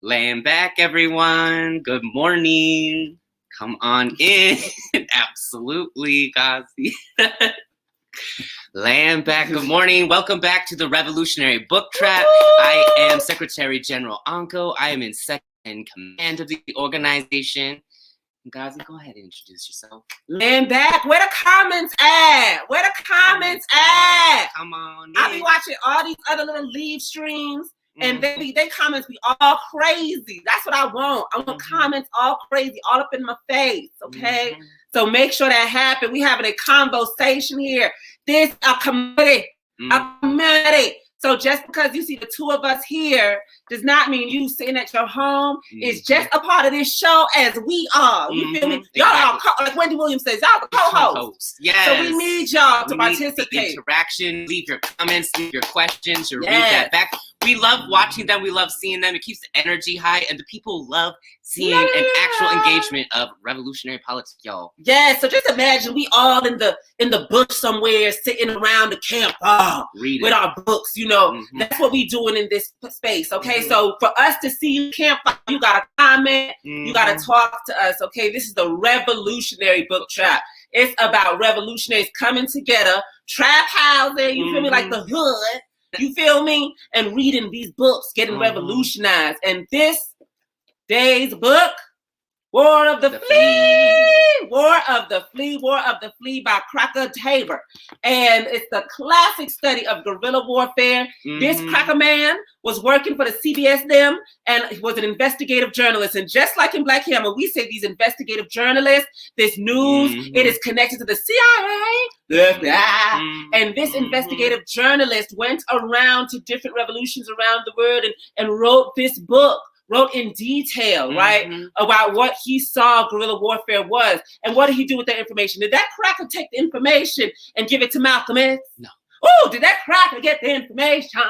Laying back, everyone. Good morning. Come on in. Absolutely, Gazi. Laying back. Good morning. Welcome back to the Revolutionary BookTrap. I am Secretary General Anko. I am in second in command of the organization. Gazi, go ahead and introduce yourself. Laying back. Where the comments at? Where the comments at? Come on. I be watching all these other little leave streams. And they comments be all crazy. That's what I want. I want comments all crazy, all up in my face, okay? So make sure that happens. We having a conversation here. This a community. A community. So just because you see the two of us here does not mean you sitting at your home. It's just a part of this show as we are. You feel me? Y'all are, like Wendy Williams says, y'all the co-hosts. Yes. So we need y'all to participate. The interaction, leave your comments, leave your questions, read that back. We love watching them. We love seeing them. It keeps the energy high, and the people love seeing an actual engagement of revolutionary politics, y'all. Yeah. So just imagine we all in the bush somewhere, sitting around the campfire with our books. You know, that's what we doing in this space. Okay. So for us to see you campfire, you gotta comment. You gotta talk to us. Okay. This is the Revolutionary BookTrap. It's about revolutionaries coming together, trap housing. You feel me? Like the hood. You feel me? And reading these books, getting revolutionized. And this day's book, War of the Flea. War of the Flea. War of the Flea by Cracker Tabor. And it's the classic study of guerrilla warfare. This cracker man was working for the CBS them and he was an investigative journalist. And just like in Black Hammer, we say these investigative journalists, this news, it is connected to the CIA, the FBI. And this investigative journalist went around to different revolutions around the world and wrote this book. Wrote in detail, right, about what he saw guerrilla warfare was. And what did he do with that information? Did that cracker take the information and give it to Malcolm X? No. Oh, did that cracker get the information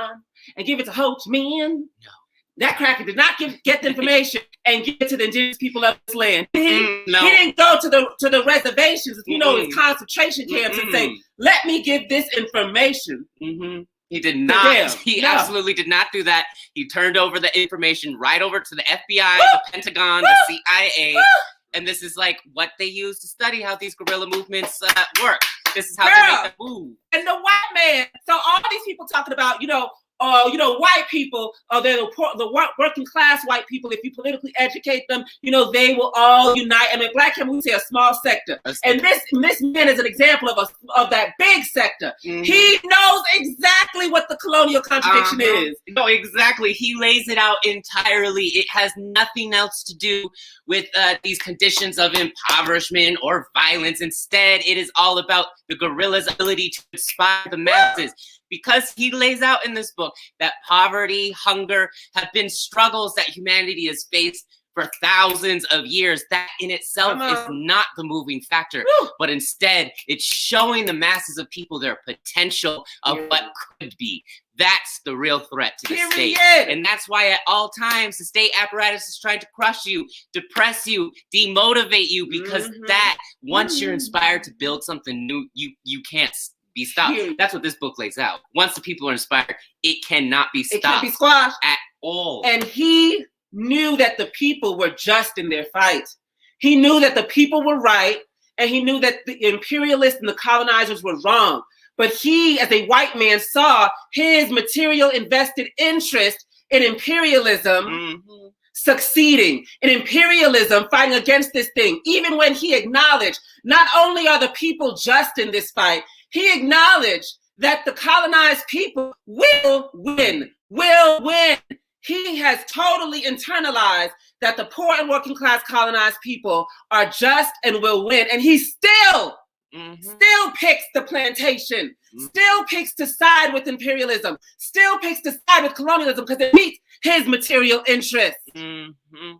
and give it to Ho Chi Minh? No. That cracker did not get the information and give it to the indigenous people of this land. He didn't go to the reservations, you know, his concentration camps and say, let me give this information. He did not. He absolutely did not do that. He turned over the information right over to the FBI, the Pentagon, the CIA. And this is like what they use to study how these guerrilla movements work. This is how they make the move. And the white man, so all these people talking about, white people, they're the working class white people. If you politically educate them, they will all unite. And in Black Hammer, we say a small sector. And this man is an example of that big sector. He knows exactly what the colonial contradiction is. No, exactly. He lays it out entirely. It has nothing else to do with these conditions of impoverishment or violence. Instead, it is all about the guerrilla's ability to inspire the masses. Because he lays out in this book that poverty, hunger have been struggles that humanity has faced for thousands of years. That in itself is not the moving factor, but instead it's showing the masses of people their potential of what could be. That's the real threat to the state. And that's why at all times the state apparatus is trying to crush you, depress you, demotivate you, because that once you're inspired to build something new, you can't be stopped. That's what this book lays out. Once the people are inspired, it cannot be stopped. It can't be squashed at all. And he knew that the people were just in their fight. He knew that the people were right, and he knew that the imperialists and the colonizers were wrong. But he, as a white man, saw his material invested interest in imperialism succeeding, in imperialism fighting against this thing. Even when he acknowledged not only are the people just in this fight, he acknowledged that the colonized people will win, He has totally internalized that the poor and working class colonized people are just and will win. And he still picks the plantation, still picks to side with imperialism, still picks to side with colonialism because it meets his material interests,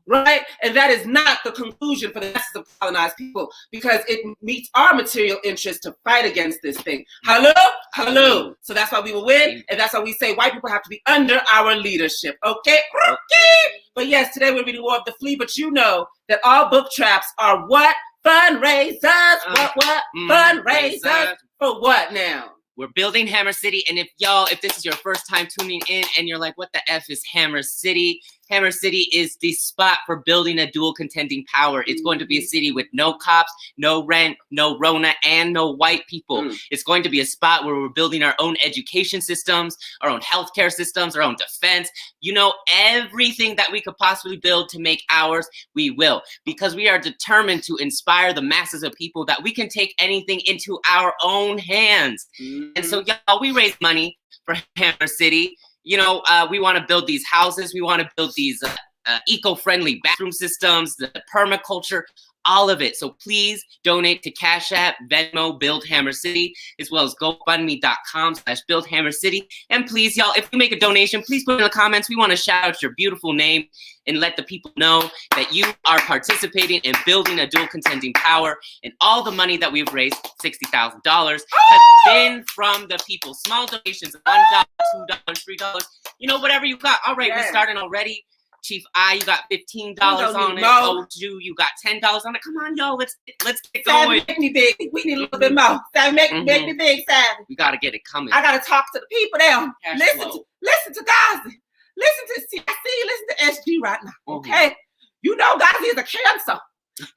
right? And that is not the conclusion for the masses of colonized people, because it meets our material interest to fight against this thing. Hello. So that's why we will win, and that's why we say white people have to be under our leadership, okay? But yes, today we're reading War of the Flea, but you know that all book traps are what? Fundraisers. What? Fundraisers for what now? We're building Hammer City. And if this is your first time tuning in and you're like, what the F is Hammer City? Hammer City is the spot for building a dual contending power. It's going to be a city with no cops, no rent, no Rona, and no white people. It's going to be a spot where we're building our own education systems, our own healthcare systems, our own defense. Everything that we could possibly build to make ours, we will. Because we are determined to inspire the masses of people that we can take anything into our own hands. And so, y'all, we raise money for Hammer City. We want to build these houses. We want to build these eco-friendly bathroom systems, the permaculture, all of it. So please donate to Cash App, Venmo, Build Hammer City, as well as GoFundMe.com/Build Hammer City. And please, y'all, if you make a donation, please put in the comments. We want to shout out your beautiful name and let the people know that you are participating in building a dual contending power. And all the money that we've raised, $60,000, has been from the people. Small donations, $1, $2, $3, whatever you got. All right, we're starting already. Chief I, you got $15 on it. Oh, Jew, you got $10 on it. Come on, yo, let's get going. Make me big. We need a little bit more. Make me big, Savvy. We gotta get it coming. I gotta talk to the people there. Listen to Gazi. Listen to CIC. Listen to SG right now. Okay, Gazi is a cancer,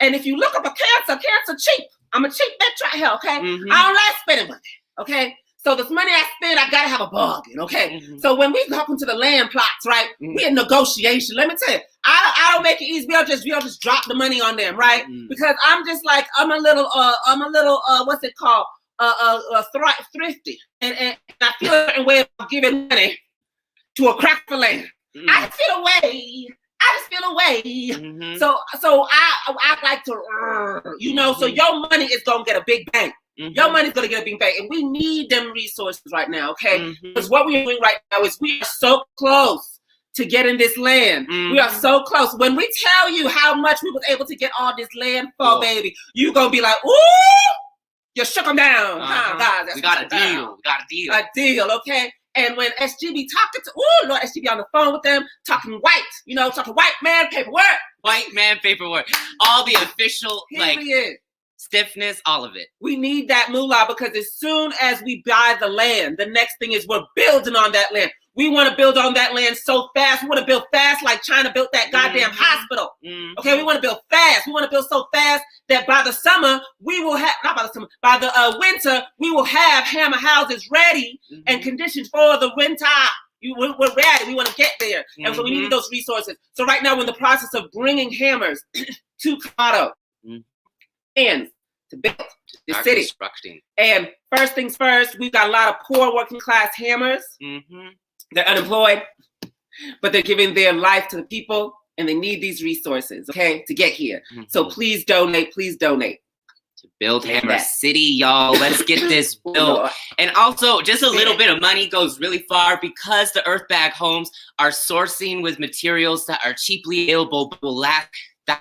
and if you look up a cancer cheap. I'm a cheap bitch right here. Okay, I don't like spending money. Okay. So this money I spend, I gotta have a bargain, okay? So when we hop into the land plots, right? We in negotiation. Let me tell you, I don't make it easy. We'll just drop the money on them, right? Because I'm just like I'm a little what's it called? Thrifty, and I feel a certain way about giving money to a crack for land. I just feel a way. So I like to, so your money is gonna get a big bang. Your money's gonna get a big bang, and we need them resources right now, okay? Because what we're doing right now is we are so close to getting this land. We are so close. When we tell you how much we was able to get all this land for, baby, you gonna be like, ooh, you shook them down. God, we got a deal. A deal, okay? And when SGB talking to, Lord, SGB on the phone with them, talking white man paperwork. White man paperwork. All the official, stiffness, all of it. We need that moolah because as soon as we buy the land, the next thing is we're building on that land. We want to build on that land so fast. We want to build fast like China built that goddamn hospital. Okay, we want to build fast. We want to build so fast that by the summer, we will have, not by the summer, by the winter, we will have Hammer houses ready and conditioned for the winter. We're ready. We want to get there. And so we need those resources. So right now we're in the process of bringing hammers to Colorado. And to build the city. And first things first, we've got a lot of poor working class hammers. They're unemployed, but they're giving their life to the people, and they need these resources, okay, to get here. So please donate. To build Hammer City, y'all. Let's get this built. And also, just a little bit of money goes really far because the Earthbag homes are sourcing with materials that are cheaply available but will last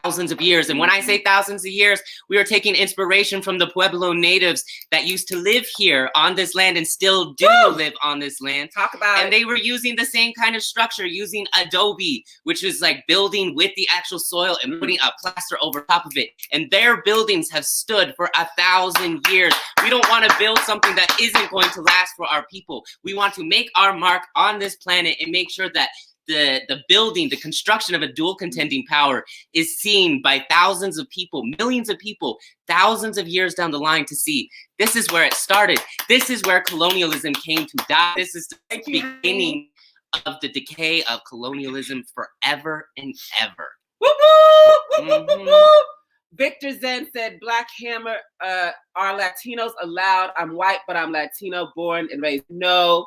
thousands of years. And when I say thousands of years, we are taking inspiration from the Pueblo natives that used to live here on this land and still do live on this land. Talk about and they were using the same kind of structure, using adobe, which is like building with the actual soil and putting a plaster over top of it. And their buildings have stood for 1,000 years. We don't want to build something that isn't going to last for our people. We want to make our mark on this planet and make sure that the building, the construction of a dual contending power is seen by thousands of people, millions of people, thousands of years down the line to see. This is where it started. This is where colonialism came to die. This is the beginning of the decay of colonialism forever and ever. Victor Zen said, Black Hammer, are Latinos allowed? I'm white, but I'm Latino, born and raised. No.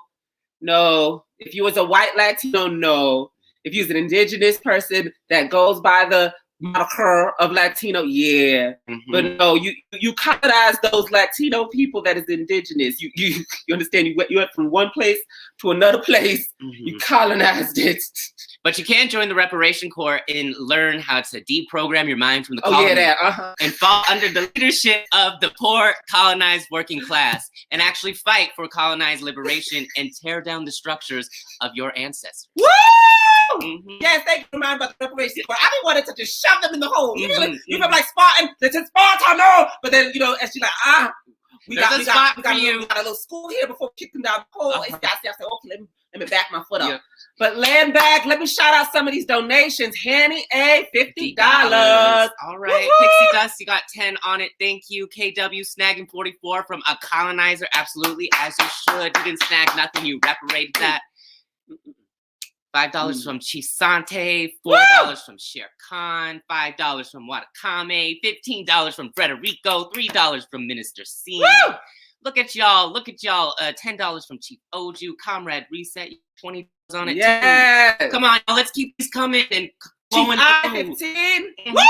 If you was a white Latino, no. If you was an indigenous person that goes by the moniker of Latino, yeah. But no, you colonize those Latino people that is indigenous. You understand? You went from one place to another place. You colonized it. But you can join the Reparation Corps and learn how to deprogram your mind from the colony and fall under the leadership of the poor colonized working class and actually fight for colonized liberation and tear down the structures of your ancestors. Woo! Yes, thank you for reminding about the Reparation Corps. I didn't want to just shove them in the hole. You feel like Spartan, they said Spartan, no. But then, and she's like, We There's got a spot for you. we got a little school here before we kick them down the pole. I said, okay, let me back my foot up. Yeah. But laying back, let me shout out some of these donations. Hanny A, $50. All right. Woo-hoo! Pixie Dust, you got 10 on it. Thank you. KW snagging 44 from a colonizer. Absolutely, as you should. You didn't snag nothing. You reparated that. $5 from Chisante, $4 from Sher Khan, $5 from Watakame, $15 from Frederico, $3 from Minister C. Woo! Look at y'all. $10 from Chief Oju, Comrade Reset, $20 on it. Yes. Too. Come on, let's keep these coming and flowing. I-15. Mm-hmm. Woo!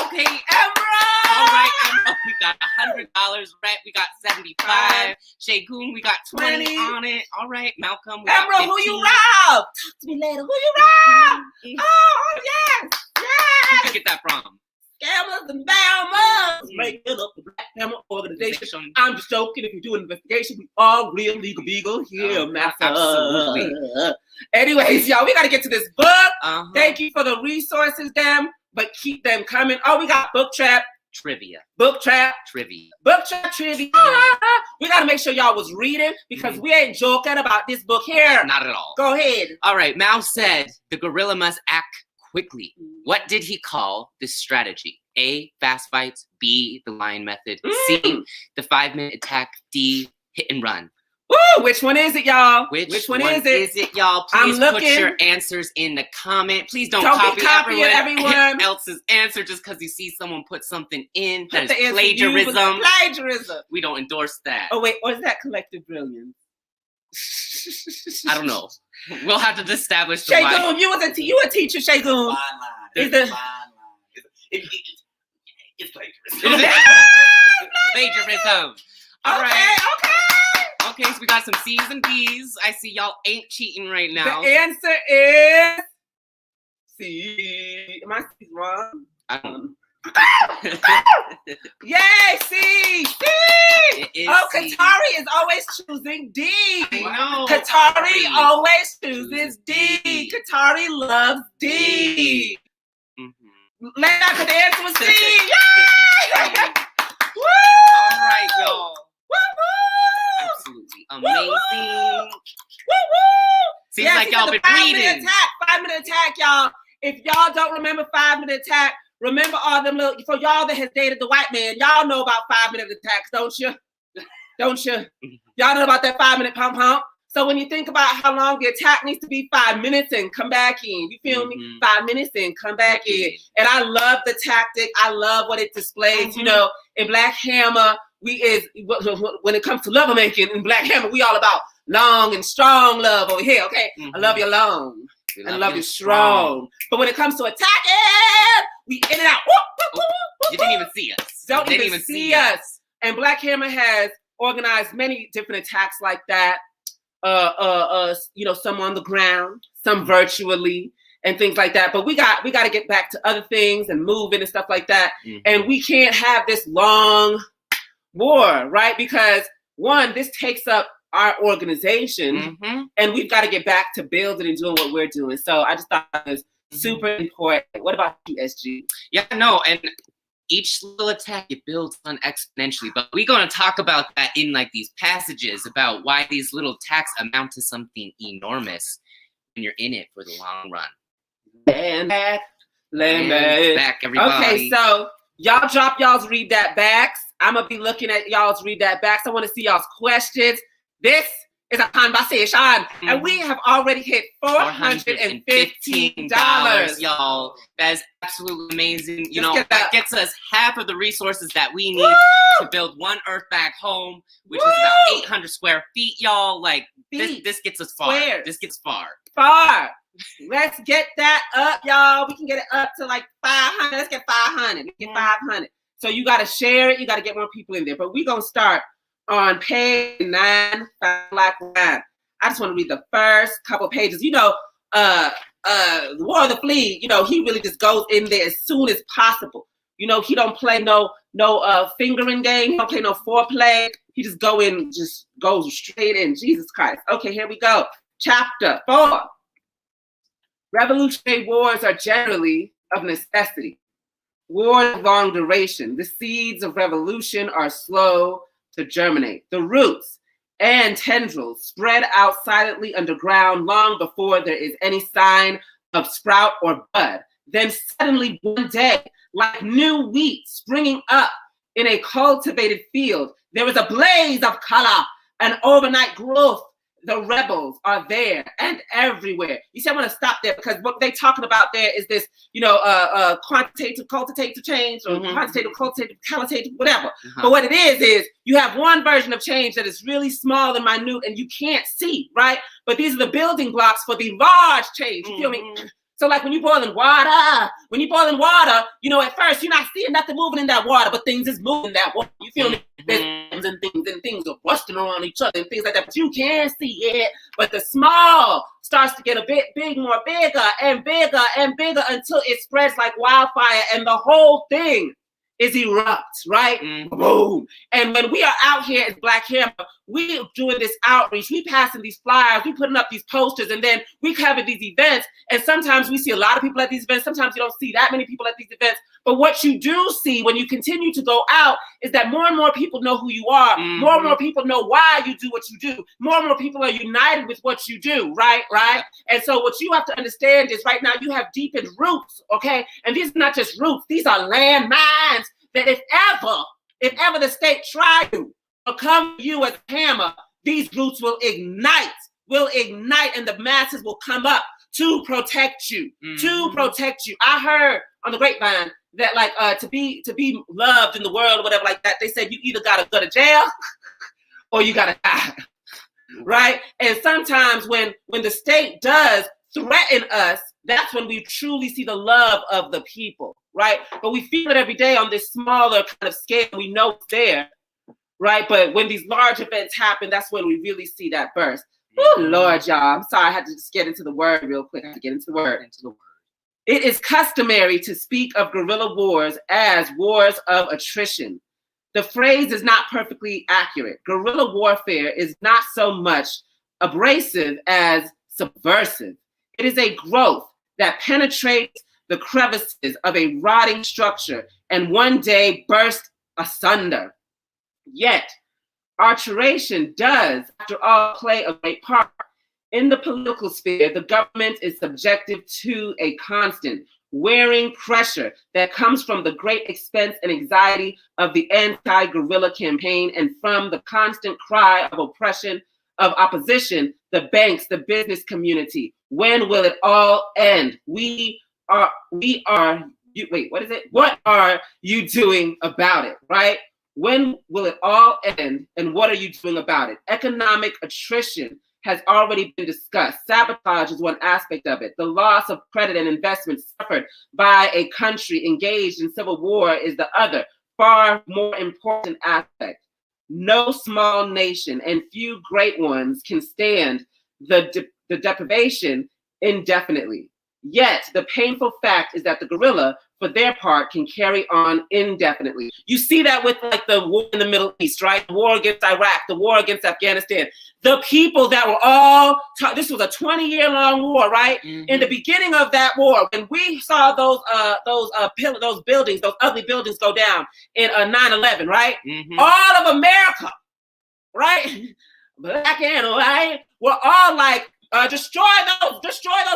Okay, Emerald. All right, Emerald, we got $100. Right, we got 75. Shagun, we got 20 on it. All right, Malcolm, we got Emerald, 15. who you robbed? Talk to me later. Who you robbed? Mm-hmm. Oh, yes. Where'd Yes. you get that from? Scammers and Bama's making up the Black Hammer organization. I'm just joking. If you do an investigation, we all real legal beagle here, master. Absolutely. Anyways, y'all, we got to get to this book. Uh-huh. Thank you for the resources, them, but keep them coming. Oh, we got BookTrap. Trivia. BookTrap. Trivia. BookTrap trivia. We got to make sure y'all was reading because we ain't joking about this book here. Not at all. Go ahead. All right, Mao said the gorilla must act quickly. What did he call this strategy? A, fast fights. B, the lion method. C, the 5-minute attack. D, hit and run. Woo! Which one is it, y'all? Which one is it? Y'all? Please put your answers in the comment. Please don't copy everyone else's answer just because you see someone put something in. That is plagiarism. Plagiarism. We don't endorse that. Oh, wait. Or is that collective brilliance? I don't know. We'll have to establish the Shagun, you a teacher, Shagun. It's plagiarism. Plagiarism. All right. Okay, so we got some C's and D's. I see y'all ain't cheating right now. The answer is C. Am I wrong? Yay, C. C. Oh, Katari is always choosing D. I know. Katari always chooses D. Katari loves D. Because the answer was C. Yay! Woo! All right, y'all. Woo-hoo! Absolutely amazing. Woo-hoo! Seems like y'all been reading. 5-minute attack, y'all. If y'all don't remember 5-minute attack, remember all them little, for y'all that has dated the white man, y'all know about 5-minute attacks, don't you? Don't you? Y'all know about that 5-minute pump pump? So when you think about how long the attack needs to be, 5 minutes and come back in. You feel me? 5 minutes and come back in. And I love the tactic. I love what it displays. You know, in Black Hammer, when it comes to lovemaking in Black Hammer, we all about long and strong love over here, okay? I love you long. I love you strong. But when it comes to attacking, we in and out. You didn't even see us. Don't even see us. And Black Hammer has organized many different attacks like that. You know, some on the ground, some virtually, and things like that. But we got to get back to other things and moving and stuff like that. And we can't have this long war, right? Because one, this takes up our organization, and we've got to get back to building and doing what we're doing. So I just thought it was super important. What about you, SG? Yeah, no, and each little attack it builds on exponentially, but we're going to talk about that in like these passages about why these little attacks amount to something enormous when you're in it for the long run. Land back, everybody. Okay, so y'all drop y'all's read that backs. I'm gonna be looking at y'all's read that backs. I want to see y'all's questions. This is a conversation, and we have already hit $415, y'all. That is absolutely amazing. You know, that gets us half of the resources that we need to build one Earth Bag home, which is about 800 square feet, y'all. Like, this gets us far. This gets far. Let's get that up, y'all. We can get it up to like 500. Let's get 500. Let's get 500. So you got to share it. You got to get more people in there. But we're going to start on page 9, Black Line. I just want to read the first couple pages. You know, the War of the Flea, you know, he really just goes in there as soon as possible. You know, he don't play no fingering game. He don't play no foreplay. He just goes straight in. Jesus Christ. Okay, here we go. Chapter 4. Revolutionary wars are generally of necessity. War of long duration. The seeds of revolution are slow to germinate. The roots and tendrils spread out silently underground long before there is any sign of sprout or bud. Then suddenly one day, like new wheat springing up in a cultivated field, there is a blaze of color, an overnight growth. The rebels are there and everywhere. You see, I want to stop there because what they're talking about there is this, quantitative, qualitative change, or quantitative, qualitative, qualitative, whatever. But what it is you have one version of change that is really small and minute and you can't see, right? But these are the building blocks for the large change. You feel me? So like when you're boiling water, at first you're not seeing nothing moving in that water, but things is moving in that water. You feel me? There's and things are rusting around each other and things like that, but you can see it. But the small starts to get a bit more bigger and bigger and bigger until it spreads like wildfire and the whole thing is erupt, right? Boom. And when we are out here as Black Hammer, we doing this outreach, we passing these flyers, we putting up these posters, and then we cover these events. And sometimes we see a lot of people at these events. Sometimes you don't see that many people at these events. But what you do see when you continue to go out is that more and more people know who you are. More and more people know why you do what you do. More and more people are united with what you do, right? And so what you have to understand is right now you have deepened roots, okay? And these are not just roots. These are landmines that if ever the state try to come to you as a hammer, these roots will ignite, and the masses will come up to protect you, I heard on the grapevine that to be loved in the world or whatever like that, they said you either gotta go to jail or you gotta die, right? And sometimes when the state does threaten us, that's when we truly see the love of the people, right? But we feel it every day on this smaller kind of scale. We know it's there, right? But when these large events happen, that's when we really see that burst. Oh, Lord, y'all. I'm sorry. I had to just get into the word real quick. I had to get into the word. It is customary to speak of guerrilla wars as wars of attrition. The phrase is not perfectly accurate. Guerrilla warfare is not so much abrasive as subversive. It is a growth that penetrates the crevices of a rotting structure and one day bursts asunder. Yet, alteration does, after all, play a great part. In the political sphere, the government is subjected to a constant, wearing pressure that comes from the great expense and anxiety of the anti-guerrilla campaign and from the constant cry of oppression, of opposition, the banks, the business community. When will it all end? What are you doing about it, right? When will it all end and what are you doing about it? Economic attrition has already been discussed. Sabotage is one aspect of it. The loss of credit and investment suffered by a country engaged in civil war is the other, far more important aspect. No small nation and few great ones can stand the deprivation indefinitely. Yet, the painful fact is that the guerrilla, for their part, can carry on indefinitely. You see that with the war in the Middle East, right? The war against Iraq, the war against Afghanistan. The people that were all, this was a 20-year-long war, right? In the beginning of that war, when we saw those buildings, those ugly buildings go down in 9/11, right? All of America, right? Black and white, were all destroy those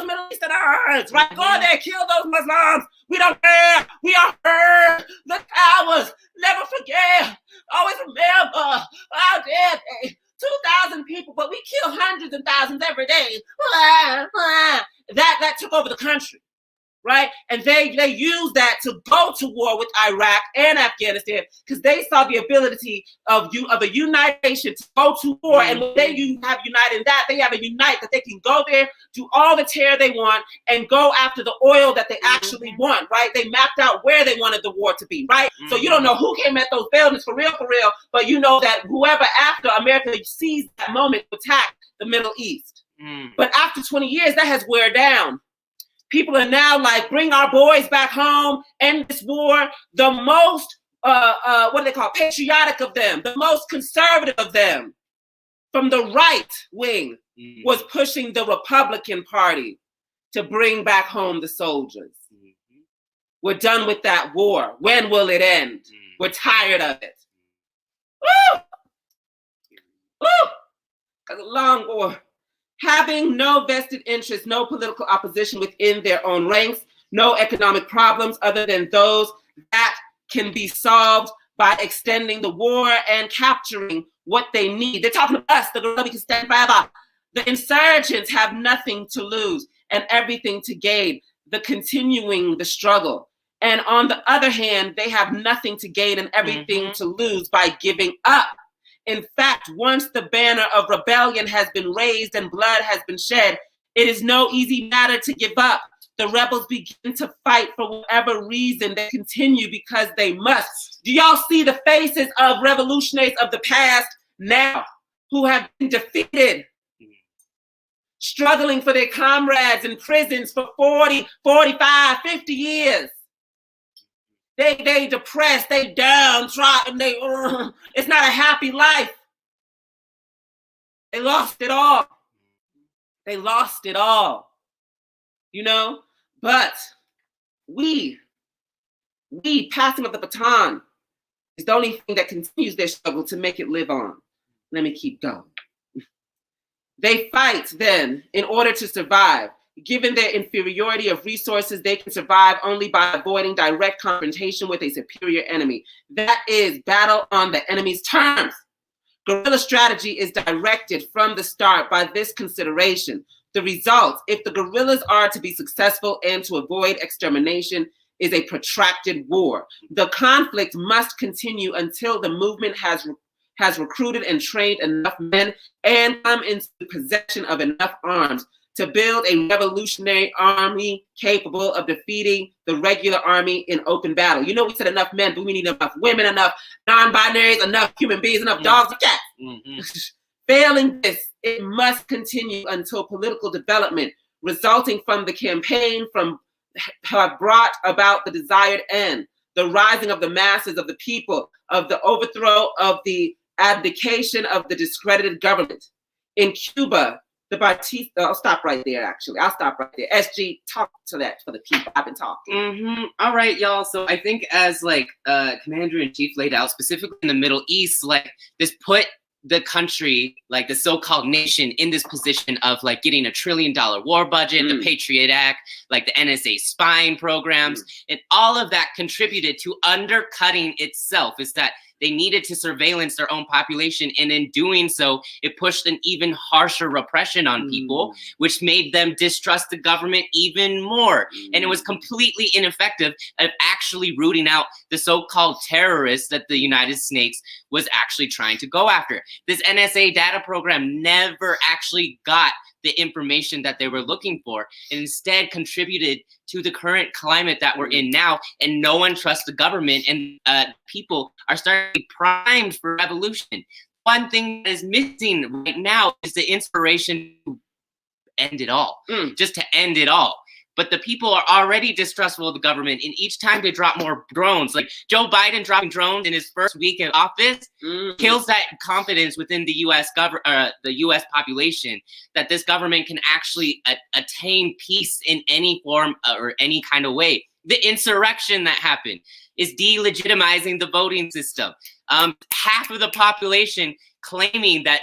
Middle Easterners, right? Go there, kill those Muslims. We don't care. We are heard. The towers. Never forget. Always remember. How dare they? 2,000 people, but we kill hundreds and thousands every day. That took over the country, right? And they used that to go to war with Iraq and Afghanistan because they saw the ability of a united nation to go to war. And when they have united in that, they have a unite that they can go there, do all the terror they want, and go after the oil that they actually want, right? They mapped out where they wanted the war to be, right? So you don't know who came at those buildings for real, but you know that whoever after America seized that moment to attack the Middle East. But after 20 years, that has wear down. People are now bring our boys back home, end this war. The most, patriotic of them, the most conservative of them, from the right wing, was pushing the Republican Party to bring back home the soldiers. We're done with that war. When will it end? We're tired of it. Woo! Woo! That's a long war. Having no vested interest, no political opposition within their own ranks, no economic problems other than those that can be solved by extending the war and capturing what they need. They're talking to us, the guerrilla, we can stand forever. The insurgents have nothing to lose and everything to gain, the struggle. And on the other hand, they have nothing to gain and everything to lose by giving up. In fact, once the banner of rebellion has been raised and blood has been shed, it is no easy matter to give up. The rebels begin to fight for whatever reason. They continue because they must. Do y'all see the faces of revolutionaries of the past now who have been defeated, struggling for their comrades in prisons for 40, 45, 50 years? They depressed, they downtrodden, it's not a happy life. They lost it all. They lost it all. You know? But we passing of the baton is the only thing that continues their struggle to make it live on. Let me keep going. They fight then in order to survive. Given their inferiority of resources, they can survive only by avoiding direct confrontation with a superior enemy. That is battle on the enemy's terms. Guerrilla strategy is directed from the start by this consideration. The result, if the guerrillas are to be successful and to avoid extermination, is a protracted war. The conflict must continue until the movement has recruited and trained enough men and come into possession of enough arms to build a revolutionary army capable of defeating the regular army in open battle. You know, we said enough men, but we need enough women, enough non-binaries, enough human beings, enough dogs and cats. Failing this, it must continue until political development resulting from the campaign have brought about the desired end, the rising of the masses of the people, of the overthrow of the abdication of the discredited government. In Cuba, the Batista, I'll stop right there, actually. I'll stop right there. SG, talk to that for the people. I've been talking. All right, y'all. So I think as like Commander-in-Chief laid out, specifically in the Middle East, like this put the country, like the so-called nation, in this position of like getting $1 trillion war budget, the Patriot Act, like the NSA spying programs, and all of that contributed to undercutting itself. Is that they needed to surveillance their own population, and in doing so, it pushed an even harsher repression on people, which made them distrust the government even more. And it was completely ineffective at actually rooting out the so-called terrorists that the United States was actually trying to go after. This NSA data program never actually got the information that they were looking for, and instead contributed to the current climate that we're in now. And no one trusts the government, and people are starting to be primed for revolution. One thing that is missing right now is the inspiration to end it all, just to end it all. But the people are already distrustful of the government, and each time they drop more drones, like Joe Biden dropping drones in his first week in office, kills that confidence within the U.S. the U.S. population that this government can actually attain peace in any form or any kind of way. The insurrection that happened is delegitimizing the voting system. Half of the population claiming that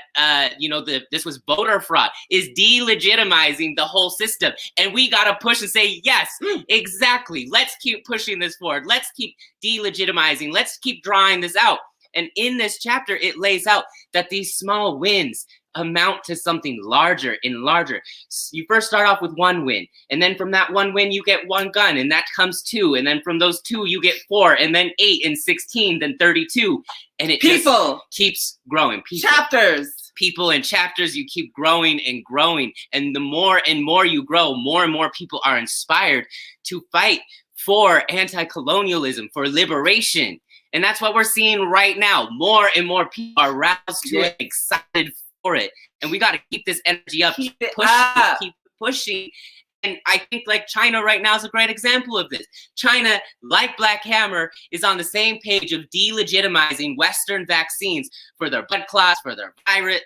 this was voter fraud is delegitimizing the whole system, and we gotta push and say yes, exactly. Let's keep pushing this forward. Let's keep delegitimizing. Let's keep drawing this out. And in this chapter, it lays out that these small wins amount to something larger and larger. You first start off with one win, and then from that one win, you get one gun, and that comes 2, and then from those 2, you get 4, and then 8, and 16, then 32, and it just keeps growing. People and chapters, you keep growing and growing, and the more and more you grow, more and more people are inspired to fight for anti-colonialism, for liberation. And that's what we're seeing right now. More and more people are roused to it, excited for it. And we got to keep this energy up, keep pushing. And I think like China right now is a great example of this. China, like Black Hammer, is on the same page of delegitimizing Western vaccines for their blood clots, for their virus,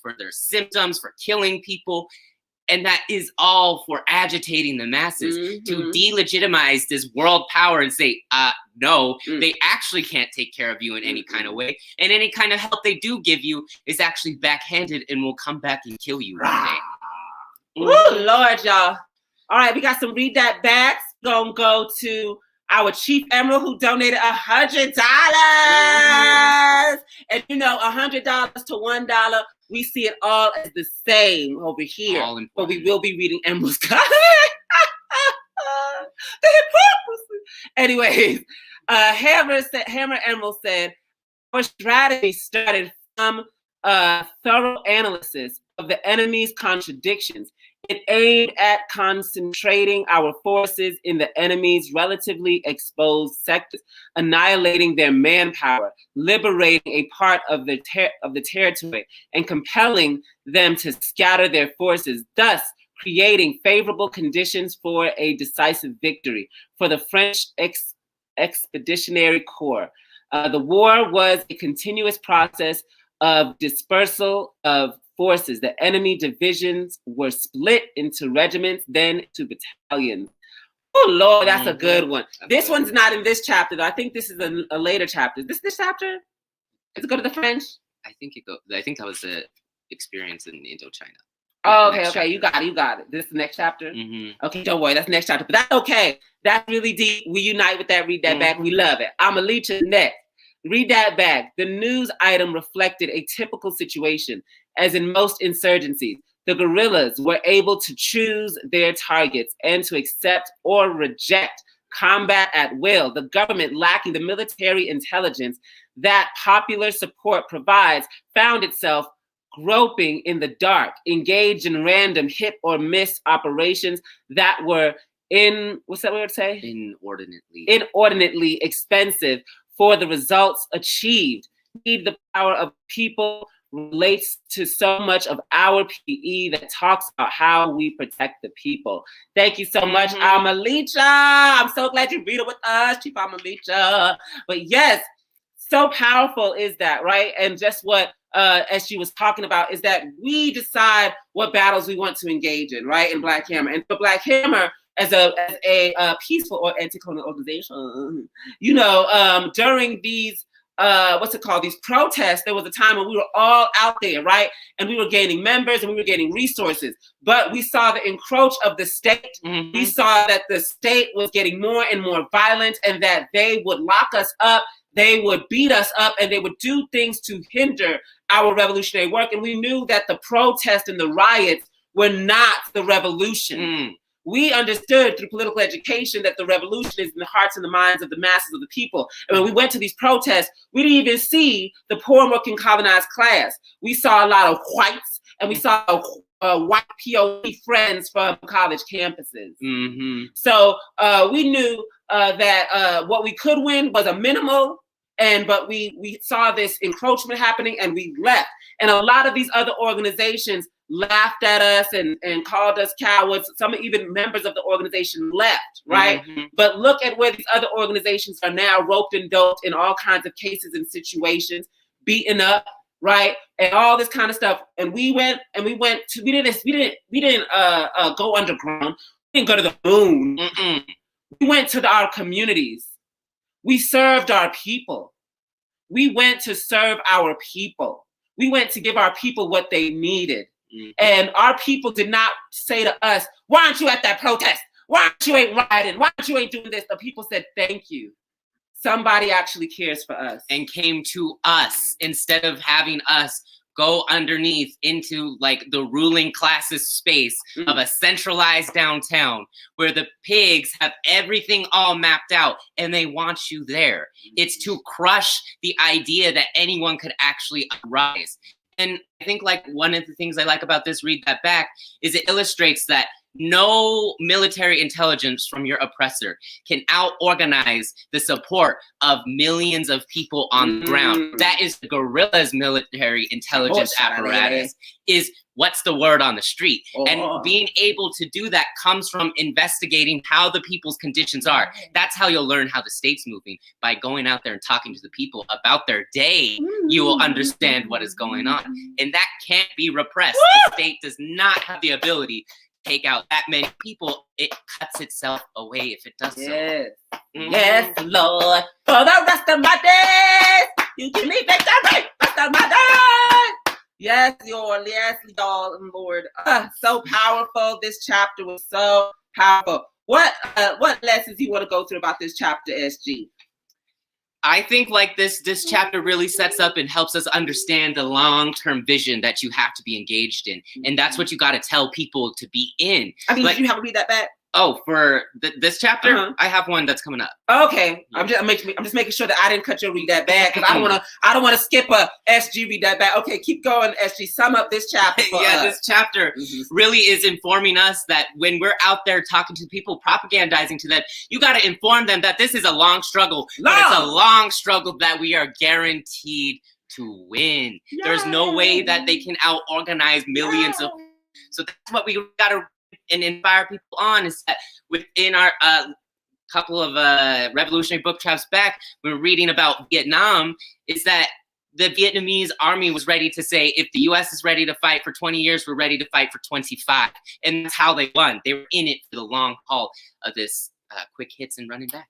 for their symptoms, for killing people. And that is all for agitating the masses to delegitimize this world power and say, no, they actually can't take care of you in any kind of way. And any kind of help they do give you is actually backhanded and will come back and kill you one day. Oh, Lord, y'all. All right, we got some Read That Backs. Gonna go to our Chief Emerald who donated $100. And you know, $100 to $1, we see it all as the same over here. But we will be reading Emerald's comment. The hypocrisy. Anyways, Hammer Emerald said, our strategy started from a thorough analysis of the enemy's contradictions. It aimed at concentrating our forces in the enemy's relatively exposed sectors, annihilating their manpower, liberating a part of the territory, and compelling them to scatter their forces, thus creating favorable conditions for a decisive victory for the French Expeditionary Corps. The war was a continuous process of dispersal of forces. The enemy divisions were split into regiments, then to battalions. Oh Lord, that's a good one. This one's not in this chapter, though. I think this is a later chapter. Is this chapter? Does it go to the French? I think that was the experience in Indochina. Oh, okay, you got it. This is the next chapter? Okay, don't worry, that's the next chapter. But that's okay. That's really deep. We unite with that. Read That Back. We love it. Amalicha next. Read That Back. The news item reflected a typical situation. As in most insurgencies, the guerrillas were able to choose their targets and to accept or reject combat at will. The government, lacking the military intelligence that popular support provides, found itself groping in the dark, engaged in random hit or miss operations that were inordinately expensive for the results achieved. Need the power of people relates to so much of our PE that talks about how we protect the people. Thank you so much, Amalicha. I'm so glad you read it with us, Chief Amalicha. But yes, so powerful is that, right? And just what, as she was talking about, is that we decide what battles we want to engage in, right? In Black Hammer. And for Black Hammer, as a peaceful or anti-colonial organization, you know, during these these protests, there was a time when we were all out there, right? And we were gaining members and we were gaining resources. But we saw the encroach of the state. We saw that the state was getting more and more violent and that they would lock us up, they would beat us up, and they would do things to hinder our revolutionary work. And we knew that the protests and the riots were not the revolution. We understood through political education that the revolution is in the hearts and the minds of the masses of the people. And when we went to these protests, we didn't even see the poor working colonized class. We saw a lot of whites, and we saw white POC friends from college campuses. So we knew that what we could win was a minimal, but we saw this encroachment happening and we left. And a lot of these other organizations laughed at us and called us cowards. Some even members of the organization left, right? But look at where these other organizations are now, roped and doped in all kinds of cases and situations, beaten up, right? And all this kind of stuff. And we didn't go underground. We didn't go to the moon. We went to our communities. We served our people. We went to serve our people. We went to give our people what they needed. And our people did not say to us, why aren't you at that protest? Why aren't you ain't riding? Why aren't you ain't doing this? The people said, thank you. Somebody actually cares for us. And came to us instead of having us go underneath into like the ruling class's space of a centralized downtown where the pigs have everything all mapped out and they want you there. It's to crush the idea that anyone could actually rise. And I think like one of the things I like about this Read That Back is it illustrates that no military intelligence from your oppressor can out-organize the support of millions of people on the ground. That is the guerrilla's military intelligence apparatus. Is what's the word on the street. And being able to do that comes from investigating how the people's conditions are. That's how you'll learn how the state's moving, by going out there and talking to the people about their day. You will understand what is going on. And that can't be repressed. The state does not have the ability to take out that many people. It cuts itself away if it does so. Yes, Lord. For the rest of my days, you give me victory. Rest of my days. Yes, y'all, Lord. So powerful. This chapter was so powerful. What lessons you want to go through about this chapter, SG? I think like this chapter really sets up and helps us understand the long-term vision that you have to be engaged in. And that's what you got to tell people to be in. I mean, did you have to read that back? Oh, for this chapter, I have one that's coming up. Okay, yeah. I'm just making sure that I didn't cut your read that back, because I don't want to skip a SG read that back. Okay, keep going, SG. Sum up this chapter. This chapter really is informing us that when we're out there talking to people, propagandizing to them, you got to inform them that this is a long struggle. But it's a long struggle that we are guaranteed to win. Yay. There's no way that they can out-organize millions of. So that's what we got to and inspire people on, is that within our couple of Revolutionary BookTraps back, we were reading about Vietnam, is that the Vietnamese army was ready to say, if the U.S. is ready to fight for 20 years, we're ready to fight for 25. And that's how they won. They were in it for the long haul of this quick hits and running back.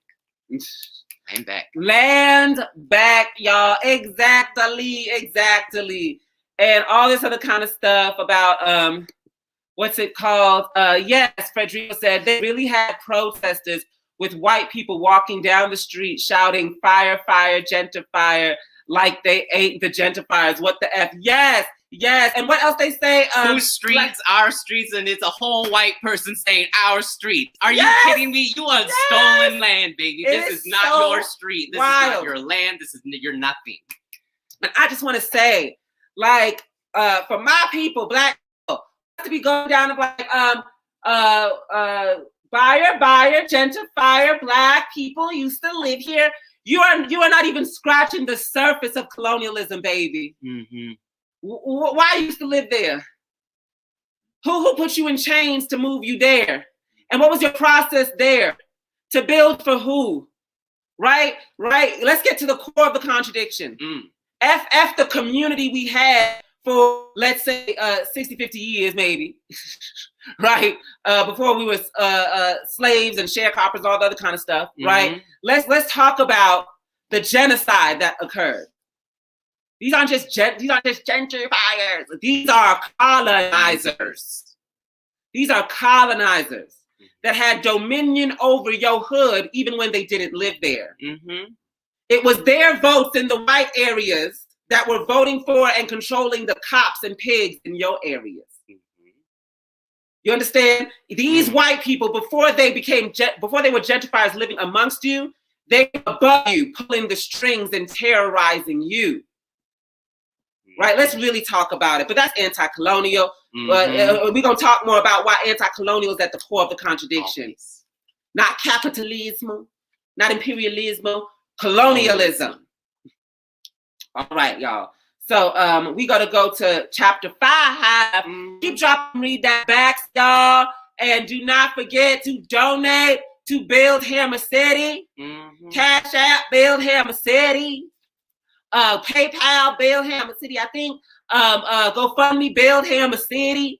Land back. Land back, y'all. Exactly. And all this other kind of stuff about what's it called? Yes, Frederico said they really had protesters with white people walking down the street shouting, fire, fire, gentrifier, like they ate the gentrifiers. What the F? Yes. And what else they say? Whose streets? Our streets. And it's a whole white person saying our street. Are you kidding me? You are stolen land, baby. This is not your street. This is not your land. This is your nothing. And I just want to say, like, for my people, black to be going down and like buyer, gentrifier, black people used to live here. You are not even scratching the surface of colonialism, baby. Why you used to live there? Who put you in chains to move you there? And what was your process there? To build for who? Right? Let's get to the core of the contradiction. F the community we had for, let's say, 60, 50 years, maybe, right? Before we were slaves and sharecroppers, all the other kind of stuff, right? Let's talk about the genocide that occurred. These aren't just gentrifiers. These are colonizers. That had dominion over your hood even when they didn't live there. It was their votes in the white areas that were voting for and controlling the cops and pigs in your areas. You understand? These white people, before they were gentrifiers living amongst you, they were above you, pulling the strings and terrorizing you. Right? Let's really talk about it. But that's anti-colonial. We're going to talk more about why anti-colonial is at the core of the contradiction. Not capitalism, not imperialism, colonialism. All right, y'all. So we got to go to chapter 5. Keep dropping, read that back, y'all. And do not forget to donate to Build Him a City. Cash App, Build Him a City. PayPal, Build Him a City. I think GoFundMe, Build Him a City.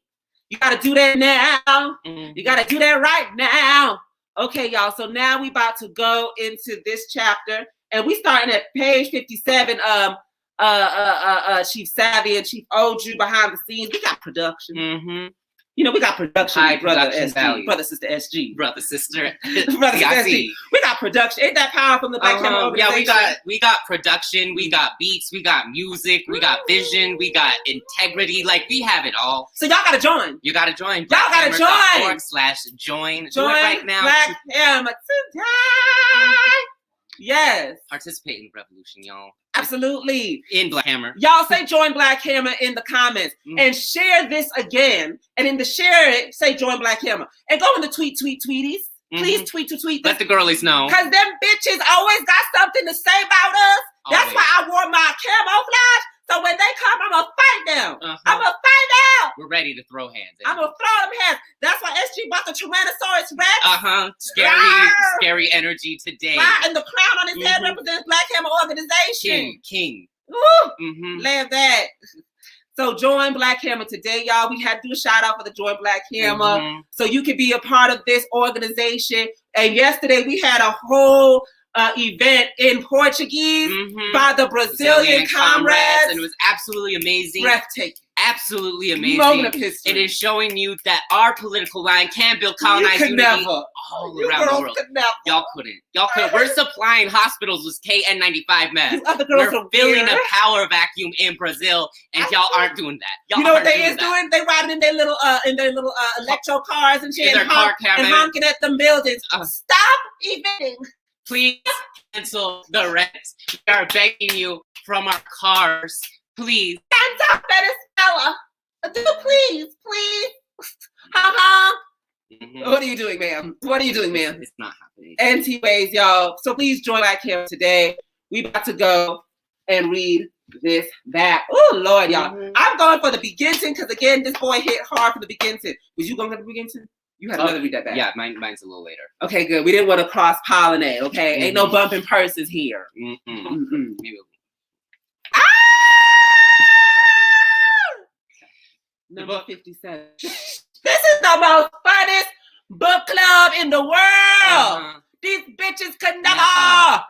You got to do that now. You got to do that right now. Okay, y'all. So now we about to go into this chapter. And we starting at page 57. Chief Savvy and Chief Oju behind the scenes. We got production. You know, we got production. Brother sister SG. Brother sister SG. We got production. Ain't that powerful in the Black Camera organization? Yeah, we got production. We got beats. We got music. We got vision. We got integrity. Like, we have it all. So y'all gotta join. You gotta join. Y'all gotta join. /join. Join it right now. Black Camera today. Yes. Participate in the revolution, y'all. Absolutely. In Black Hammer. Y'all say join Black Hammer in the comments and share this again. And in the share it, say join Black Hammer. And go in the tweeties. Please tweet this. Let the girlies know. Because them bitches always got something to say about us. That's why I wore my camouflage. So when they come, I'm going to fight them. I'm going to fight out. We're ready to throw hands. I'm going to throw them hands. That's why SG bought the Tyrannosaurus Rex. Scary energy today. And the crown on his head represents Black Hammer Organization. King. Woo! Love that. So join Black Hammer today, y'all. We had to do a shout out for the Join Black Hammer. So you can be a part of this organization. And yesterday we had a whole event in Portuguese by the Brazilian comrades. And it was absolutely amazing. Breathtaking. Absolutely amazing. It is showing you that our political line can build colonized unity all around the world. Y'all couldn't. We're supplying hospitals with KN95 masks. We're filling a power vacuum in Brazil, and y'all aren't doing that. You know what they is doing? They riding in their little electro cars and shit, and honking at them buildings. Stop eventing. Please cancel the rents. We are begging you from our cars. Please. Hands up, Venezuela. Please. What are you doing, ma'am? It's not happening. Anyways, y'all. So please join Black Hammer today. We about to go and read this back. Oh, Lord, y'all. I'm going for the beginning because, again, this boy hit hard for the beginning. Was you going for the beginning? You had to read that back. Yeah, mine's a little later. Okay, good. We didn't want to cross-pollinate, okay? Ain't no bumping purses here. Number 57. This is the most funnest book club in the world. These bitches could never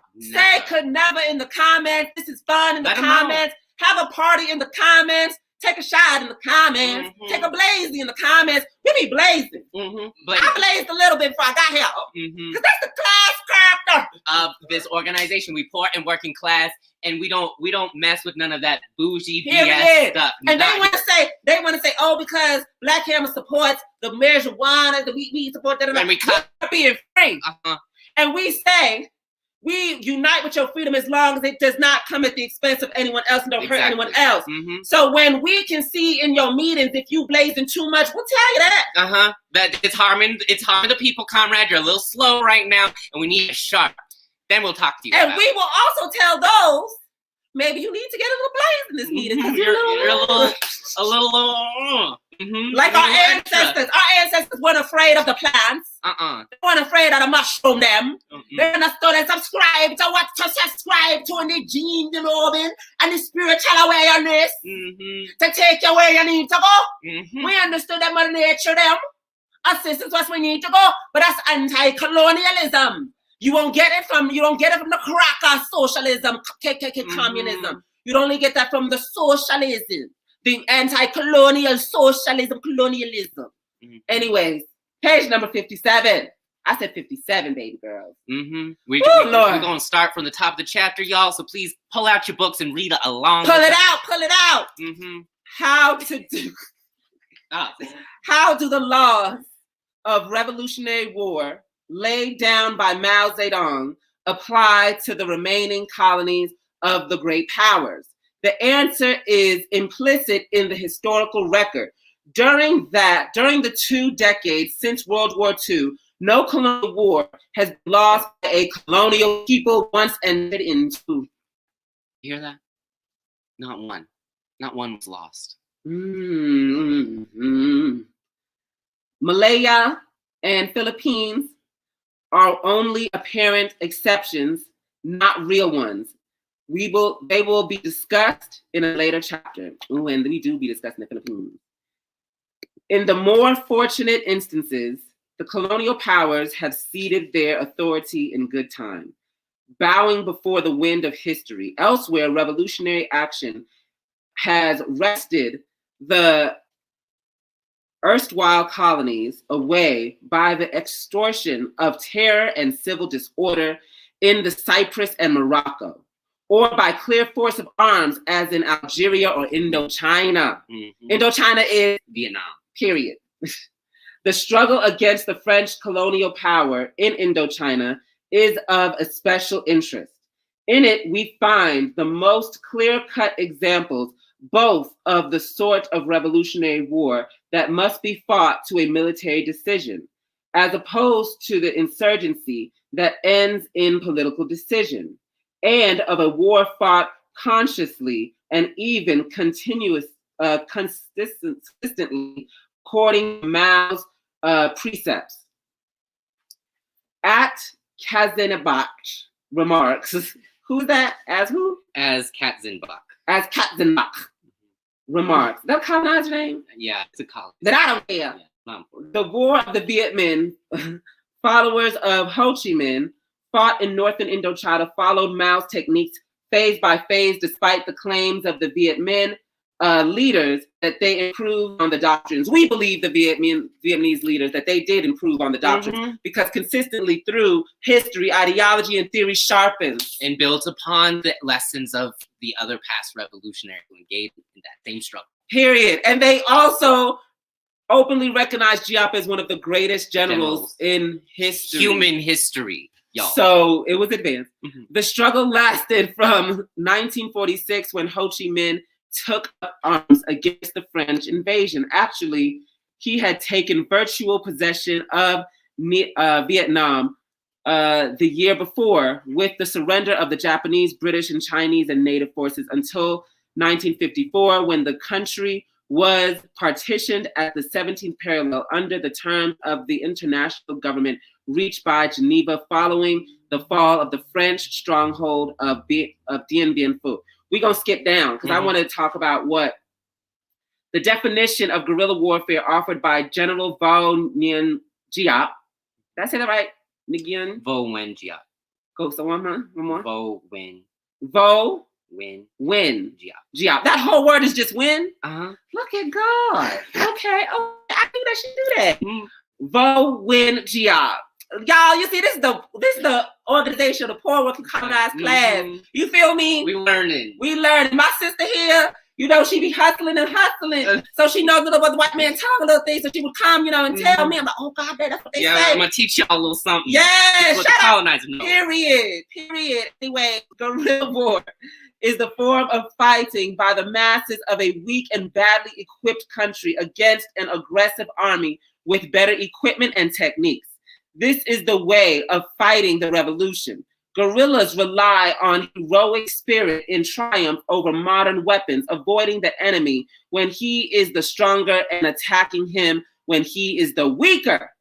in the comments. This is fun in the comments. Have a party in the comments. Take a shot in the comments. Take a blazy in the comments. We be blazing. I blazed a little bit before I got here. Because that's the class character of this organization. We poor and working class, and we don't mess with none of that bougie BS stuff. And they want to say, oh, because Black Hammer supports the marijuana, the we support that, and we cut being free. And we say, we unite with your freedom as long as it does not come at the expense of anyone else and don't hurt anyone else. So when we can see in your meetings, if you blazing too much, we'll tell you that. That it's harming the people, comrade. You're a little slow right now, and we need a sharp. Then we'll talk to you. And we will also tell those, maybe you need to get a little blaze in this meeting. You're a little like our ancestors. Our ancestors weren't afraid of the plants. They weren't afraid of the mushroom them. They're not still subscribe to what to subscribe to in the gene, the Robin, and the spiritual awareness to take you where you need to go. We understood that Mother Nature them. Assistance was we need to go, but that's anti-colonialism. You don't get it from the cracker socialism, communism. You only get that from the socialism. The anti-colonial socialism, colonialism. Anyways, page number 57. I said 57, baby girls. We're going to start from the top of the chapter, y'all. So please pull out your books and read along. Pull it out. How do the laws of Revolutionary War laid down by Mao Zedong apply to the remaining colonies of the great powers? The answer is implicit in the historical record. During the 2 decades since World War II, no colonial war has been lost by a colonial people once entered into. You hear that? Not one. Not one was lost. Malaya and Philippines are only apparent exceptions, not real ones. They will be discussed in a later chapter. And we do be discussing the Philippines. In the more fortunate instances, the colonial powers have ceded their authority in good time, bowing before the wind of history. Elsewhere, revolutionary action has wrested the erstwhile colonies away by the extortion of terror and civil disorder in the Cyprus and Morocco, or by clear force of arms, as in Algeria or Indochina. Indochina is Vietnam. Period. The struggle against the French colonial power in Indochina is of a special interest. In it, we find the most clear-cut examples both of the sort of revolutionary war that must be fought to a military decision, as opposed to the insurgency that ends in political decision, and of a war fought consciously and even consistently according to Mao's precepts. At Katzenbach remarks, who's that? As who? As Katzenbach. As Katzenbach remarks. That colonizer name? Yeah, it's a college. That I don't care. Yeah, the War of the Viet Minh, followers of Ho Chi Minh, fought in northern Indochina, followed Mao's techniques phase by phase, despite the claims of the Viet Minh leaders that they improved on the doctrines. We believe the Vietnamese leaders that they did improve on the doctrines because consistently through history, ideology, and theory sharpens. And builds upon the lessons of the other past revolutionaries who engaged in that same struggle. Period. And they also openly recognized Giap as one of the greatest generals in history. Human history. Y'all. So it was advanced. The struggle lasted from 1946 when Ho Chi Minh took up arms against the French invasion. Actually, he had taken virtual possession of Vietnam the year before with the surrender of the Japanese, British, and Chinese and native forces until 1954, when the country was partitioned at the 17th parallel under the terms of the international government reached by Geneva following the fall of the French stronghold of Dien Bien Phu. We're going to skip down because I want to talk about what the definition of guerrilla warfare offered by General Vo Nguyen Giap. Did I say that right? Nguyen? Vo Nguyen Giap. Go, so one more. Vo Nguyen. Vo Nguyen Giap. That whole word is just win? Look at God. Okay. Oh, I think I should do that. Vo Nguyen Giap. Y'all, you see, this is the organization of the poor working colonized class. You feel me? We learning. My sister here, you know, she be hustling and hustling. So she knows a little about the white man talking little things. So she would come, you know, and tell me. I'm like, oh God, that's what they say. I'm gonna teach y'all a little something. Yeah, what the colonizer knows. Period. Anyway, guerrilla war is the form of fighting by the masses of a weak and badly equipped country against an aggressive army with better equipment and techniques. This is the way of fighting the revolution. Guerrillas rely on heroic spirit in triumph over modern weapons, avoiding the enemy when he is the stronger and attacking him when he is the weaker.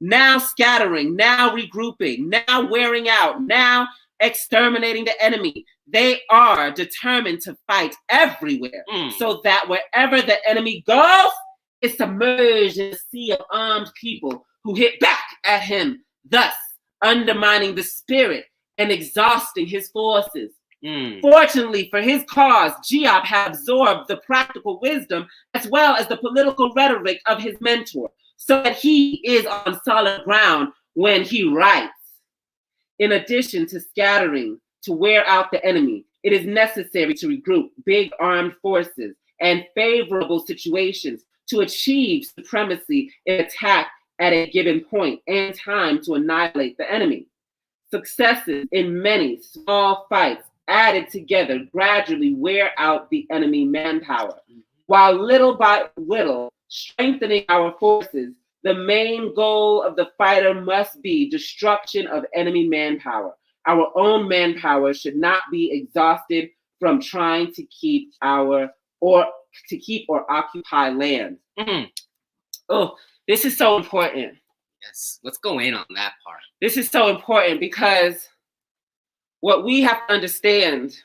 Now scattering, now regrouping, now wearing out, now exterminating the enemy. They are determined to fight everywhere so that wherever the enemy goes, it's submerged in a sea of armed people who hit back at him, thus undermining the spirit and exhausting his forces. Fortunately for his cause, Giap had absorbed the practical wisdom as well as the political rhetoric of his mentor, so that he is on solid ground when he writes. In addition to scattering to wear out the enemy, it is necessary to regroup big armed forces and favorable situations to achieve supremacy in attack at a given point and time to annihilate the enemy. Successes in many small fights added together gradually wear out the enemy manpower, while little by little strengthening our forces. The main goal of the fighter must be destruction of enemy manpower. Our own manpower should not be exhausted from trying to keep or occupy land. Oh, this is so important. Yes, let's go in on that part. This is so important because what we have to understand,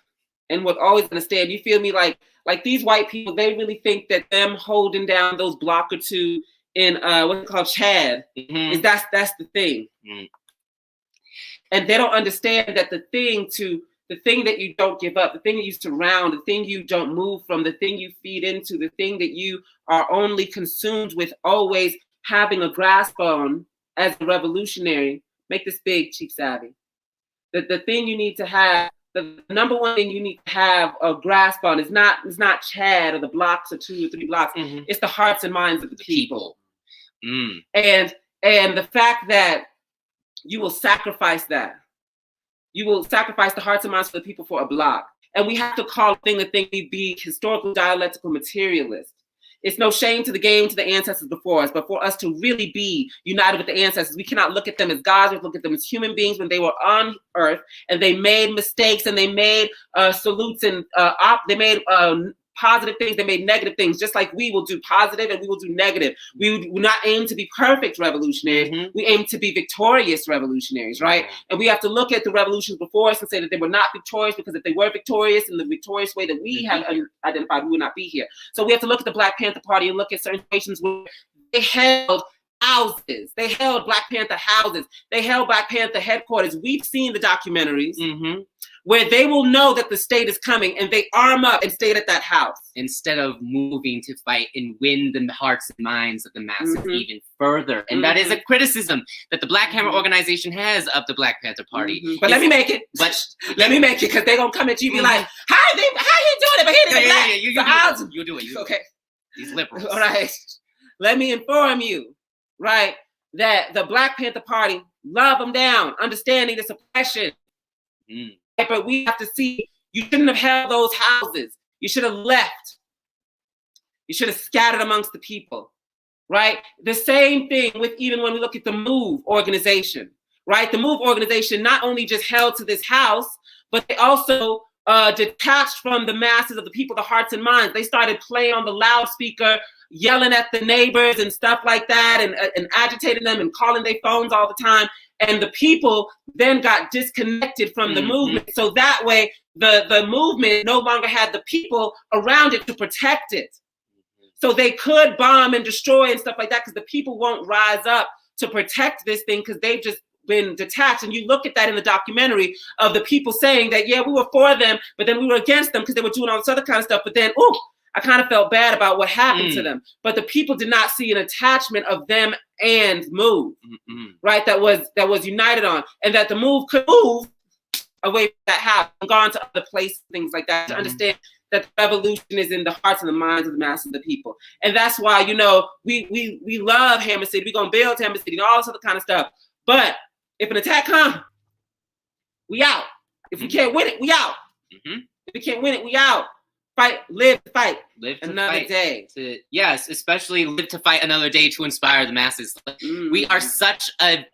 and what always understand, you feel me, like these white people, they really think that them holding down those block or two in what's called Chad is that's the thing. And they don't understand that the thing that you don't give up, the thing that you surround, the thing you don't move from, the thing you feed into, the thing that you are only consumed with, always having a grasp on as a revolutionary. Make this big, Chief Savvy. The thing you need to have, the number one thing you need to have a grasp on is not Chad or the blocks or 2 or 3 blocks. It's the hearts and minds of the people. And the fact that you will sacrifice that You will sacrifice the hearts and minds of the people for a block. And we have to call a thing we be historical dialectical materialist. It's no shame to the game, to the ancestors before us, but for us to really be united with the ancestors, we cannot look at them as gods, we look at them as human beings when they were on earth and they made mistakes and they made salutes and they made positive things, they made negative things, just like we will do positive and we will do negative. We will not aim to be perfect revolutionaries. We aim to be victorious revolutionaries, right? And we have to look at the revolutions before us and say that they were not victorious, because if they were victorious in the victorious way that we have identified, we would not be here. So we have to look at the Black Panther Party and look at certain situations where they held houses. They held Black Panther houses. They held Black Panther headquarters. We've seen the documentaries where they will know that the state is coming and they arm up and stay at that house. Instead of moving to fight and win the hearts and minds of the masses even further. And that is a criticism that the Black Hammer organization has of the Black Panther Party. But let me make it. Let me make it, because they're going to come at you and be like, how you doing it? But he didn't You do it. Okay. These liberals. All right. Let me inform you, right, that the Black Panther Party, love them down, understanding the suppression. But we have to see, you shouldn't have held those houses. You should have left. You should have scattered amongst the people, right? The same thing with even when we look at the MOVE organization, right? The MOVE organization not only just held to this house, but they also detached from the masses of the people, the hearts and minds. They started playing on the loudspeaker, yelling at the neighbors and stuff like that, and agitating them and calling their phones all the time. And the people then got disconnected from the movement. So that way, the movement no longer had the people around it to protect it. So they could bomb and destroy and stuff like that, because the people won't rise up to protect this thing, because they've just been detached. And you look at that in the documentary of the people saying that, yeah, we were for them, but then we were against them because they were doing all this other kind of stuff. But then, I kind of felt bad about what happened to them. But the people did not see an attachment of them and MOVE, right? That was united on, and that the MOVE could move away from that house and gone to other places, things like that, to understand that the revolution is in the hearts and the minds of the masses of the people. And that's why, we love Hammer City. We're going to build Hammer City and all this other kind of stuff. But if an attack comes, we out. If we can't win it, we out. If we can't win it, we out. Fight, live to fight. Live to another fight. Day. Yes, especially live to fight another day to inspire the masses. We are such a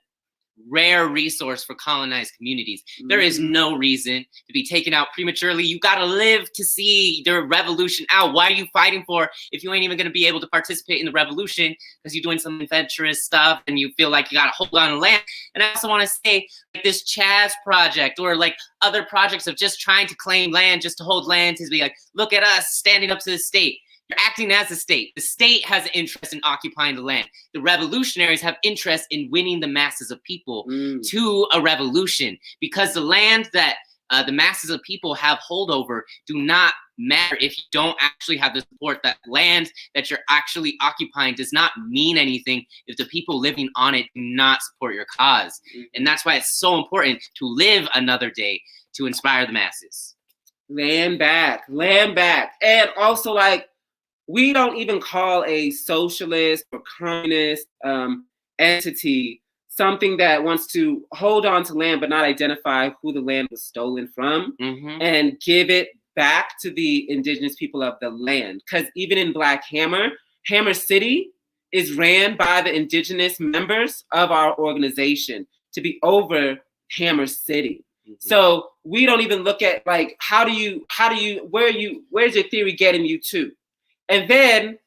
rare resource for colonized communities. There is no reason to be taken out prematurely. You got to live to see the revolution out. Why are you fighting for if you ain't even going to be able to participate in the revolution because you're doing some adventurous stuff and you feel like you got to hold on to land? And I also want to say, like this Chaz project or like other projects of just trying to claim land, just to hold land, to be like, look at us standing up to the state. You're acting as a state. The state has an interest in occupying the land. The revolutionaries have interest in winning the masses of people to a revolution, because the land that the masses of people have hold over do not matter if you don't actually have the support. That land that you're actually occupying does not mean anything if the people living on it do not support your cause. And that's why it's so important to live another day to inspire the masses. Land back. And also, like, we don't even call a socialist or communist entity something that wants to hold on to land but not identify who the land was stolen from and give it back to the indigenous people of the land. Because even in Black Hammer, Hammer City is ran by the indigenous members of our organization to be over Hammer City. So we don't even look at, like, where's your theory getting you to? And then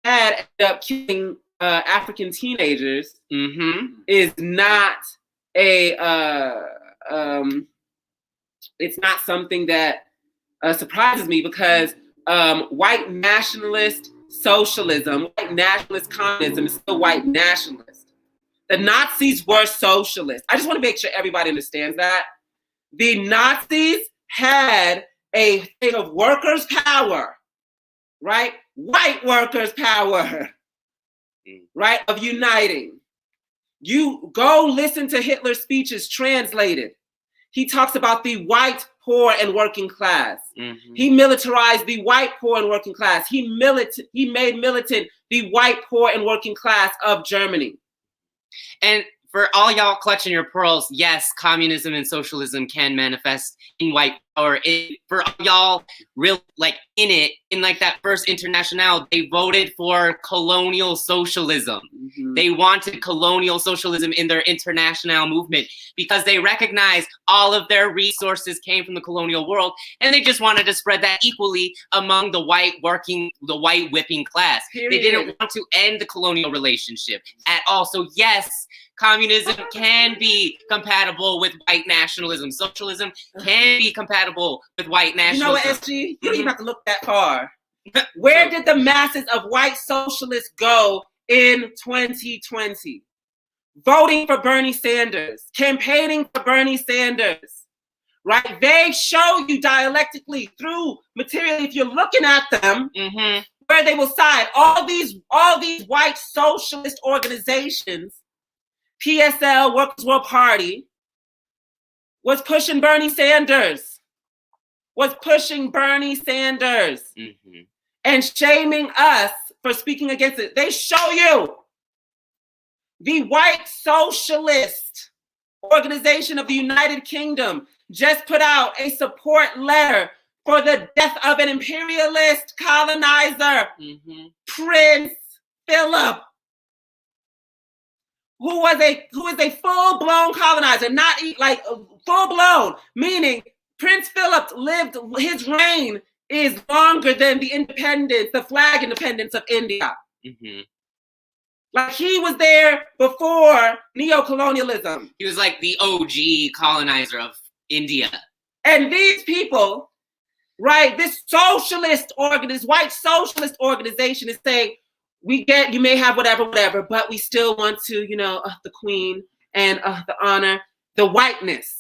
ended up killing African teenagers is not it's not something that surprises me, because white nationalist socialism, white nationalist communism is still white nationalist. The Nazis were socialists. I just want to make sure everybody understands that. The Nazis had a thing of workers' power, right? White workers' power, right? Of uniting. You go listen to Hitler's speeches translated. He talks about the white, poor, and working class. He militarized the white, poor, and working class. He made militant the white, poor, and working class of Germany. And for all y'all clutching your pearls, yes, communism and socialism can manifest in white power. For y'all real like in it, in like that first international, they voted for colonial socialism. Mm-hmm. They wanted colonial socialism in their international movement because they recognized all of their resources came from the colonial world, and they just wanted to spread that equally among the white whipping class. Period. They didn't want to end the colonial relationship at all. So yes, communism can be compatible with white nationalism. Socialism can be compatible with white nationalism. You know what, SG? You don't even have to look that far. Where did the masses of white socialists go in 2020? Voting for Bernie Sanders, campaigning for Bernie Sanders, right? They show you dialectically through material, if you're looking at them, where they will side. All these white socialist organizations, PSL, Workers' World Party, was pushing Bernie Sanders, and shaming us for speaking against it. They show you. The White Socialist Organization of the United Kingdom just put out a support letter for the death of an imperialist colonizer, Prince Philip, who is a full-blown colonizer, not like full-blown, meaning Prince Philip lived, his reign is longer than the flag independence of India. Like he was there before neo-colonialism. He was like the OG colonizer of India. And these people, right, this white socialist organization is saying, you may have whatever, but we still want to, the queen and the honor, the whiteness.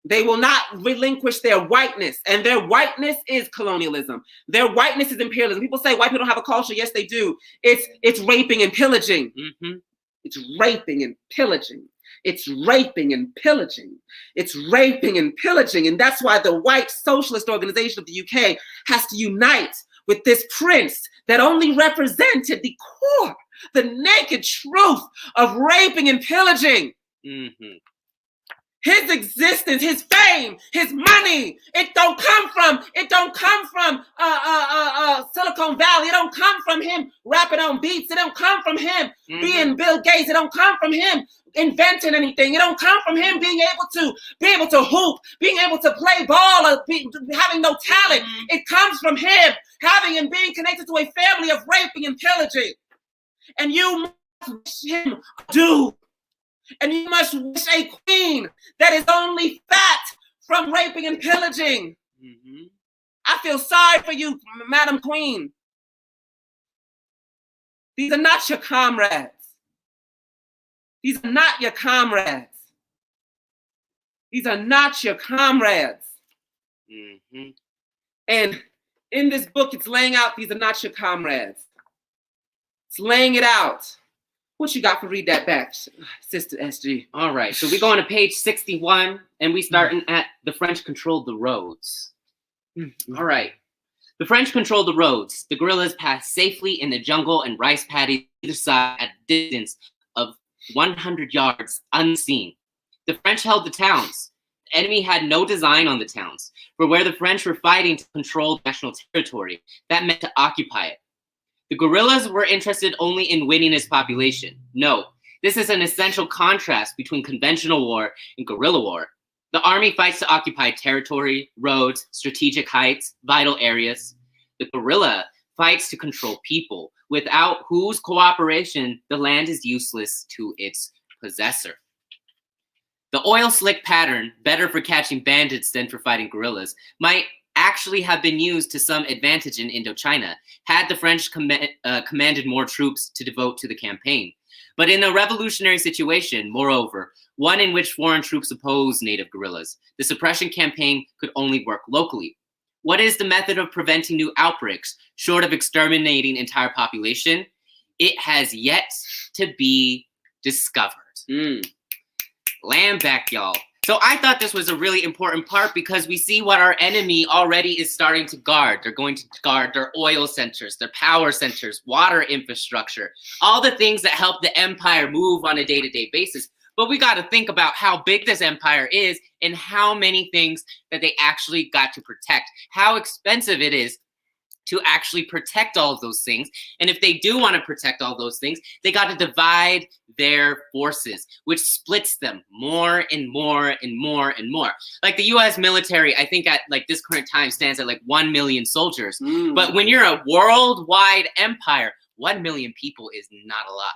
They will not relinquish their whiteness, and their whiteness is colonialism. Their whiteness is imperialism. People say white people don't have a culture. Yes, they do. It's raping and pillaging. It's raping and pillaging. It's raping and pillaging. It's raping and pillaging. And that's why the white socialist organization of the UK has to unite with this prince that only represented the core, the naked truth of raping and pillaging. His existence, his fame, his money, it don't come from Silicon Valley. It don't come from him rapping on beats. It don't come from him being Bill Gates. It don't come from him inventing anything. It don't come from him being able to hoop, being able to play ball, or having no talent. It comes from him having and being connected to a family of raping and pillaging. And you must wish him adieu. And you must wish a queen that is only fat from raping and pillaging. I feel sorry for you, Madam Queen. These are not your comrades. These are not your comrades. These are not your comrades. And in this book, it's laying out these are not your comrades. It's laying it out. What you got for read that back, Sister SG? All right, so we go on to page 61, and we starting at the French controlled the roads. All right. The French controlled the roads. The guerrillas passed safely in the jungle and rice paddies either side at a distance of 100 yards unseen. The French held the towns. The enemy had no design on the towns, for where the French were fighting to control national territory, that meant to occupy it. The guerrillas were interested only in winning its population. No, this is an essential contrast between conventional war and guerrilla war. The army fights to occupy territory, roads, strategic heights, vital areas. The guerrilla fights to control people, without whose cooperation the land is useless to its possessor. The oil slick pattern, better for catching bandits than for fighting guerrillas, might actually have been used to some advantage in Indochina, had the French commanded more troops to devote to the campaign. But in a revolutionary situation, moreover, one in which foreign troops oppose native guerrillas, the suppression campaign could only work locally. What is the method of preventing new outbreaks, short of exterminating entire population? It has yet to be discovered. Land back, y'all. So I thought this was a really important part because we see what our enemy already is starting to guard. They're going to guard their oil centers, their power centers, water infrastructure, all the things that help the empire move on a day-to-day basis. But we got to think about how big this empire is and how many things that they actually got to protect, how expensive it is to actually protect all of those things. And if they do want to protect all those things, they got to divide their forces, which splits them more and more and more and more. Like the US military, I think at like this current time stands at like 1 million soldiers. But when you're a worldwide empire, 1 million people is not a lot.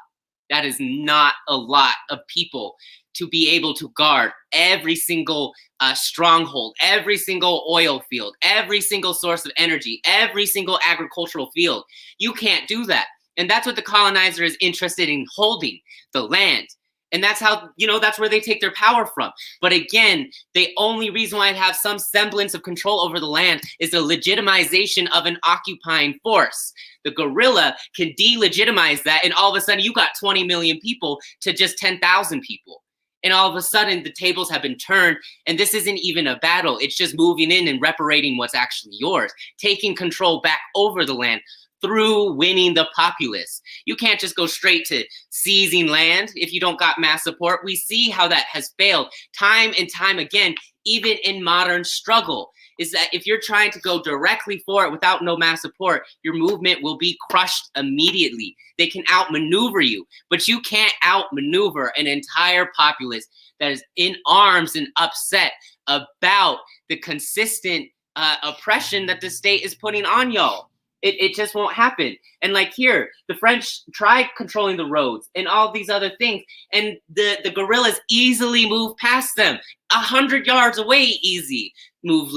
That is not a lot of people to be able to guard every single stronghold, every single oil field, every single source of energy, every single agricultural field. You can't do that. And that's what the colonizer is interested in holding, the land. And that's how, that's where they take their power from. But again, the only reason why it has some semblance of control over the land is the legitimization of an occupying force. The guerrilla can delegitimize that, and all of a sudden you got 20 million people to just 10,000 people. And all of a sudden the tables have been turned, and this isn't even a battle. It's just moving in and reparating what's actually yours, taking control back over the land through winning the populace. You can't just go straight to seizing land if you don't got mass support. We see how that has failed time and time again, even in modern struggle, is that if you're trying to go directly for it without no mass support, your movement will be crushed immediately. They can outmaneuver you, but you can't outmaneuver an entire populace that is in arms and upset about the consistent oppression that the state is putting on y'all. It just won't happen. And like here, the French tried controlling the roads and all these other things, and the guerrillas easily moved past them, 100 yards away, easy, move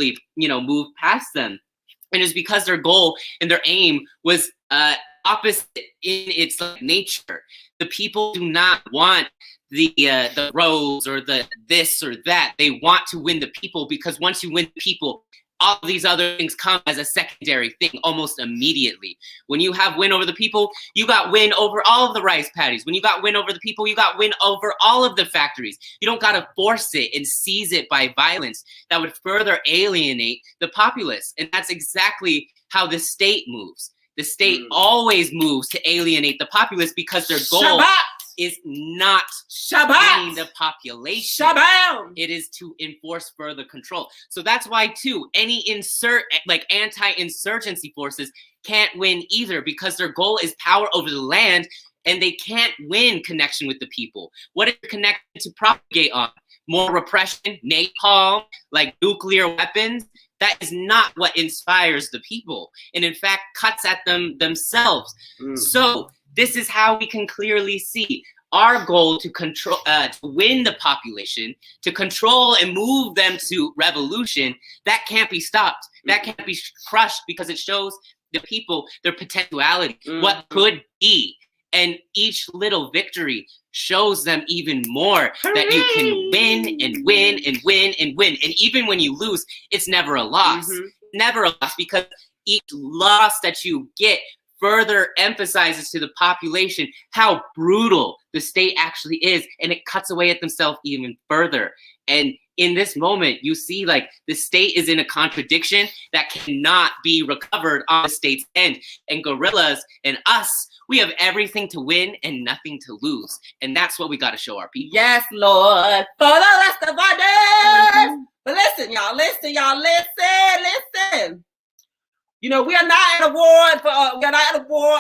past them. And it's because their goal and their aim was opposite in its nature. The people do not want the roads or the this or that. They want to win the people, because once you win the people, all these other things come as a secondary thing almost immediately. When you have win over the people, you got win over all of the rice paddies. When you got win over the people, you got win over all of the factories. You don't got to force it and seize it by violence. That would further alienate the populace. And that's exactly how the state moves. The state always moves to alienate the populace, because their goal is not winning the population. It is to enforce further control. So that's why too, any anti-insurgency forces can't win either, because their goal is power over the land, and they can't win connection with the people. What is connection to propagate on? More repression, napalm, like nuclear weapons? That is not what inspires the people, and in fact cuts at them themselves. So this is how we can clearly see our goal to control, to win the population, to control and move them to revolution. That can't be stopped. That can't be crushed, because it shows the people their potentiality, what could be. And each little victory shows them even more that you can win and win and win and win. And even when you lose, it's never a loss. Never a loss, because each loss that you get further emphasizes to the population how brutal the state actually is, and it cuts away at themselves even further. And in this moment, you see like the state is in a contradiction that cannot be recovered on the state's end. And guerrillas and us, we have everything to win and nothing to lose. And that's what we got to show our people. Yes, Lord, for the rest of our days. But listen, y'all, listen. We are not at a war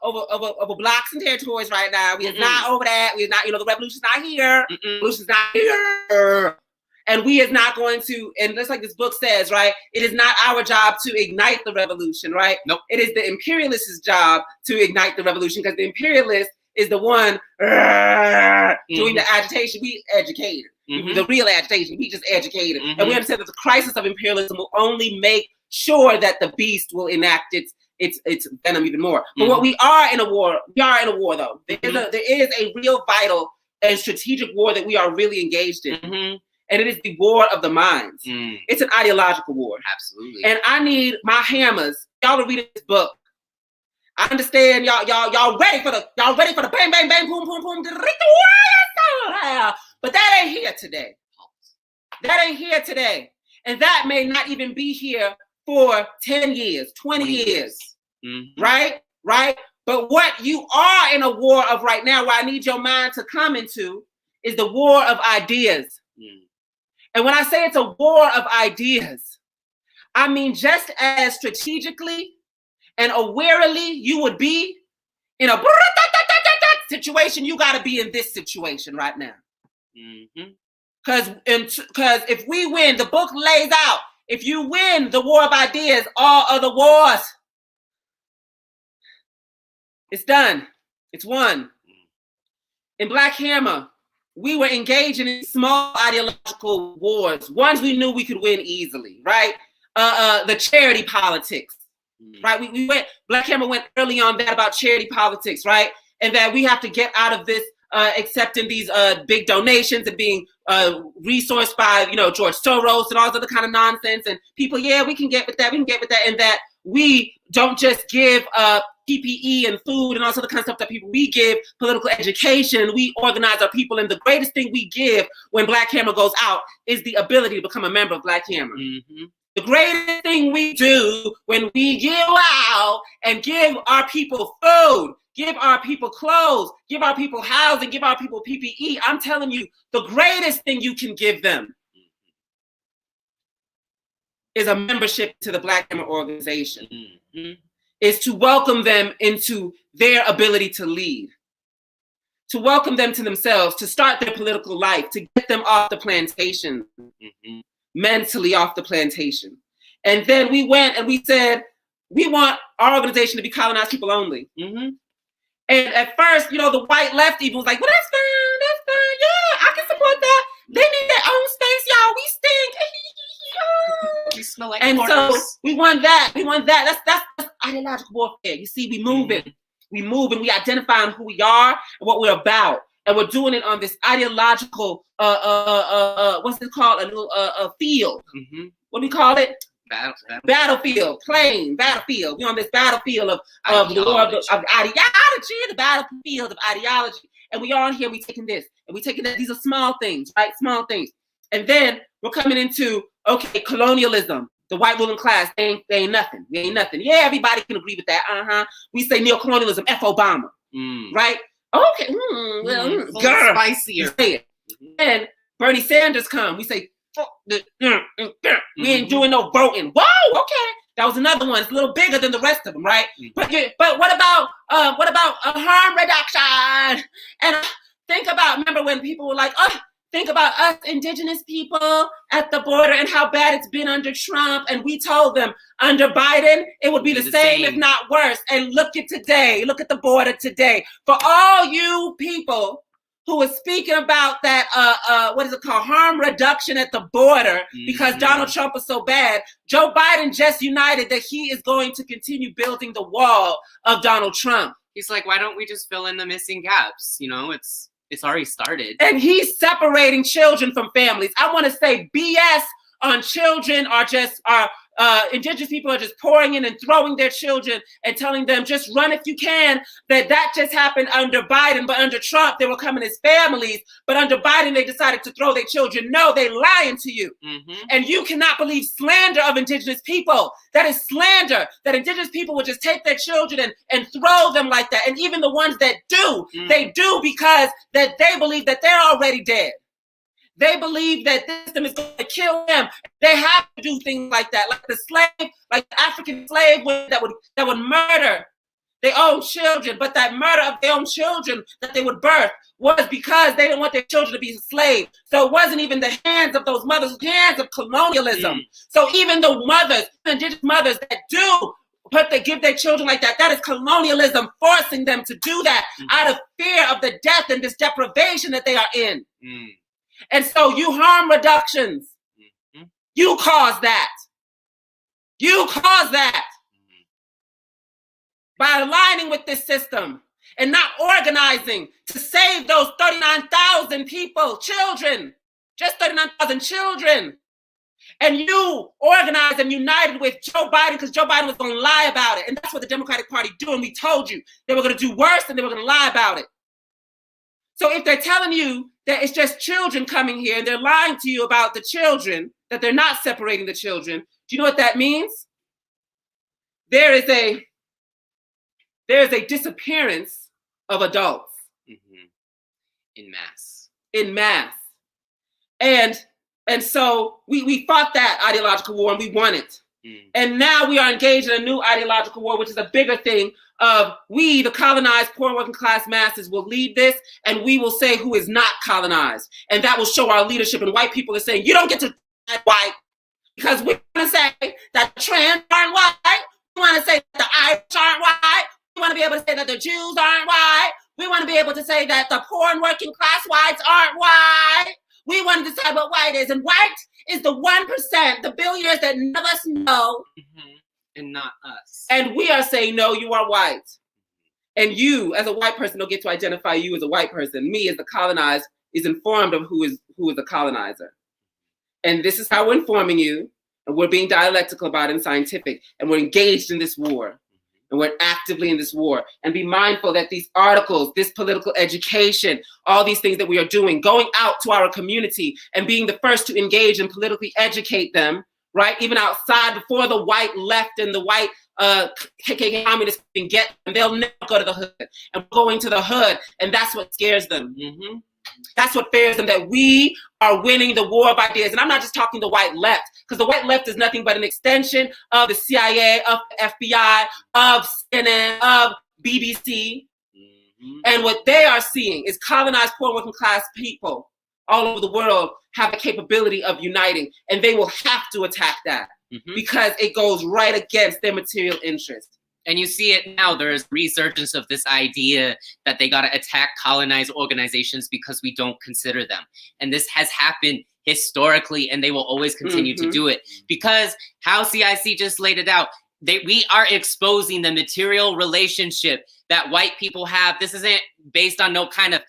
over blocks and territories right now. We are not over that. We are not. The revolution's not here. Revolution's not here. And we is not going to. And just like this book says, right? It is not our job to ignite the revolution, right? Nope. It is the imperialist's job to ignite the revolution, because the imperialist is the one doing the agitation. We educated. The real agitation. We just educated, and we understand that the crisis of imperialism will only make sure that the beast will enact its venom even more. But what we are in a war though. There is a real vital and strategic war that we are really engaged in. And it is the war of the minds. It's an ideological war. Absolutely. And I need my hammers, y'all to read this book. I understand y'all ready for the bang bang bang boom boom boom. But that ain't here today. And that may not even be here for 10 years, 20 years. Right? But what you are in a war of right now, what I need your mind to come into, is the war of ideas. And when I say it's a war of ideas, I mean just as strategically and awarely you would be in a situation, you got to be in this situation right now. Because if we win, the book lays out, if you win the war of ideas, all other wars, it's done. It's won. In Black Hammer, we were engaging in small ideological wars, ones we knew we could win easily, right? The charity politics, right? We went, Black Hammer went early on that about charity politics, right? And that we have to get out of this accepting these big donations and being resourced by, George Soros and all this other kind of nonsense. And people, yeah, we can get with that, and that we don't just give PPE and food and all this other kind of stuff that people, we give political education, we organize our people, and the greatest thing we give when Black Hammer goes out is the ability to become a member of Black Hammer. The greatest thing we do when we give out and give our people food, give our people clothes, give our people housing, give our people PPE, I'm telling you, the greatest thing you can give them is a membership to the Black Hammer organization. Is to welcome them into their ability to lead, to welcome them to themselves, to start their political life, to get them off the plantation, mentally off the plantation. And then we went and we said, we want our organization to be colonized people only. And at first, the white left even was like, well, that's fine, yeah, I can support that. They need their own space, y'all, we stink. We smell like and quarters. So we want that. That's ideological warfare. You see, we move and we identify on who we are and what we're about, and we're doing it on this ideological what's it called? A little field. What do we call it? Battlefield, plain battlefield. We're on this battlefield of the war of ideology, the battlefield of ideology, and we are on here. We taking this and we taking that. These are small things, right? Small things, and then we're coming into colonialism. The white ruling class, they ain't nothing. We ain't nothing. Yeah, everybody can agree with that. We say neocolonialism, F Obama, right? Okay, girl, spicier. Say it. And Bernie Sanders come. We say, fuck the, we ain't doing no voting. Whoa, okay. That was another one. It's a little bigger than the rest of them, right? But what about harm reduction? And think about, remember when people were like, think about us indigenous people at the border and how bad it's been under Trump. And we told them under Biden, it would be the same, if not worse. And look at today, look at the border today. For all you people who is speaking about that, what is it called? Harm reduction at the border because Donald Trump is so bad. Joe Biden just united that he is going to continue building the wall of Donald Trump. He's like, why don't we just fill in the missing gaps? It's already started. And he's separating children from families. I want to say BS on children indigenous people are just pouring in and throwing their children and telling them just run if you can. That just happened under Biden, but under Trump, they were coming as families. But under Biden, they decided to throw their children. No, they lying to you. And you cannot believe slander of indigenous people. That is slander, that indigenous people would just take their children and throw them like that. And even the ones that do, they do because that they believe that they're already dead. They believe that this system is going to kill them. They have to do things like that, like the slave, like the African slave that would murder their own children. But that murder of their own children that they would birth was because they didn't want their children to be enslaved. So it wasn't even the hands of those mothers, hands of colonialism. So even the mothers, the indigenous mothers that do give their children like that, that is colonialism forcing them to do that out of fear of the death and this deprivation that they are in. And so you harm reductions. You cause that. You cause that. By aligning with this system and not organizing to save those 39,000 people, children, just 39,000 children. And you organized and united with Joe Biden because Joe Biden was going to lie about it. And that's what the Democratic Party do. And we told you they were going to do worse and they were going to lie about it. So if they're telling you that it's just children coming here and they're lying to you about the children, that they're not separating the children, do you know what that means? There is a disappearance of adults. In mass. in mass. And so we fought that ideological war and we won it. And now we are engaged in a new ideological war, which is a bigger thing of we, the colonized, poor working class masses, will lead this, and we will say who is not colonized. And that will show our leadership. And white people are saying, you don't get to white, because we want to say that the trans aren't white. We want to say that the Irish aren't white. We want to be able to say that the Jews aren't white. We want to be able to say that the poor and working class whites aren't white. We want to decide what white is. And white is the 1%, the billionaires that none of us know. And not us. And we are saying, no, you are white. And you, as a white person, don't get to identify you as a white person. Me, as the colonized, is informed of who is a colonizer. And this is how we're informing you. And we're being dialectical about it and scientific. And we're engaged in this war. And we're actively in this war. And be mindful that these articles, this political education, all these things that we are doing, going out to our community and being the first to engage and politically educate them, right? Even outside, before the white left and the white KKK communists can get them, they'll never go to the hood. And we're going to the hood, and that's what scares them. That's what fears them, that we are winning the war of ideas. And I'm not just talking the white left, because the white left is nothing but an extension of the CIA, of the FBI, of CNN, of BBC. And what they are seeing is colonized, poor, working class people all over the world have the capability of uniting, and they will have to attack that because it goes right against their material interest. And you see it now. There's resurgence of this idea that they got to attack colonized organizations because we don't consider them. And this has happened historically, and they will always continue to do it. Because how CIC just laid it out, we are exposing the material relationship that white people have. This isn't based on no kind of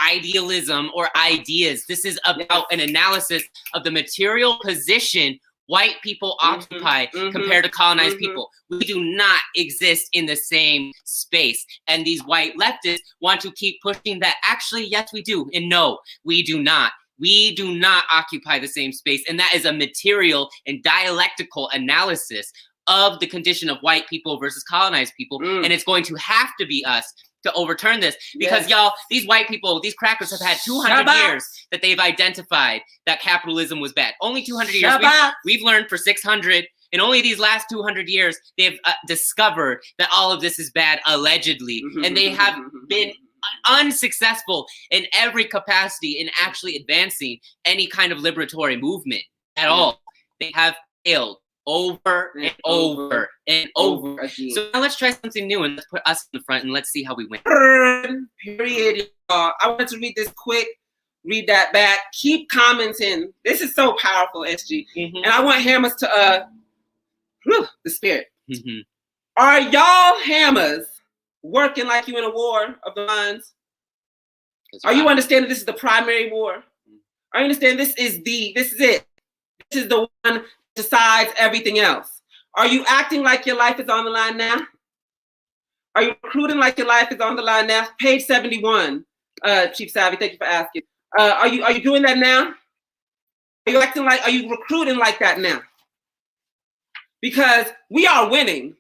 idealism or ideas. This is about an analysis of the material position white people occupy compared to colonized people. We do not exist in the same space. And these white leftists want to keep pushing that. Actually, yes, we do. And no, we do not. We do not occupy the same space. And that is a material and dialectical analysis of the condition of white people versus colonized people. And it's going to have to be us to overturn this, because y'all, these white people, these crackers have had 200 years that they've identified that capitalism was bad. Only 200 years. We've learned for 600, and only these last 200 years they've discovered that all of this is bad, allegedly. And they have been unsuccessful in every capacity in actually advancing any kind of liberatory movement at all. They have failed over and over and over again. So now let's try something new, and let's put us in the front, and let's see how we win. Period. I wanted to read this quick, read that back. Keep commenting. This is so powerful, SG. And I want Hammers to, the spirit. Are y'all Hammers working like you in a war of the minds? Are you understanding this is the primary war? Are you understanding this is it? This is the one decides everything else. Are you acting like your life is on the line now? Are you recruiting like your life is on the line now? Page 71, Chief Savvy, thank you for asking. Are you doing that now? Are you recruiting like that now? Because we are winning,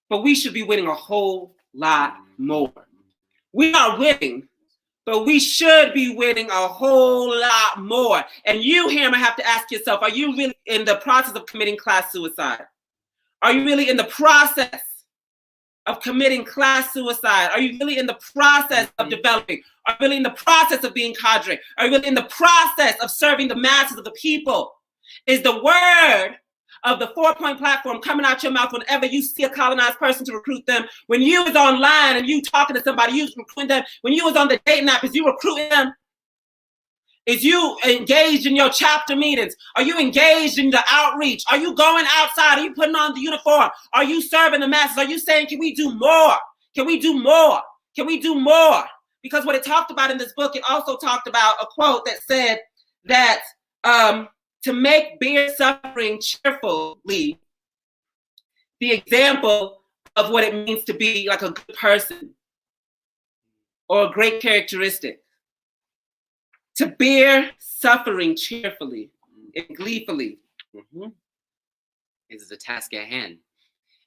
but we should be winning a whole lot more. We are winning, but we should be winning a whole lot more. And you, Hammer, have to ask yourself, are you really in the process of committing class suicide? Are you really in the process of committing class suicide? Are you really in the process of developing? Are you really in the process of being cadre? Are you really in the process of serving the masses of the people? Is the word of the 4-point platform coming out your mouth whenever you see a colonized person to recruit them? When you was online and you talking to somebody, you recruiting them. When you was on the dating app, is you recruiting them? Is you engaged in your chapter meetings? Are you engaged in the outreach? Are you going outside? Are you putting on the uniform? Are you serving the masses? Are you saying, can we do more? Can we do more? Can we do more? Because what it talked about in this book, it also talked about a quote that said that to make beer suffering cheerfully, the example of what it means to be like a good person or a great characteristic. To bear suffering cheerfully and gleefully. Is the task at hand.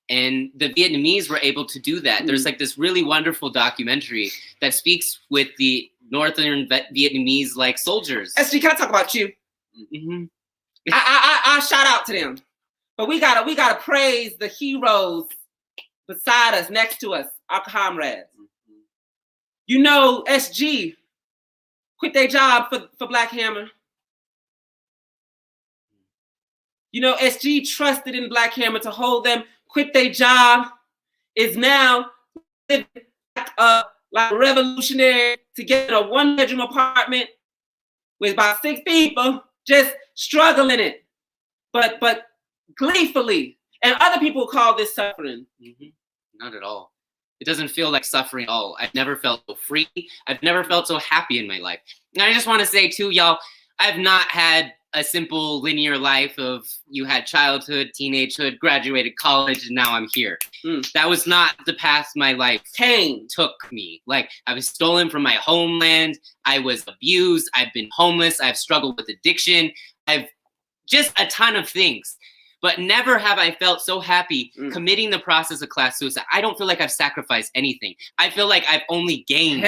And the Vietnamese were able to do that. There's like this really wonderful documentary that speaks with the Northern Vietnamese like soldiers. SG, can I talk about you? Mm-hmm. I shout out to them, but we gotta praise the heroes beside us, next to us, our comrades. Mm-hmm. You know, SG quit their job for Black Hammer. You know, SG trusted in Black Hammer to hold them, quit their job, is now living like a revolutionary to get in a 1-bedroom apartment with about 6 people, just struggling it, but gleefully. And other people call this suffering. Mm-hmm. Not at all. It doesn't feel like suffering at all. I've never felt so free. I've never felt so happy in my life. And I just want to say too, y'all, I've not had a simple linear life of you had childhood, teenagehood, graduated college, and now I'm here. That was not the path my life took me. Like, I was stolen from my homeland. I was abused. I've been homeless. I've struggled with addiction. I've just a ton of things. But never have I felt so happy committing the process of class suicide. I don't feel like I've sacrificed anything. I feel like I've only gained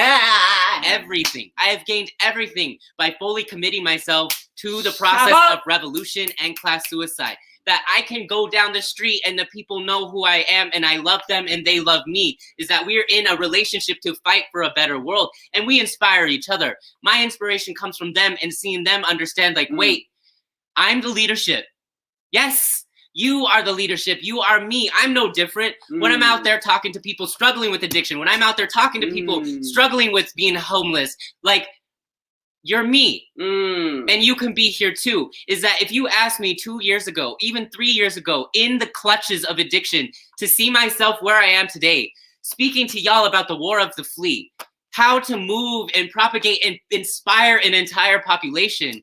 everything. I have gained everything by fully committing myself to the process of revolution and class suicide. That I can go down the street and the people know who I am and I love them and they love me. Is that we're in a relationship to fight for a better world and we inspire each other. My inspiration comes from them and seeing them understand like, wait, I'm the leadership. Yes. You are the leadership. You are me. I'm no different. When I'm out there talking to people struggling with addiction, when I'm out there talking to people struggling with being homeless, like, you're me. And you can be here too. Is that if you asked me 2 years ago, even 3 years ago, in the clutches of addiction, to see myself where I am today, speaking to y'all about the war of the Flea, how to move and propagate and inspire an entire population,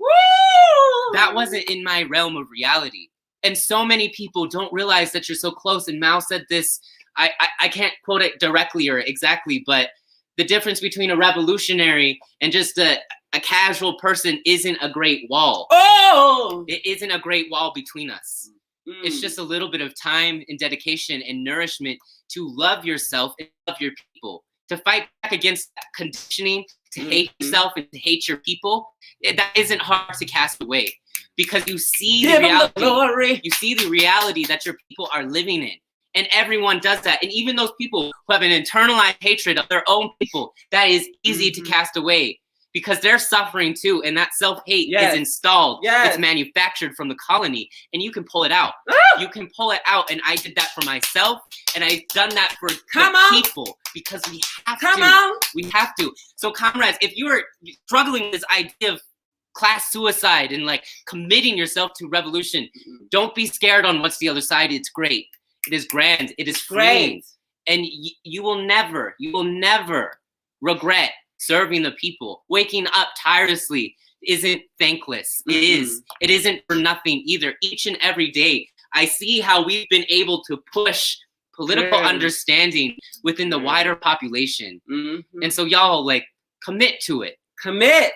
that wasn't in my realm of reality. And so many people don't realize that you're so close. And Mao said this, I can't quote it directly or exactly, but the difference between a revolutionary and just a casual person isn't a great wall. It isn't a great wall between us. It's just a little bit of time and dedication and nourishment to love yourself and love your people, to fight back against that conditioning, to hate yourself and to hate your people. That isn't hard to cast away. Because you see the reality. You see the reality that your people are living in. And everyone does that. And even those people who have an internalized hatred of their own people, that is easy to cast away. Because they're suffering too. And that self-hate is installed. It's manufactured from the colony. And you can pull it out. You can pull it out. And I did that for myself. And I've done that for people. Because we have to. We have to. So comrades, if you are struggling with this idea of class suicide and like committing yourself to revolution, don't be scared on what's the other side. It's great. It is grand. It is freeing. And you will never regret serving the people. Waking up tirelessly isn't thankless. It isn't for nothing either. Each and every day, I see how we've been able to push political understanding within the wider population. And so y'all, like, commit to it. Commit.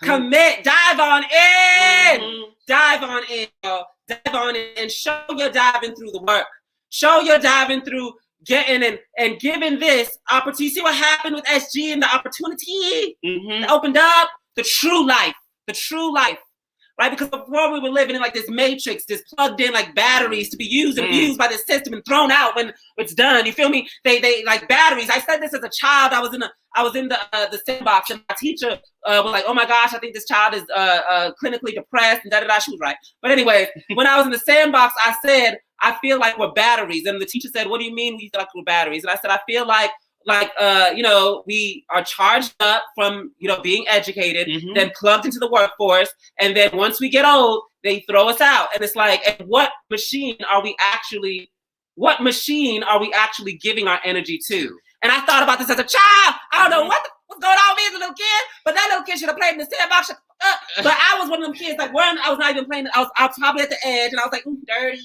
Dive on in. Dive on in, y'all. Dive on in and show you're diving through the work. Show you're diving through getting and giving this opportunity. See what happened with SG and the opportunity that opened up? The true life. Right? Because before we were living in like this matrix, this plugged in like batteries to be used and abused by the system and thrown out when it's done. You feel me? They like batteries. I said this as a child. I was in the sandbox and my teacher was like, "Oh my gosh, I think this child is clinically depressed," and da. She was right. But anyway, when I was in the sandbox, I said, "I feel like we're batteries." And the teacher said, "What do you mean we feel like we're batteries?" And I said, "I feel like we are charged up from, being educated, then plugged into the workforce. And then once we get old, they throw us out. And it's like, and what machine are we actually giving our energy to?" And I thought about this as a child. I don't know what's going on with this little kid, but that little kid should have played in the sandbox. But I was one of them kids, like, I was not even playing. I was probably at the edge, and I was like, dirty.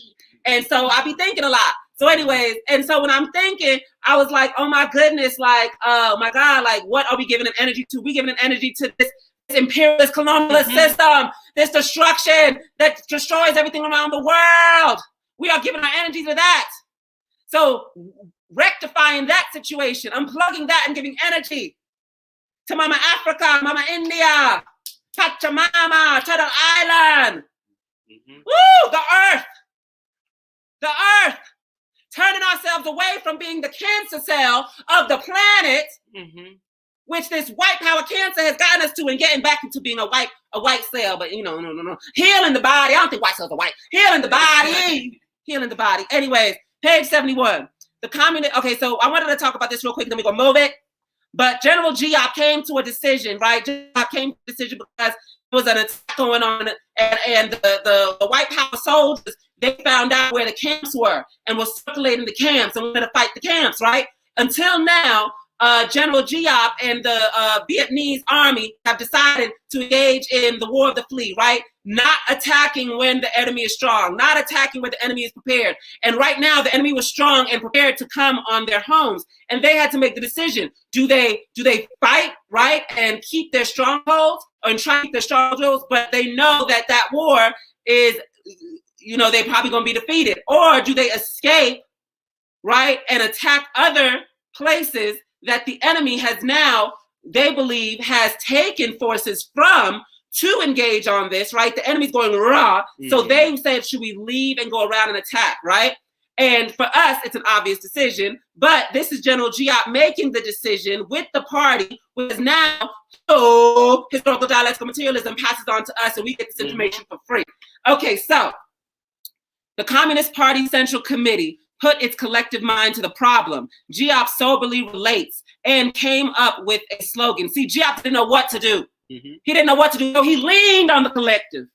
And so I be thinking a lot. So anyways, and so when I'm thinking, I was like, oh my goodness, like, oh my God, like, what are we giving an energy to? We giving an energy to this imperialist colonialist system, this destruction that destroys everything around the world. We are giving our energy to that. So rectifying that situation, unplugging that and giving energy to Mama Africa, Mama India, Pachamama, to the island. Woo, the earth, turning ourselves away from being the cancer cell of the planet, which this white power cancer has gotten us to, and getting back into being a white cell. But no. Healing the body. I don't think white cells are white. Healing the body. Healing the body. Anyways, page 71. The communist. Okay, so I wanted to talk about this real quick, then we're gonna move it. But General Giap came to a decision, right? Giap came to a decision because there was an attack going on, and the white power soldiers, they found out where the camps were and were circulating the camps and wanted to fight the camps, right? Until now, General Giap and the Vietnamese army have decided to engage in the War of the Flea, right? Not attacking when the enemy is strong, not attacking when the enemy is prepared. And right now, the enemy was strong and prepared to come on their homes. And they had to make the decision. Do they fight, right, and keep their strongholds, and try to keep their strongholds, but they know that that war is, they're probably going to be defeated? Or do they escape, right, and attack other places that the enemy has now, they believe, has taken forces from to engage on this, right? The enemy's going raw. So they said, should we leave and go around and attack, right? And for us, it's an obvious decision. But this is General Giap making the decision with the party, which is now, historical dialectical materialism passes on to us, and we get this information for free. Okay, so the Communist Party Central Committee put its collective mind to the problem. Giap soberly relates and came up with a slogan. See, Giap didn't know what to do. He didn't know what to do, so he leaned on the collective.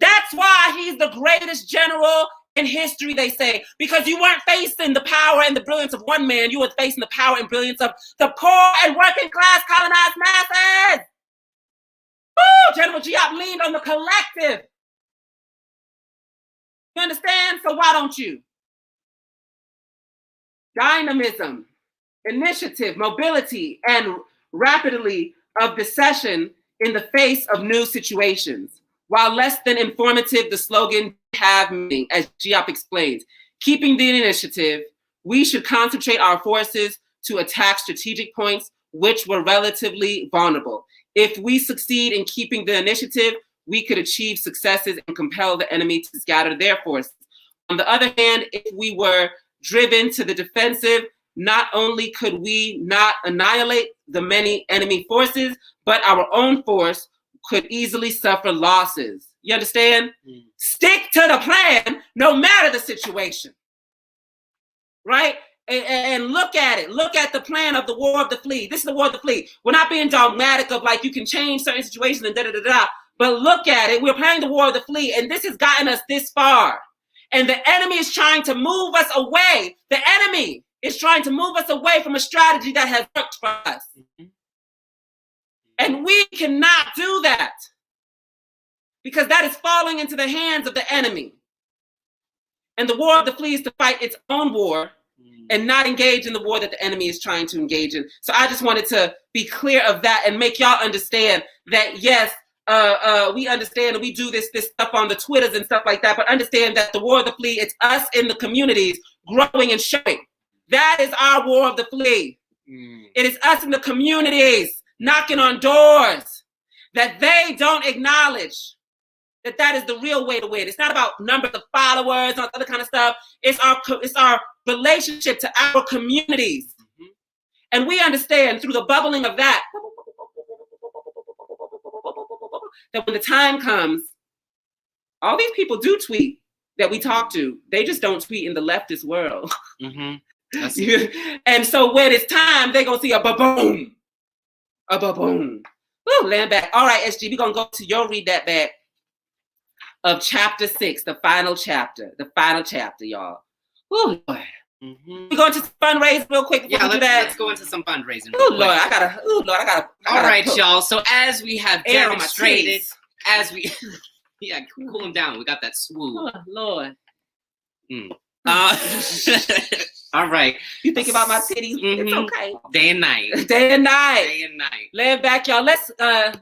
That's why he's the greatest general in history, they say, because you weren't facing the power and the brilliance of one man, you were facing the power and brilliance of the poor and working class colonized masses. Woo! General Giap leaned on the collective. You understand? So why don't you? Dynamism, initiative, mobility, and rapidly of decession in the face of new situations. While less than informative, the slogan have meaning, as Giap explains. Keeping the initiative, we should concentrate our forces to attack strategic points which were relatively vulnerable. If we succeed in keeping the initiative, we could achieve successes and compel the enemy to scatter their forces. On the other hand, if we were driven to the defensive, not only could we not annihilate the many enemy forces, but our own force could easily suffer losses. You understand? Stick to the plan, no matter the situation. Right? And look at it. Look at the plan of the War of the Flea. This is the War of the Flea. We're not being dogmatic of like you can change certain situations and da-da-da-da. But look at it. We're playing the War of the Flea, and this has gotten us this far. And the enemy is trying to move us away. The enemy is trying to move us away from a strategy that has worked for us. And we cannot do that because that is falling into the hands of the enemy. And the War of the Flea is to fight its own war and not engage in the war that the enemy is trying to engage in. So I just wanted to be clear of that and make y'all understand that, yes, we understand and we do this stuff on the Twitters and stuff like that, but understand that the War of the Flea, it's us in the communities growing and showing. That is our War of the Flea. It is us in the communities knocking on doors that they don't acknowledge that is the real way to win. It's not about numbers of followers and other kind of stuff. It's our relationship to our communities. And we understand through the bubbling of that when the time comes, all these people do tweet that we talk to. They just don't tweet in the leftist world. And so when it's time, they're going to see a ba-boom. A ba-boom. Woo, land back. All right, SG, we're going to go to your read that back of chapter 6, the final chapter. The final chapter, y'all. Woo, Lord. We're going to fundraise real quick. Yeah, let's go into some fundraising. Oh Lord, I gotta. All right, y'all. So as we have demonstrated, yeah, cool them down. We got that swoop. Oh Lord. All right. You think about my titties? Mm-hmm. It's okay. Day and night. Day and night. Day and night. Laying back, y'all. Let's,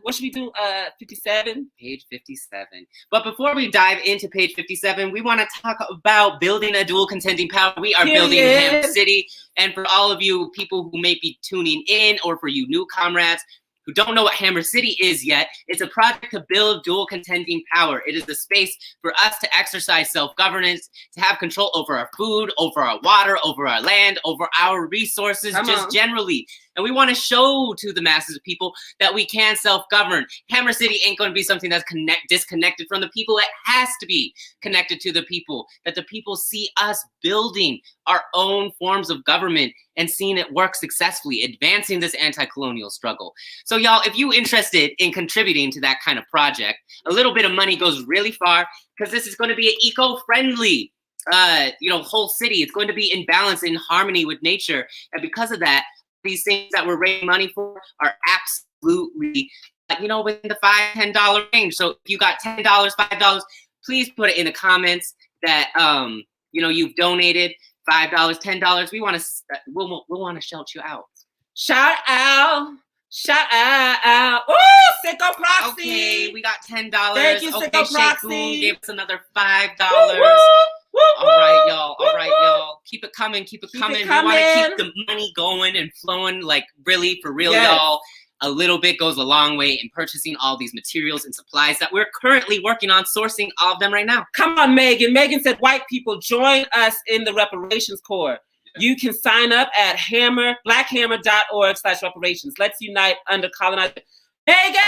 what should we do? 57? Page 57. But before we dive into page 57, we want to talk about building a dual contending power. We are building Hammer City. And for all of you people who may be tuning in, or for you new comrades who don't know what Hammer City is yet, it's a project to build dual contending power. It is the space for us to exercise self-governance, to have control over our food, over our water, over our land, over our resources, generally. And we want to show to the masses of people that we can self-govern. Hammer City ain't going to be something that's disconnected from the people. It has to be connected to the people, that the people see us building our own forms of government and seeing it work successfully, advancing this anti-colonial struggle. So y'all, if you're interested in contributing to that kind of project, a little bit of money goes really far, because this is going to be an eco-friendly whole city. It's going to be in balance, in harmony with nature. And because of that, these things that we're raising money for are absolutely, within the $5, $10 range. So if you got $10, $5, please put it in the comments that, you've donated $5, $10. We'll want to shout you out. Shout out. Ooh, Sicko Proxy. Okay, we got $10. Thank you, okay, Sicko Proxy. Boom gave us another $5. Woo, woo. All right, y'all. Keep it coming. We want to keep the money going and flowing, like really, for real, y'all. A little bit goes a long way in purchasing all these materials and supplies that we're currently working on sourcing all of them right now. Come on, Megan. Megan said, white people, join us in the Reparations Corps. You can sign up at blackhammer.org/reparations. Let's unite under colonization. Megan!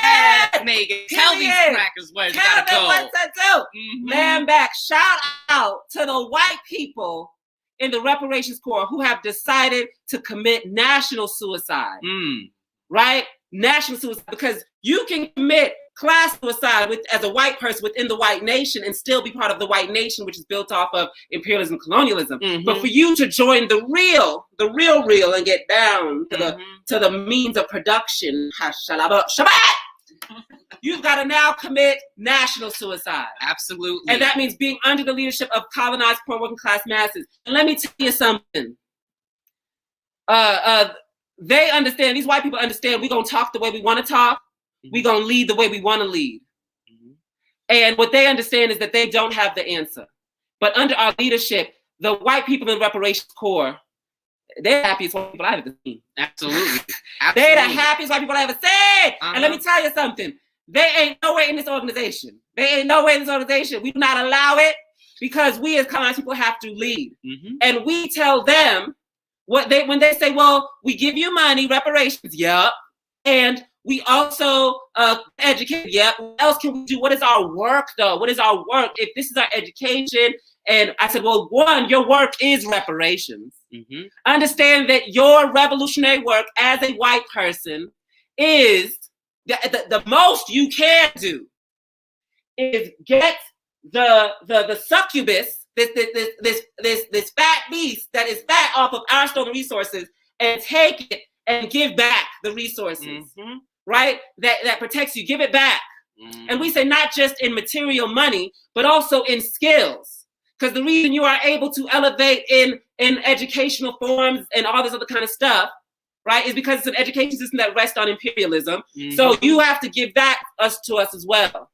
Yes, Megan. Tell these crackers where you gotta go. What to do. Man back. Shout out to the white people in the Reparations Corps who have decided to commit national suicide. Right? National suicide. Because you can commit class suicide as a white person within the white nation and still be part of the white nation, which is built off of imperialism, colonialism. But for you to join the real and get down to the means of production, you've got to now commit national suicide. Absolutely. And that means being under the leadership of colonized poor working class masses. And let me tell you something. They understand, these white people understand, we're going to talk the way we want to talk. We're going to lead the way we want to lead. And what they understand is that they don't have the answer. But under our leadership, the white people in the Reparations Corps, they're the happiest white people I've ever seen. Absolutely. They're the happiest white people I've ever seen. And let me tell you something. They ain't nowhere in this organization. We do not allow it, because we as colonized people have to lead. And we tell them when they say, well, we give you money, reparations, yep. And we also educate, yep. What else can we do? What is our work, though? What is our work? If this is our education, and I said, well, one, your work is reparations. Understand that your revolutionary work as a white person is the most you can do is get the succubus, this fat beast that is fat off of our stolen resources, and take it and give back the resources, right? That protects you. Give it back. And we say not just in material money, but also in skills. Because the reason you are able to elevate in educational forms and all this other kind of stuff, right, is because it's an education system that rests on imperialism. So you have to give that to us as well,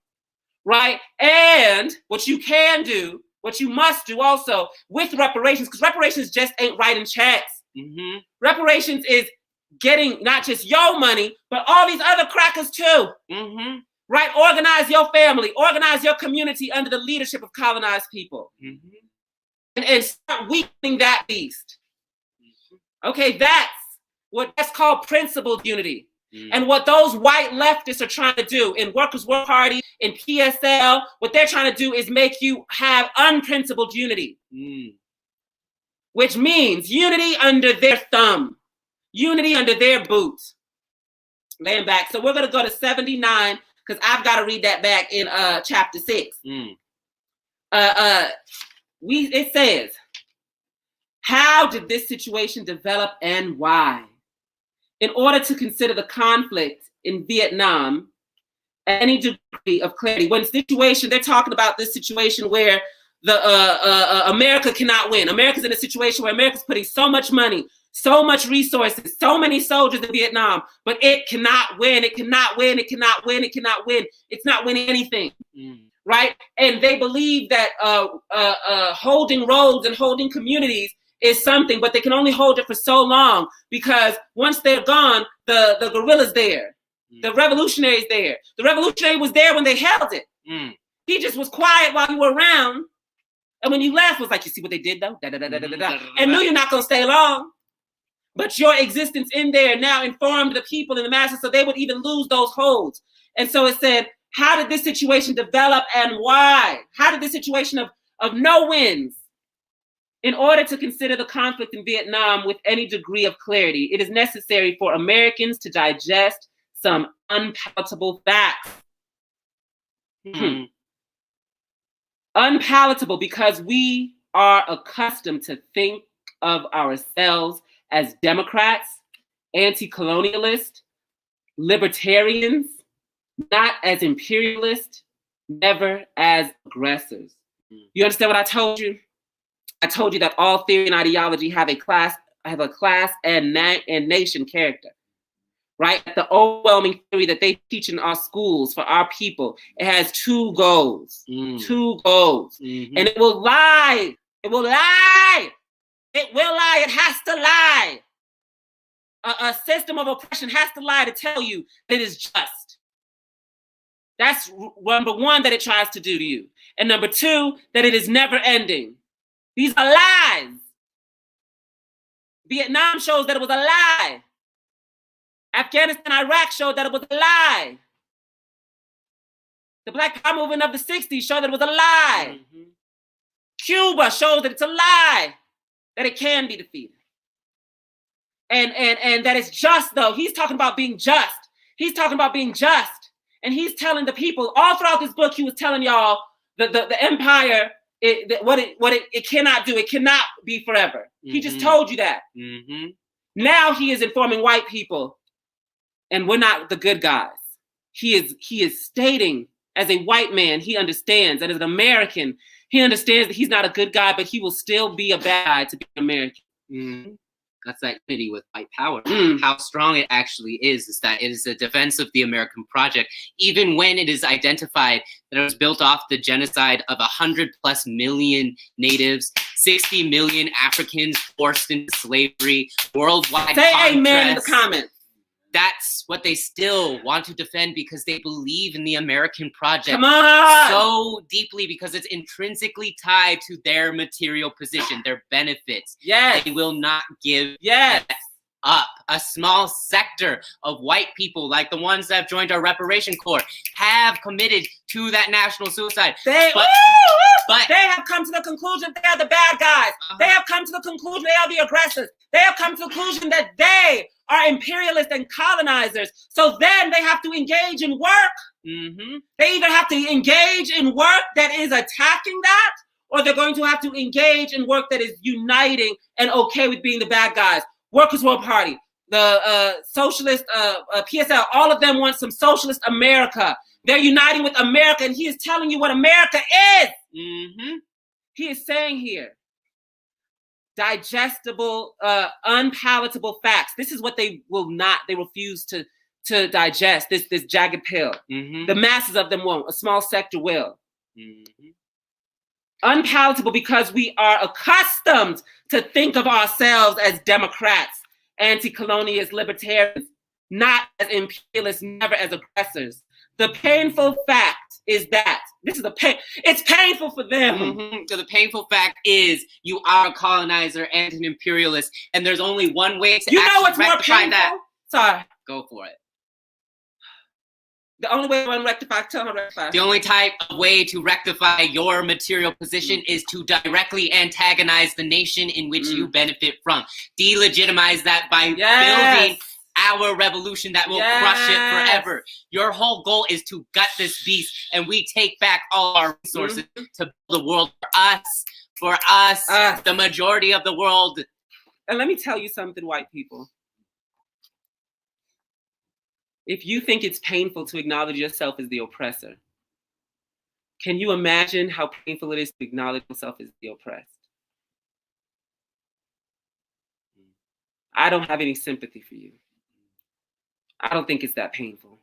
right? And what you can do, what you must do also with reparations, because reparations just ain't writing checks. Reparations is getting not just your money, but all these other crackers too. Right? Organize your family, organize your community under the leadership of colonized people. And start weakening that beast. Okay, that's called principled unity. And what those white leftists are trying to do in Workers' Work Party, in PSL, what they're trying to do is make you have unprincipled unity. Which means unity under their thumb, unity under their boots. Laying back. So we're going to go to 79, because I've got to read that back in chapter 6. It says, how did this situation develop and why? In order to consider the conflict in Vietnam, any degree of clarity. When situation, they're talking about this situation where America cannot win. America's in a situation where America's putting so much money, so much resources, so many soldiers in Vietnam, but it cannot win. It cannot win. It cannot win. It cannot win. It's not winning anything, right? And they believe that holding roads and holding communities is something, but they can only hold it for so long, because once they're gone, the guerrilla's there. The revolutionary's there. The revolutionary was there when they held it. He just was quiet while you were around. And when you left, was like, you see what they did though? And knew you're not going to stay long. But your existence in there now informed the people and the masses, so they would even lose those holds. And so it said, how did this situation develop and why? How did this situation of no wins? In order to consider the conflict in Vietnam with any degree of clarity, it is necessary for Americans to digest some unpalatable facts. Unpalatable because we are accustomed to think of ourselves as Democrats, anti-colonialists, libertarians, not as imperialists, never as aggressors. You understand what I told you? I told you that all theory and ideology have a class and nation character. Right? The overwhelming theory that they teach in our schools for our people, it has two goals. Two goals. And it will lie. It will lie. It will lie. It has to lie. A system of oppression has to lie to tell you that it is just. That's number one, that it tries to do to you. And number two, that it is never ending. These are lies. Vietnam shows that it was a lie. Afghanistan, Iraq showed that it was a lie. The Black Power movement of the 60s showed that it was a lie. Cuba shows that it's a lie, that it can be defeated. And that it's just, though. He's talking about being just. He's talking about being just. And he's telling the people, all throughout this book, he was telling y'all the empire, what it cannot do. It cannot be forever. He just told you that. Now he is informing white people, and we're not the good guys. He is stating, as a white man, he understands, and as an American, he understands that he's not a good guy, but he will still be a bad guy to be American. That's that unity with white power. How strong it actually is that it is a defense of the American project, even when it is identified that it was built off the genocide of 100+ million natives, 60 million Africans forced into slavery, worldwide. Say amen in the comments. That's what they still want to defend, because they believe in the American project. Come on! So deeply, because it's intrinsically tied to their material position, their benefits. Yes. They will not give yes. up. A small sector of white people, like the ones that have joined our reparation corps, have committed to that national suicide. But they have come to the conclusion they are the bad guys. They have come to the conclusion they are the aggressors. They have come to the conclusion that they are imperialists and colonizers. So then they have to engage in work. They either have to engage in work that is attacking that, or they're going to have to engage in work that is uniting and okay with being the bad guys. Workers' World Party, the socialist PSL, all of them want some socialist America. They're uniting with America, and he is telling you what America is. He is saying here, digestible, unpalatable facts. This is what they will not, they refuse to digest, this jagged pill. The masses of them won't, a small sector will. Unpalatable because we are accustomed to think of ourselves as Democrats, anti-colonialists, libertarians, not as imperialists, never as aggressors. The painful fact is that this is it's painful for them. So the painful fact is you are a colonizer and an imperialist, and there's only one way to what's more painful? That. Sorry. Go for it. The only way to rectify, tell her rectify. The only type of way to rectify your material position is to directly antagonize the nation in which you benefit from. Delegitimize that by building our revolution that will crush it forever. Your whole goal is to gut this beast, and we take back all our resources to build the world for us, the majority of the world. And let me tell you something, white people. If you think it's painful to acknowledge yourself as the oppressor, Can you imagine how painful it is to acknowledge yourself as the oppressed? I don't have any sympathy for you. I don't think it's that painful.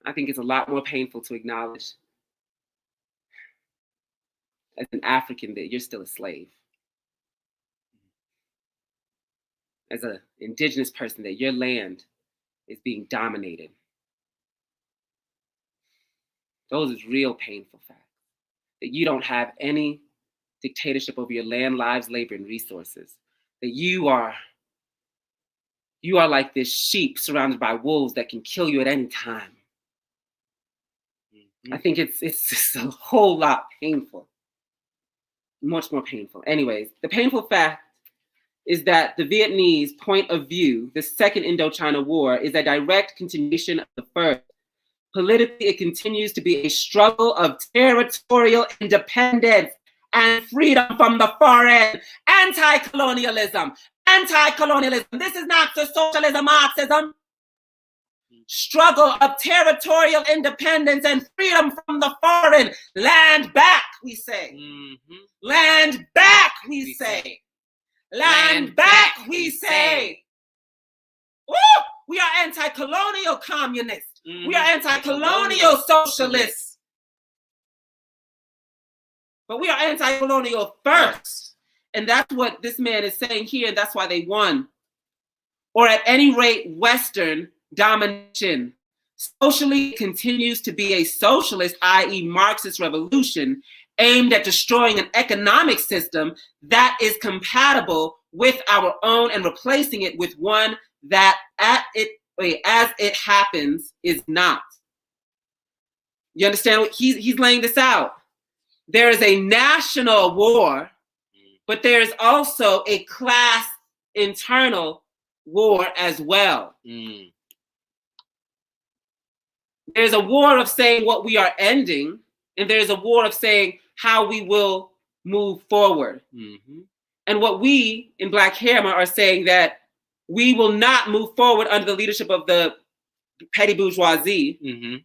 I think it's a lot more painful to acknowledge as an African that you're still a slave. As an indigenous person that your land is being dominated. Those is real painful facts. That you don't have any dictatorship over your land, lives, labor, and resources. That you are like this sheep surrounded by wolves that can kill you at any time. I think it's just a whole lot painful. Much more painful. Anyways, the painful fact is that the Vietnamese point of view, the Second Indochina War, is a direct continuation of the first. Politically, it continues to be a struggle of territorial independence and freedom from the foreign. Anti-colonialism. This is not just socialism, Marxism. Struggle of territorial independence and freedom from the foreign. Land back, we say. Land back, we say. Land back, we say. Woo! We are anti-colonial communists. We are anti-colonial socialists. But we are anti-colonial first. And that's what this man is saying here, and that's why they won. Or at any rate, Western domination. Socially, it continues to be a socialist, i.e. Marxist revolution, aimed at destroying an economic system that is compatible with our own and replacing it with one that as it happens is not. You understand what he's laying this out? There is a national war, but there is also a class internal war as well. There's a war of saying what we are ending, and there's a war of saying how we will move forward. And what we in Black Hammer are saying that we will not move forward under the leadership of the petty bourgeoisie.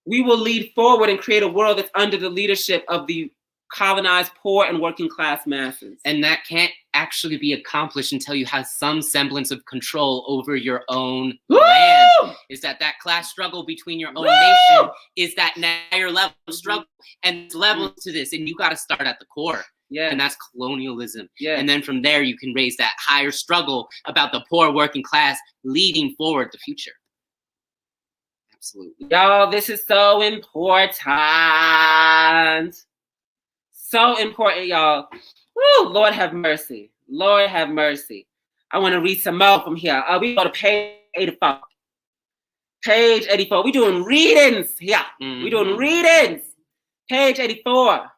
We will lead forward and create a world that's under the leadership of the colonized, poor, and working class masses. And that can't actually be accomplished until you have some semblance of control over your own land. Is that class struggle between your own nation is that higher level of struggle, and it's levels to this, and you got to start at the core. And that's colonialism. And then from there, you can raise that higher struggle about the poor working class leading forward the future. Absolutely. Y'all, this is so important. So important, y'all. Woo, Lord have mercy. Lord have mercy. I want to read some more from here. We go to page 84. Page 84. We're doing readings here. We're doing readings. Page 84.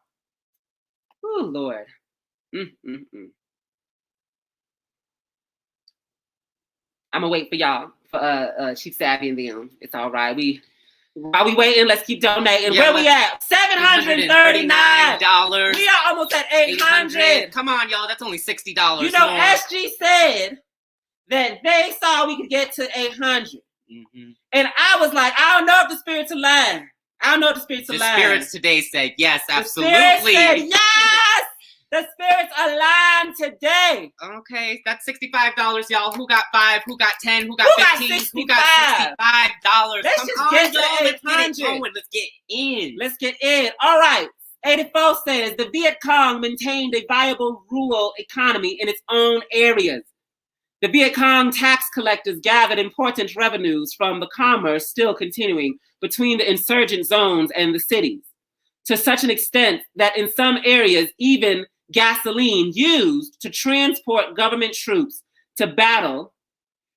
Oh, Lord. I'm going to wait for y'all, for Chief Savvy and them. It's all right. While we waiting, let's keep donating. Where we at? $739. We are almost at $800. Come on, y'all. That's only $60. You know, more. SG said that they saw we could get to $800. And I was like, I don't know if the spirits are lying. I don't know if the spirits are lying. The spirits today said yes, absolutely. The spirits said yes. The spirits are lying today. Okay, that's $65, y'all. Who got 5? Who got 10? Who got 15? Who got $65? Let's just get to 800. Let's get in. Let's get in. All right. 84 says the Viet Cong maintained a viable rural economy in its own areas. The Viet Cong tax collectors gathered important revenues from the commerce still continuing between the insurgent zones and the cities, to such an extent that in some areas, even gasoline used to transport government troops to battle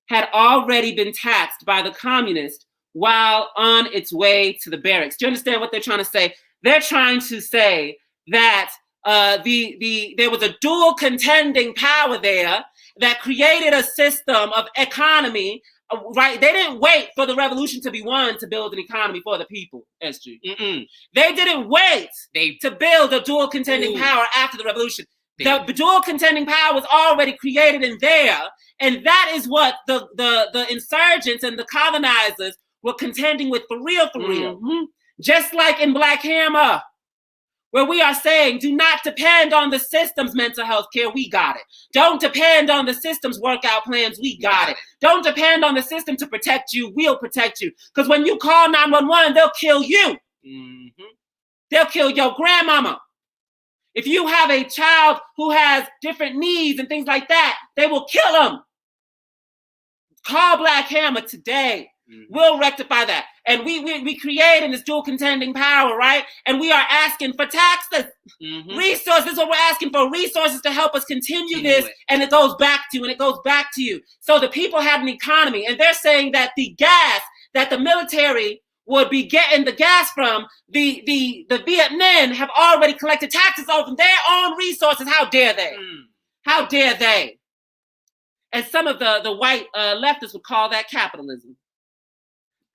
had already been taxed by the communists while on its way to the barracks. Do you understand what they're trying to say? They're trying to say that there was a dual contending power there that created a system of economy, right? They didn't wait for the revolution to be won to build an economy for the people, SG. They didn't wait to build a dual contending power after the revolution. The dual contending power was already created in there, and that is what the insurgents and the colonizers we're contending with for real, for real. Just like in Black Hammer, where we are saying, do not depend on the system's mental health care, we got it. Don't depend on the system's workout plans, we got it. Don't depend on the system to protect you, we'll protect you. Because when you call 911, they'll kill you. They'll kill your grandmama. If you have a child who has different needs and things like that, they will kill them. Call Black Hammer today. We'll rectify that. And we create in this dual contending power, right? And we are asking for taxes, resources. What we're asking for, resources to help us continue this. And it goes back to you, and it goes back to you. So the people have an economy, and they're saying that the gas that the military would be getting the gas from, the Viet Minh have already collected taxes over their own resources. How dare they? How dare they? And some of the white leftists would call that capitalism.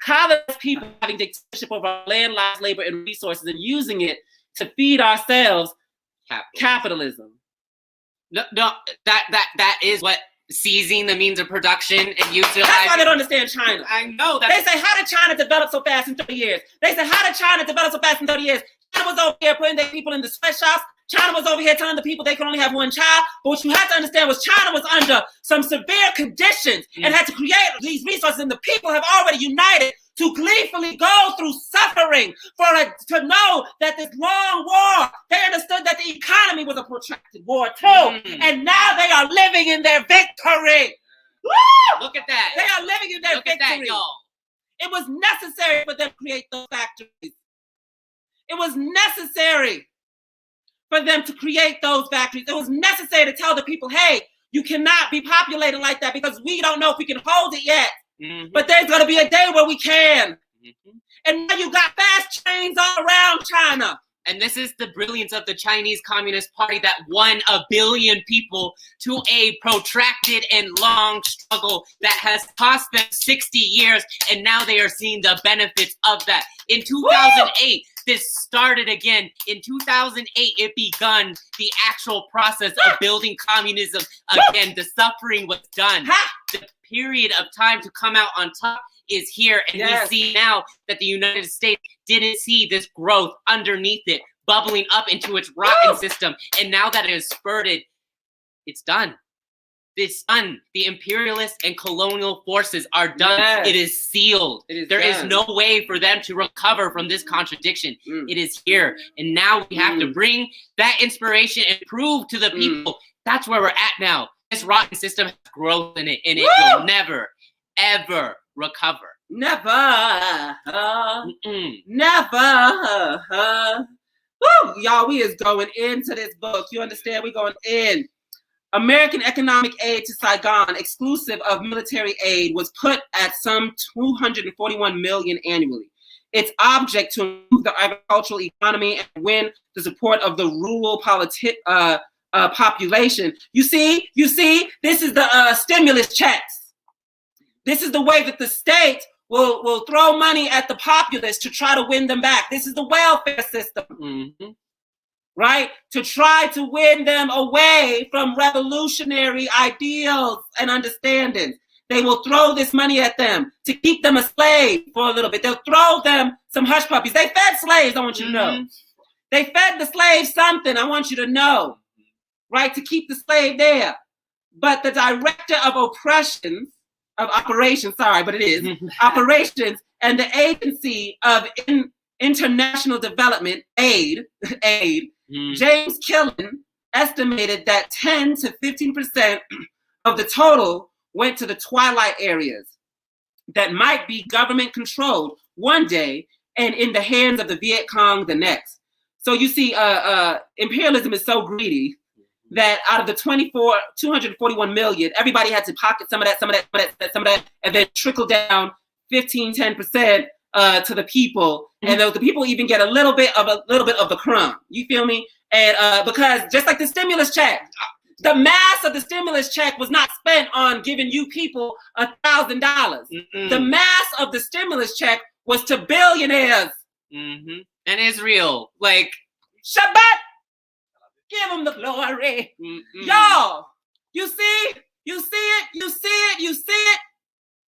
Colonized people having dictatorship over our land, lives, labor, and resources, and using it to feed ourselves. Capitalism. No, that is what seizing the means of production and utilizing. That's why they don't understand China. I know that. They say, how did China develop so fast in 30 years? They say, how did China develop so fast in 30 years? China was over here putting their people in the sweatshops. China was over here telling the people they could only have one child. But what you had to understand was China was under some severe conditions and had to create these resources. And the people have already united to gleefully go through suffering to know that this long war, they understood that the economy was a protracted war too. And now they are living in their victory. Woo! Look at that. They are living in their victory. Look at that, y'all. It was necessary for them to create those factories. It was necessary for them to create those factories. It was necessary to tell the people, hey, you cannot be populated like that because we don't know if we can hold it yet. But there's going to be a day where we can. And now you got fast trains all around China. And this is the brilliance of the Chinese Communist Party that won 1 billion people to a protracted and long struggle that has cost them 60 years. And now they are seeing the benefits of that. In 2008, this started again. In 2008, it begun the actual process of building communism again. The suffering was done. The period of time to come out on top is here. And we see now that the United States didn't see this growth underneath it, bubbling up into its rotten system. And now that it has spurted, it's done. It's done. The imperialist and colonial forces are done. It is sealed. There is no way for them to recover from this contradiction. It is here. And now we have to bring that inspiration and prove to the people that's where we're at now. This rotten system has growth in it, and it will never, ever recover. Never. Never. Woo! Y'all, we is going into this book. You understand? We're going in. American economic aid to Saigon, exclusive of military aid, was put at some $241 million annually. Its object to improve the agricultural economy and win the support of the rural population. You see, this is the stimulus checks. This is the way that the state will throw money at the populace to try to win them back. This is the welfare system, right? To try to win them away from revolutionary ideals and understandings. They will throw this money at them to keep them a slave for a little bit. They'll throw them some hush puppies. They fed slaves, I want you to know. They fed the slaves something, I want you to know, right? To keep the slave there. But the director of operations, operations, and the agency of international development aid, James Killen, estimated that 10 to 15% of the total went to the twilight areas that might be government controlled one day and in the hands of the Viet Cong the next. So you see, imperialism is so greedy that out of the 241 million, everybody had to pocket some of that, and then trickle down 10% to the people, and the people even get a little bit of the crumb. You feel me? And because just like the stimulus check, the mass of the stimulus check was not spent on giving you people $1,000. The mass of the stimulus check was to billionaires. And Israel, like Shabbat. Give them the glory. Y'all, you see it?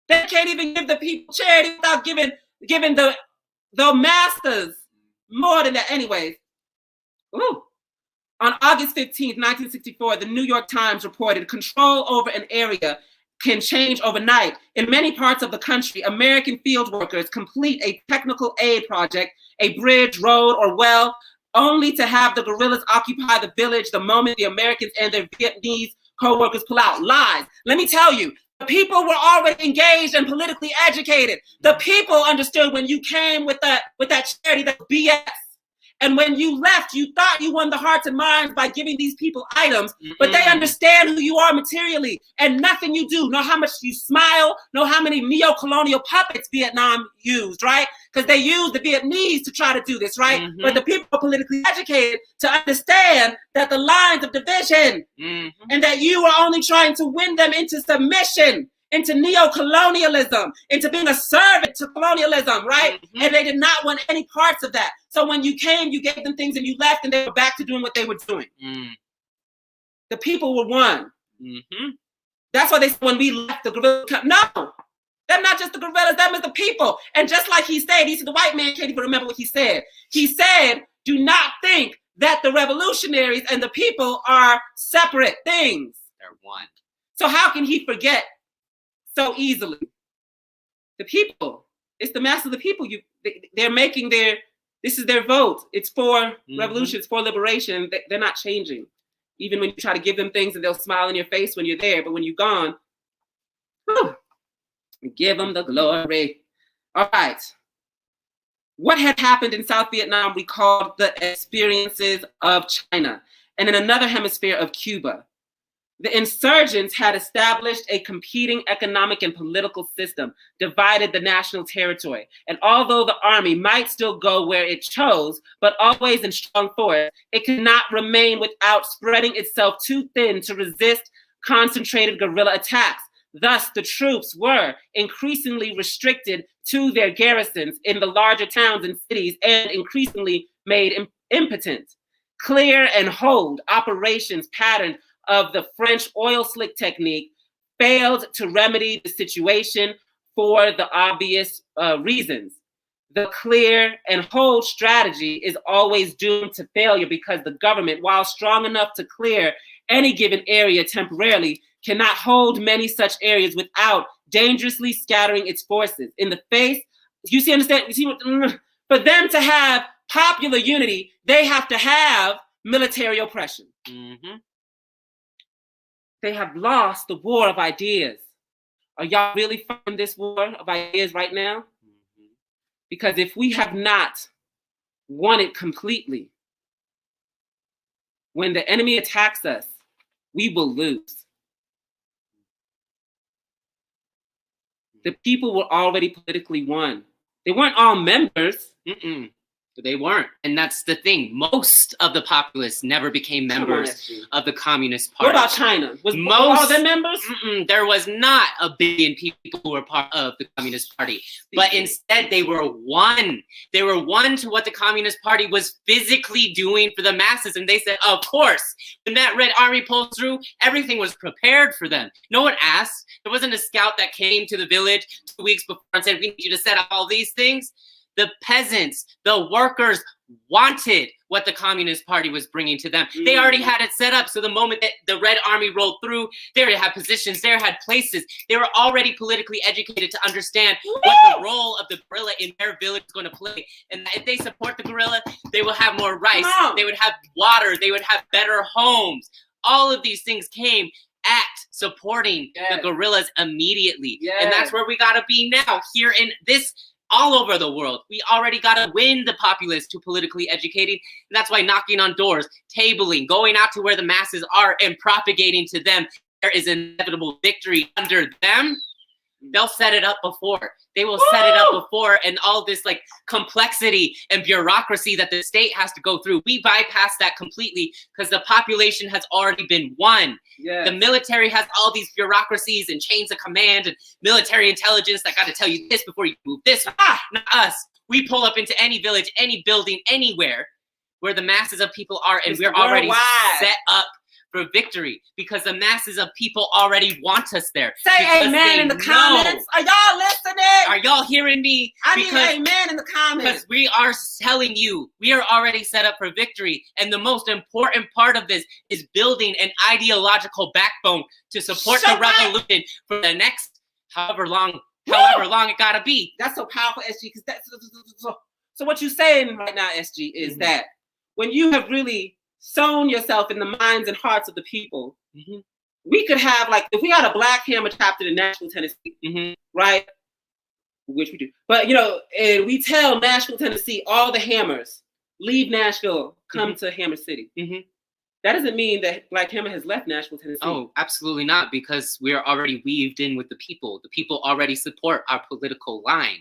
They can't even give the people charity without giving the masters more than that. Anyways, ooh. On August 15th, 1964, the New York Times reported control over an area can change overnight. In many parts of the country, American field workers complete a technical aid project, a bridge, road, or well, only to have the guerrillas occupy the village the moment the Americans and their Vietnamese co-workers pull out. Lies. Let me tell you, the people were already engaged and politically educated. The people understood when you came with that charity, that BS. And when you left, you thought you won the hearts and minds by giving these people items, but they understand who you are materially, and nothing you do, nor how much you smile, nor how many neo-colonial puppets Vietnam used, right? Because they used the Vietnamese to try to do this, right? But the people are politically educated to understand that the lines of division and that you are only trying to win them into submission, into neo-colonialism, into being a servant to colonialism, right? And they did not want any parts of that. So when you came, you gave them things and you left, and they were back to doing what they were doing. The people were one. That's why they said when we left, the guerrillas come. No, they're not just the guerrillas, them is the people. And just like he said, the white man can't even remember what he said. He said, do not think that the revolutionaries and the people are separate things. They're one. So how can he forget so easily? The people, it's the mass of the people. They're making this is their vote. It's for revolution, it's for liberation. They're not changing. Even when you try to give them things and they'll smile in your face when you're there, but when you're gone, give them the glory. All right. What had happened in South Vietnam we called the experiences of China, and in another hemisphere of Cuba. The insurgents had established a competing economic and political system, divided the national territory. And although the army might still go where it chose, but always in strong force, it could not remain without spreading itself too thin to resist concentrated guerrilla attacks. Thus, the troops were increasingly restricted to their garrisons in the larger towns and cities, and increasingly made impotent. Clear and hold operations patterned of the French oil slick technique failed to remedy the situation for the obvious reasons. The clear and hold strategy is always doomed to failure because the government, while strong enough to clear any given area temporarily, cannot hold many such areas without dangerously scattering its forces. In the face, you see, understand? You see what? For them to have popular unity, they have to have military oppression. They have lost the war of ideas. Are y'all really fighting this war of ideas right now? Because if we have not won it completely, when the enemy attacks us, we will lose. The people were already politically won. They weren't all members. They weren't. And that's the thing. Most of the populace never became members of the Communist Party. What about China? Was all of them members? There was not a billion people who were part of the Communist Party. But instead, they were one. They were one to what the Communist Party was physically doing for the masses. And they said, of course, when that Red Army pulled through, everything was prepared for them. No one asked. There wasn't a scout that came to the village 2 weeks before and said, we need you to set up all these things. The peasants, the workers wanted what the Communist Party was bringing to them. They already had it set up. So the moment that the Red Army rolled through, they already had positions, they had places. They were already politically educated to understand what the role of the guerrilla in their village is going to play. And if they support the guerrilla, they will have more rice. They would have water. They would have better homes. All of these things came at supporting the guerrillas immediately. And that's where we got to be now, here in this, all over the world. We already got to win the populace to politically educated. And that's why knocking on doors, tabling, going out to where the masses are and propagating to them, there is inevitable victory under them. They'll set it up before. They will set it up before, and all this like complexity and bureaucracy that the state has to go through. We bypass that completely because the population has already been won. The military has all these bureaucracies and chains of command and military intelligence that got to tell you this before you move this. Not us. We pull up into any village, any building, anywhere where the masses of people are, and we're already set up for victory because the masses of people already want us there. Say amen in the comments. Are y'all listening? Are y'all hearing me? I need amen in the comments. Because we are telling you, we are already set up for victory. And the most important part of this is building an ideological backbone to support the revolution for the next however long it gotta be. That's so powerful, SG. Because that's so what you're saying right now, SG, is that when you have really sown yourself in the minds and hearts of the people, we could have, like, if we had a Black Hammer chapter in Nashville, Tennessee, right? Which we do. But, you know, and we tell Nashville, Tennessee, all the Hammers, leave Nashville, come to Hammer City. That doesn't mean that Black Hammer has left Nashville, Tennessee. Oh, absolutely not, because we are already weaved in with the people. The people already support our political line.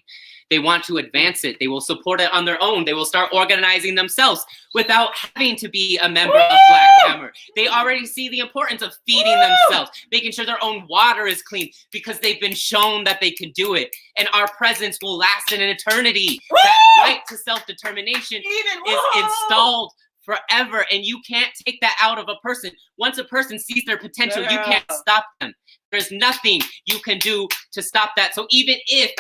They want to advance it. They will support it on their own. They will start organizing themselves without having to be a member of Black Hammer. They already see the importance of feeding themselves, making sure their own water is clean, because they've been shown that they can do it. And our presence will last in an eternity. That right to self-determination is installed forever, and you can't take that out of a person. Once a person sees their potential, you can't stop them. There's nothing you can do to stop that. So even if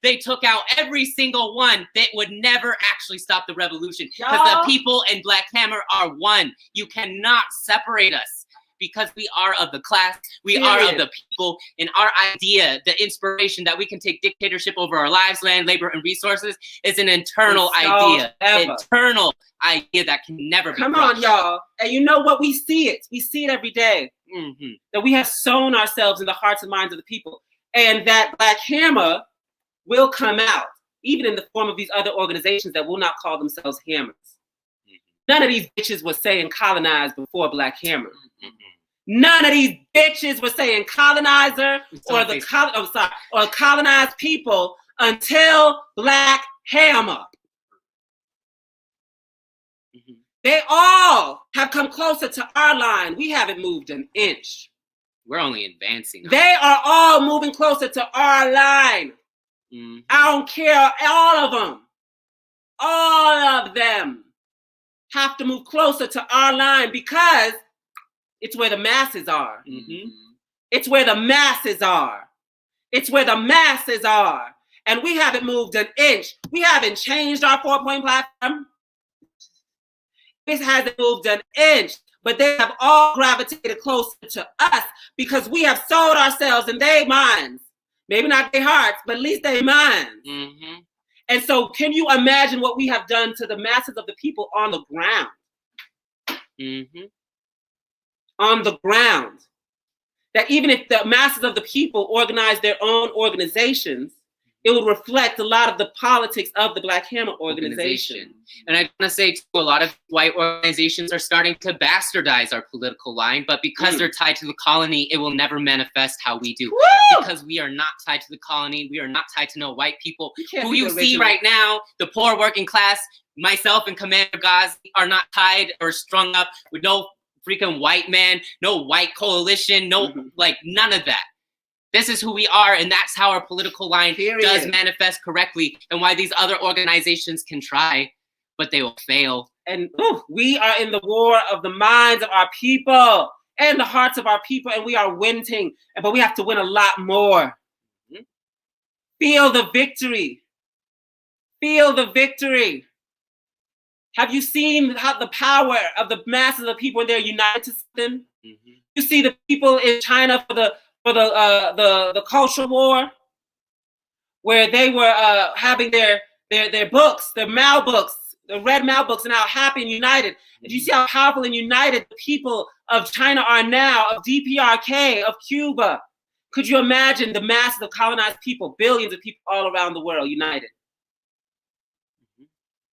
they took out every single one, that would never actually stop the revolution, because the people and Black Hammer are one. You cannot separate us. Because we are of the class, we are of the people, and our idea, the inspiration that we can take dictatorship over our lives, land, labor, and resources is an internal idea. Internal idea that can never be Come on, y'all. And you know what? We see it. We see it every day. That we have sown ourselves in the hearts and minds of the people. And that Black Hammer will come out, even in the form of these other organizations that will not call themselves Hammers. None of these bitches was saying colonize before Black Hammer. None of these bitches were saying colonizer or colonized people until Black Hammer. They all have come closer to our line. We haven't moved an inch. We're only advancing. They are all moving closer to our line. I don't care. All of them. All of them have to move closer to our line because it's where the masses are. It's where the masses are. It's where the masses are. And we haven't moved an inch. We haven't changed our 4-point platform. This hasn't moved an inch. But they have all gravitated closer to us because we have sold ourselves in their minds. Maybe not their hearts, but at least their minds. And so can you imagine what we have done to the masses of the people on the ground? On the ground. That even if the masses of the people organize their own organizations, it would reflect a lot of the politics of the Black Hammer organization. And I want to say, too, a lot of white organizations are starting to bastardize our political line, but because they're tied to the colony, it will never manifest how we do. Because we are not tied to the colony. We are not tied to no white people. Who you see right now, the poor working class, myself and Commander Ghazi are not tied or strung up with no freaking white man, no white coalition, no, like none of that. This is who we are, and that's how our political line does manifest correctly, and why these other organizations can try, but they will fail. And we are in the war of the minds of our people and the hearts of our people, and we are winning, but we have to win a lot more. Feel the victory. Feel the victory. Have you seen how the power of the masses of people when they're united to something? You see the people in China for the culture war, where they were having their books, their Mao books, the red Mao books, and how happy and united. And you see how powerful and united the people of China are now, of DPRK, of Cuba. Could you imagine the masses of colonized people, billions of people all around the world united?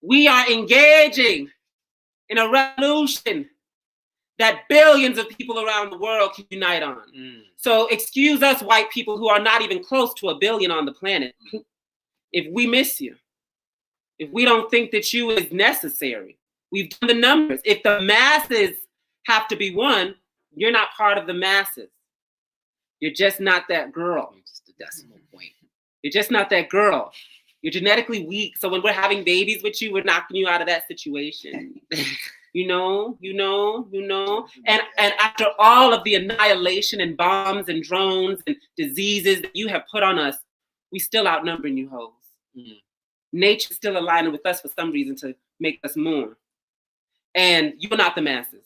We are engaging in a revolution that billions of people around the world can unite on. So excuse us white people who are not even close to 1 billion on the planet. If we miss you, if we don't think that you is necessary, we've done the numbers. If the masses have to be won, you're not part of the masses. You're just not that girl. You're just a decimal point. You're just not that girl. You're genetically weak. So when we're having babies with you, we're knocking you out of that situation. And after all of the annihilation and bombs and drones and diseases that you have put on us, we still outnumbering you hoes. Nature's still aligning with us for some reason to make us mourn. And you're not the masses.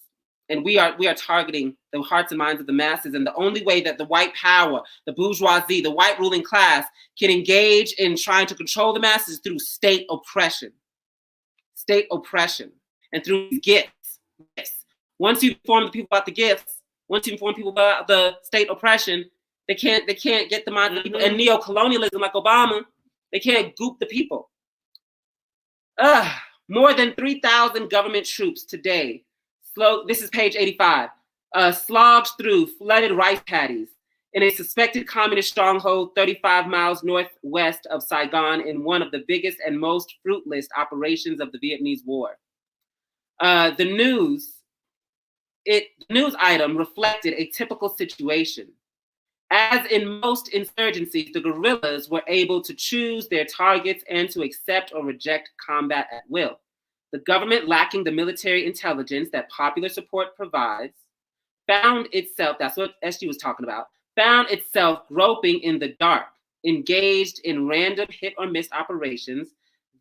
And we are targeting the hearts and minds of the masses. And the only way that the white power, the bourgeoisie, the white ruling class can engage in trying to control the masses is through state oppression. State oppression. And through gifts. Once you inform the people about the gifts, once you inform people about the state oppression, they can't get the mind of the people. And neo-colonialism like Obama, they can't goop the people. More than 3,000 government troops today, this is page 85, slogged through flooded rice paddies in a suspected communist stronghold 35 miles northwest of Saigon in one of the biggest and most fruitless operations of the Vietnamese War. The news item reflected a typical situation. As in most insurgencies, the guerrillas were able to choose their targets and to accept or reject combat at will. The government, lacking the military intelligence that popular support provides, found itself, that's what SG was talking about, found itself groping in the dark, engaged in random hit or miss operations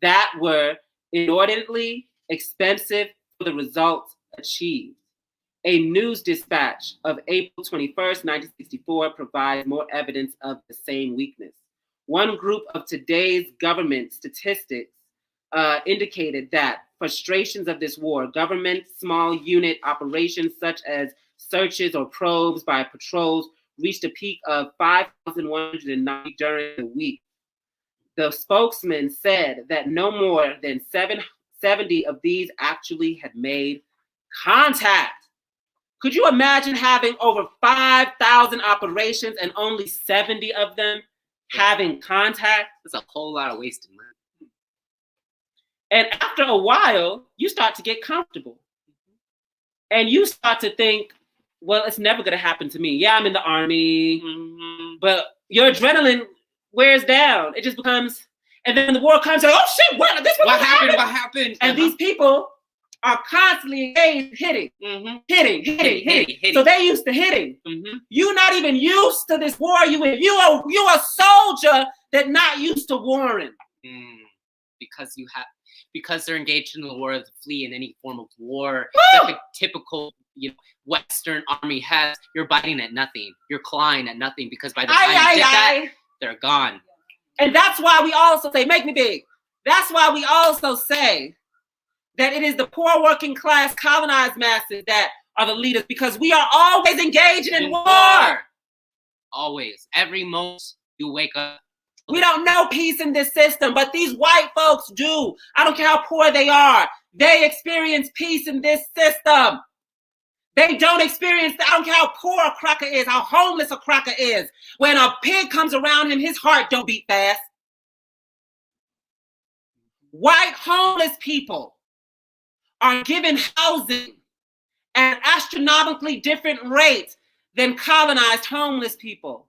that were inordinately expensive for the results achieved. A news dispatch of April 21st, 1964 provides more evidence of the same weakness. One group of today's government statistics indicated that frustrations of this war, government small unit operations such as searches or probes by patrols reached a peak of 5,190 during the week. The spokesman said that no more than 70 of these actually had made contact. Could you imagine having over 5,000 operations and only 70 of them having contact? That's a whole lot of wasted money. And after a while, you start to get comfortable. And you start to think, well, it's never going to happen to me. Yeah, I'm in the army. But your adrenaline wears down. It just becomes, and then the war comes, like, oh shit, what happened? What happened? And these people are constantly engaged hitting. So they used to hitting. You're not even used to this war you in. You're a soldier that not used to warring. Because they're engaged in the war of the Flea in any form of war that the typical Western army has. You're biting at nothing. You're clawing at nothing because by the time you did that, they're gone. And that's why we also say, make me big. That's why we also say that it is the poor working class colonized masses that are the leaders, because we are always engaged in war. Always. Every moment you wake up. We don't know peace in this system, but these white folks do. I don't care how poor they are. They experience peace in this system. They don't experience, I don't care how poor a cracker is, how homeless a cracker is. When a pig comes around him, his heart don't beat fast. White homeless people are given housing at an astronomically different rate than colonized homeless people.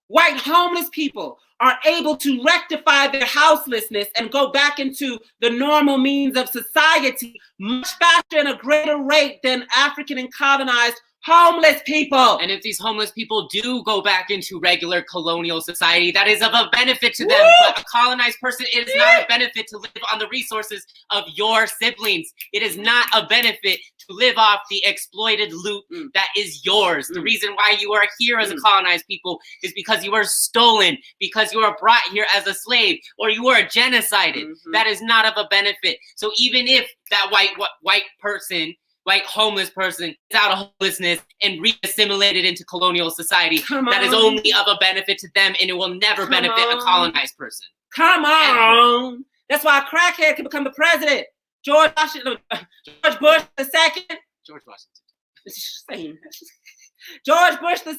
White homeless people are able to rectify their houselessness and go back into the normal means of society much faster and a greater rate than African and colonized homeless people. And if these homeless people do go back into regular colonial society, that is of a benefit to them. But a colonized person, it is not a benefit to live on the resources of your siblings. It is not a benefit to live off the exploited loot that is yours. The reason why you are here as a colonized people is because you were stolen, because you were brought here as a slave, or you were genocided. That is not of a benefit. So even if that white homeless person is out of homelessness and re-assimilated into colonial society, that is only of a benefit to them, and it will never benefit a colonized person. Come on. Ever. That's why a crackhead can become the president. George Bush II. George Washington. George Bush II.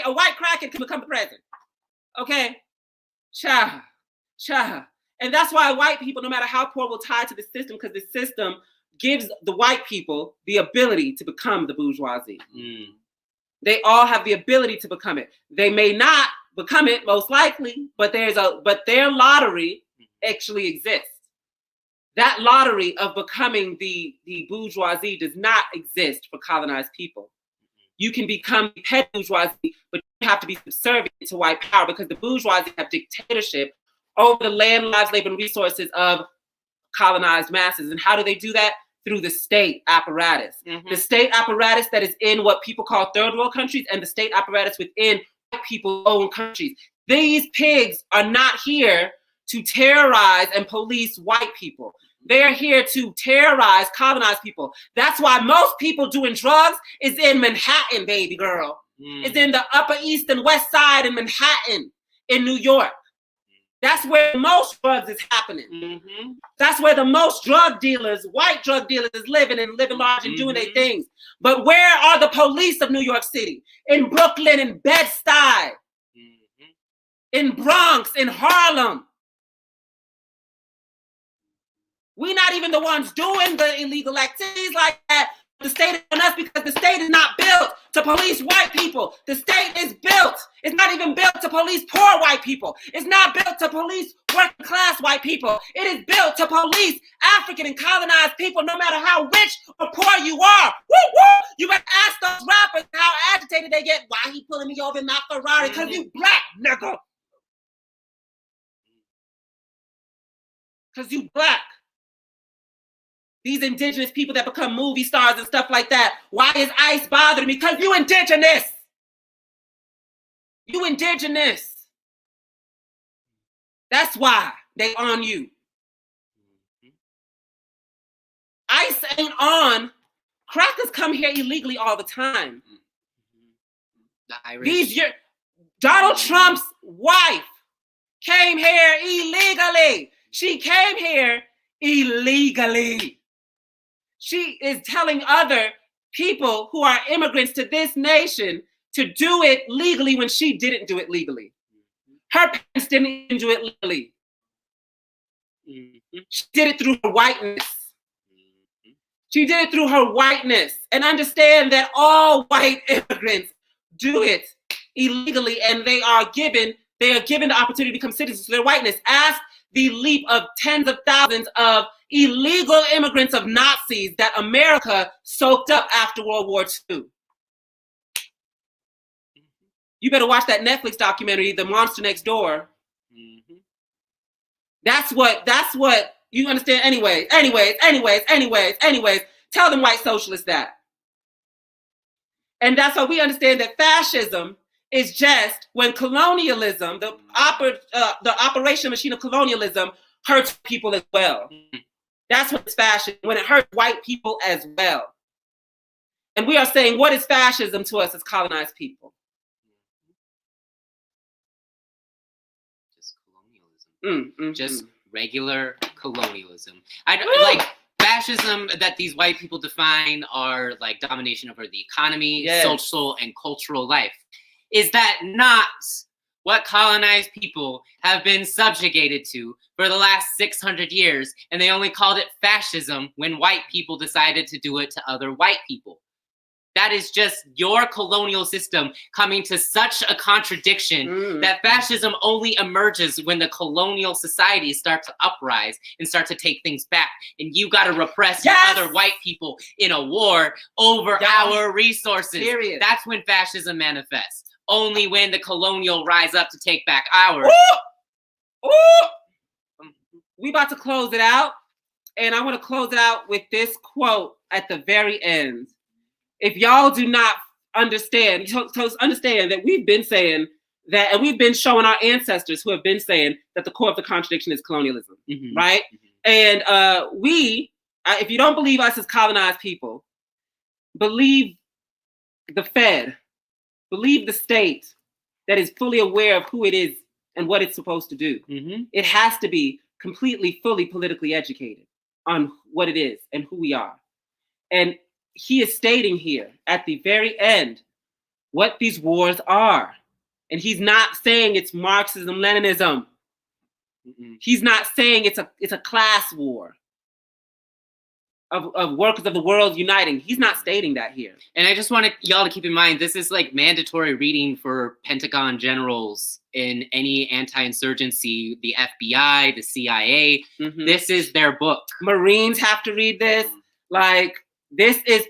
A white crackhead can become the president. Okay? Cha. And that's why white people, no matter how poor, will tie to the system, because the system gives the white people the ability to become the bourgeoisie. They all have the ability to become it. They may not become it, most likely, but their lottery actually exists. That lottery of becoming the bourgeoisie does not exist for colonized people. You can become petty bourgeoisie, but you have to be subservient to white power because the bourgeoisie have dictatorship over the land, lives, labor, and resources of colonized masses. And how do they do that? Through the state apparatus. The state apparatus that is in what people call third world countries and the state apparatus within white people's own countries. These pigs are not here to terrorize and police white people. They're here to terrorize colonized people. That's why most people doing drugs is in Manhattan, baby girl. It's in the Upper East and West Side in Manhattan, in New York. That's where most drugs is happening. That's where the most drug dealers, white drug dealers, is living and living large and doing their things. But where are the police of New York City? In Brooklyn, in Bed-Stuy, in Bronx, in Harlem. We're not even the ones doing the illegal activities like that. The state is on us because the state is not built to police white people. The state is built. It's not even built to police poor white people. It's not built to police working class white people. It is built to police African and colonized people, no matter how rich or poor you are. Woo woo! You better ask those rappers how agitated they get. Why he pulling me over in my Ferrari? Because you black, nigga. Because you black. These indigenous people that become movie stars and stuff like that. Why is ICE bothering me? Because you indigenous. You indigenous. That's why they on you. ICE ain't on. Crackers come here illegally all the time. The Irish. Donald Trump's wife came here illegally. She came here illegally. She is telling other people who are immigrants to this nation to do it legally when she didn't do it legally. Her parents didn't do it legally. She did it through her whiteness. She did it through her whiteness. And understand that all white immigrants do it illegally, and they are given the opportunity to become citizens through their whiteness. Ask the leap of tens of thousands of illegal immigrants of Nazis that America soaked up after World War II. You better watch that Netflix documentary, The Monster Next Door. That's what you understand. Anyways. Tell them white socialists that. And that's how we understand that fascism is just when colonialism, the operation machine of colonialism, hurts people as well. That's what it's fascism, when it hurts white people as well. And we are saying, what is fascism to us as colonized people? Just colonialism. Just regular colonialism. Like fascism that these white people define are like domination over the economy, social and cultural life. Is that not what colonized people have been subjugated to for the last 600 years? And they only called it fascism when white people decided to do it to other white people. That is just your colonial system coming to such a contradiction that fascism only emerges when the colonial societies start to uprise and start to take things back. And you got to repress your other white people in a war over our resources. Period. That's when fascism manifests. Only when the colonial rise up to take back ours. We about to close it out. And I want to close it out with this quote at the very end. If y'all do not understand, understand that we've been saying that, and we've been showing our ancestors who have been saying that the core of the contradiction is colonialism, right? And if you don't believe us as colonized people, believe the Fed, believe the state that is fully aware of who it is and what it's supposed to do. It has to be completely, fully politically educated on what it is and who we are. And he is stating here at the very end what these wars are. And he's not saying it's Marxism, Leninism. He's not saying it's a class war. of workers of the world uniting. He's not stating that here. And I just want y'all to keep in mind, this is like mandatory reading for Pentagon generals in any anti-insurgency, the FBI, the CIA. Mm-hmm. This is their book. Marines have to read this. Like, this is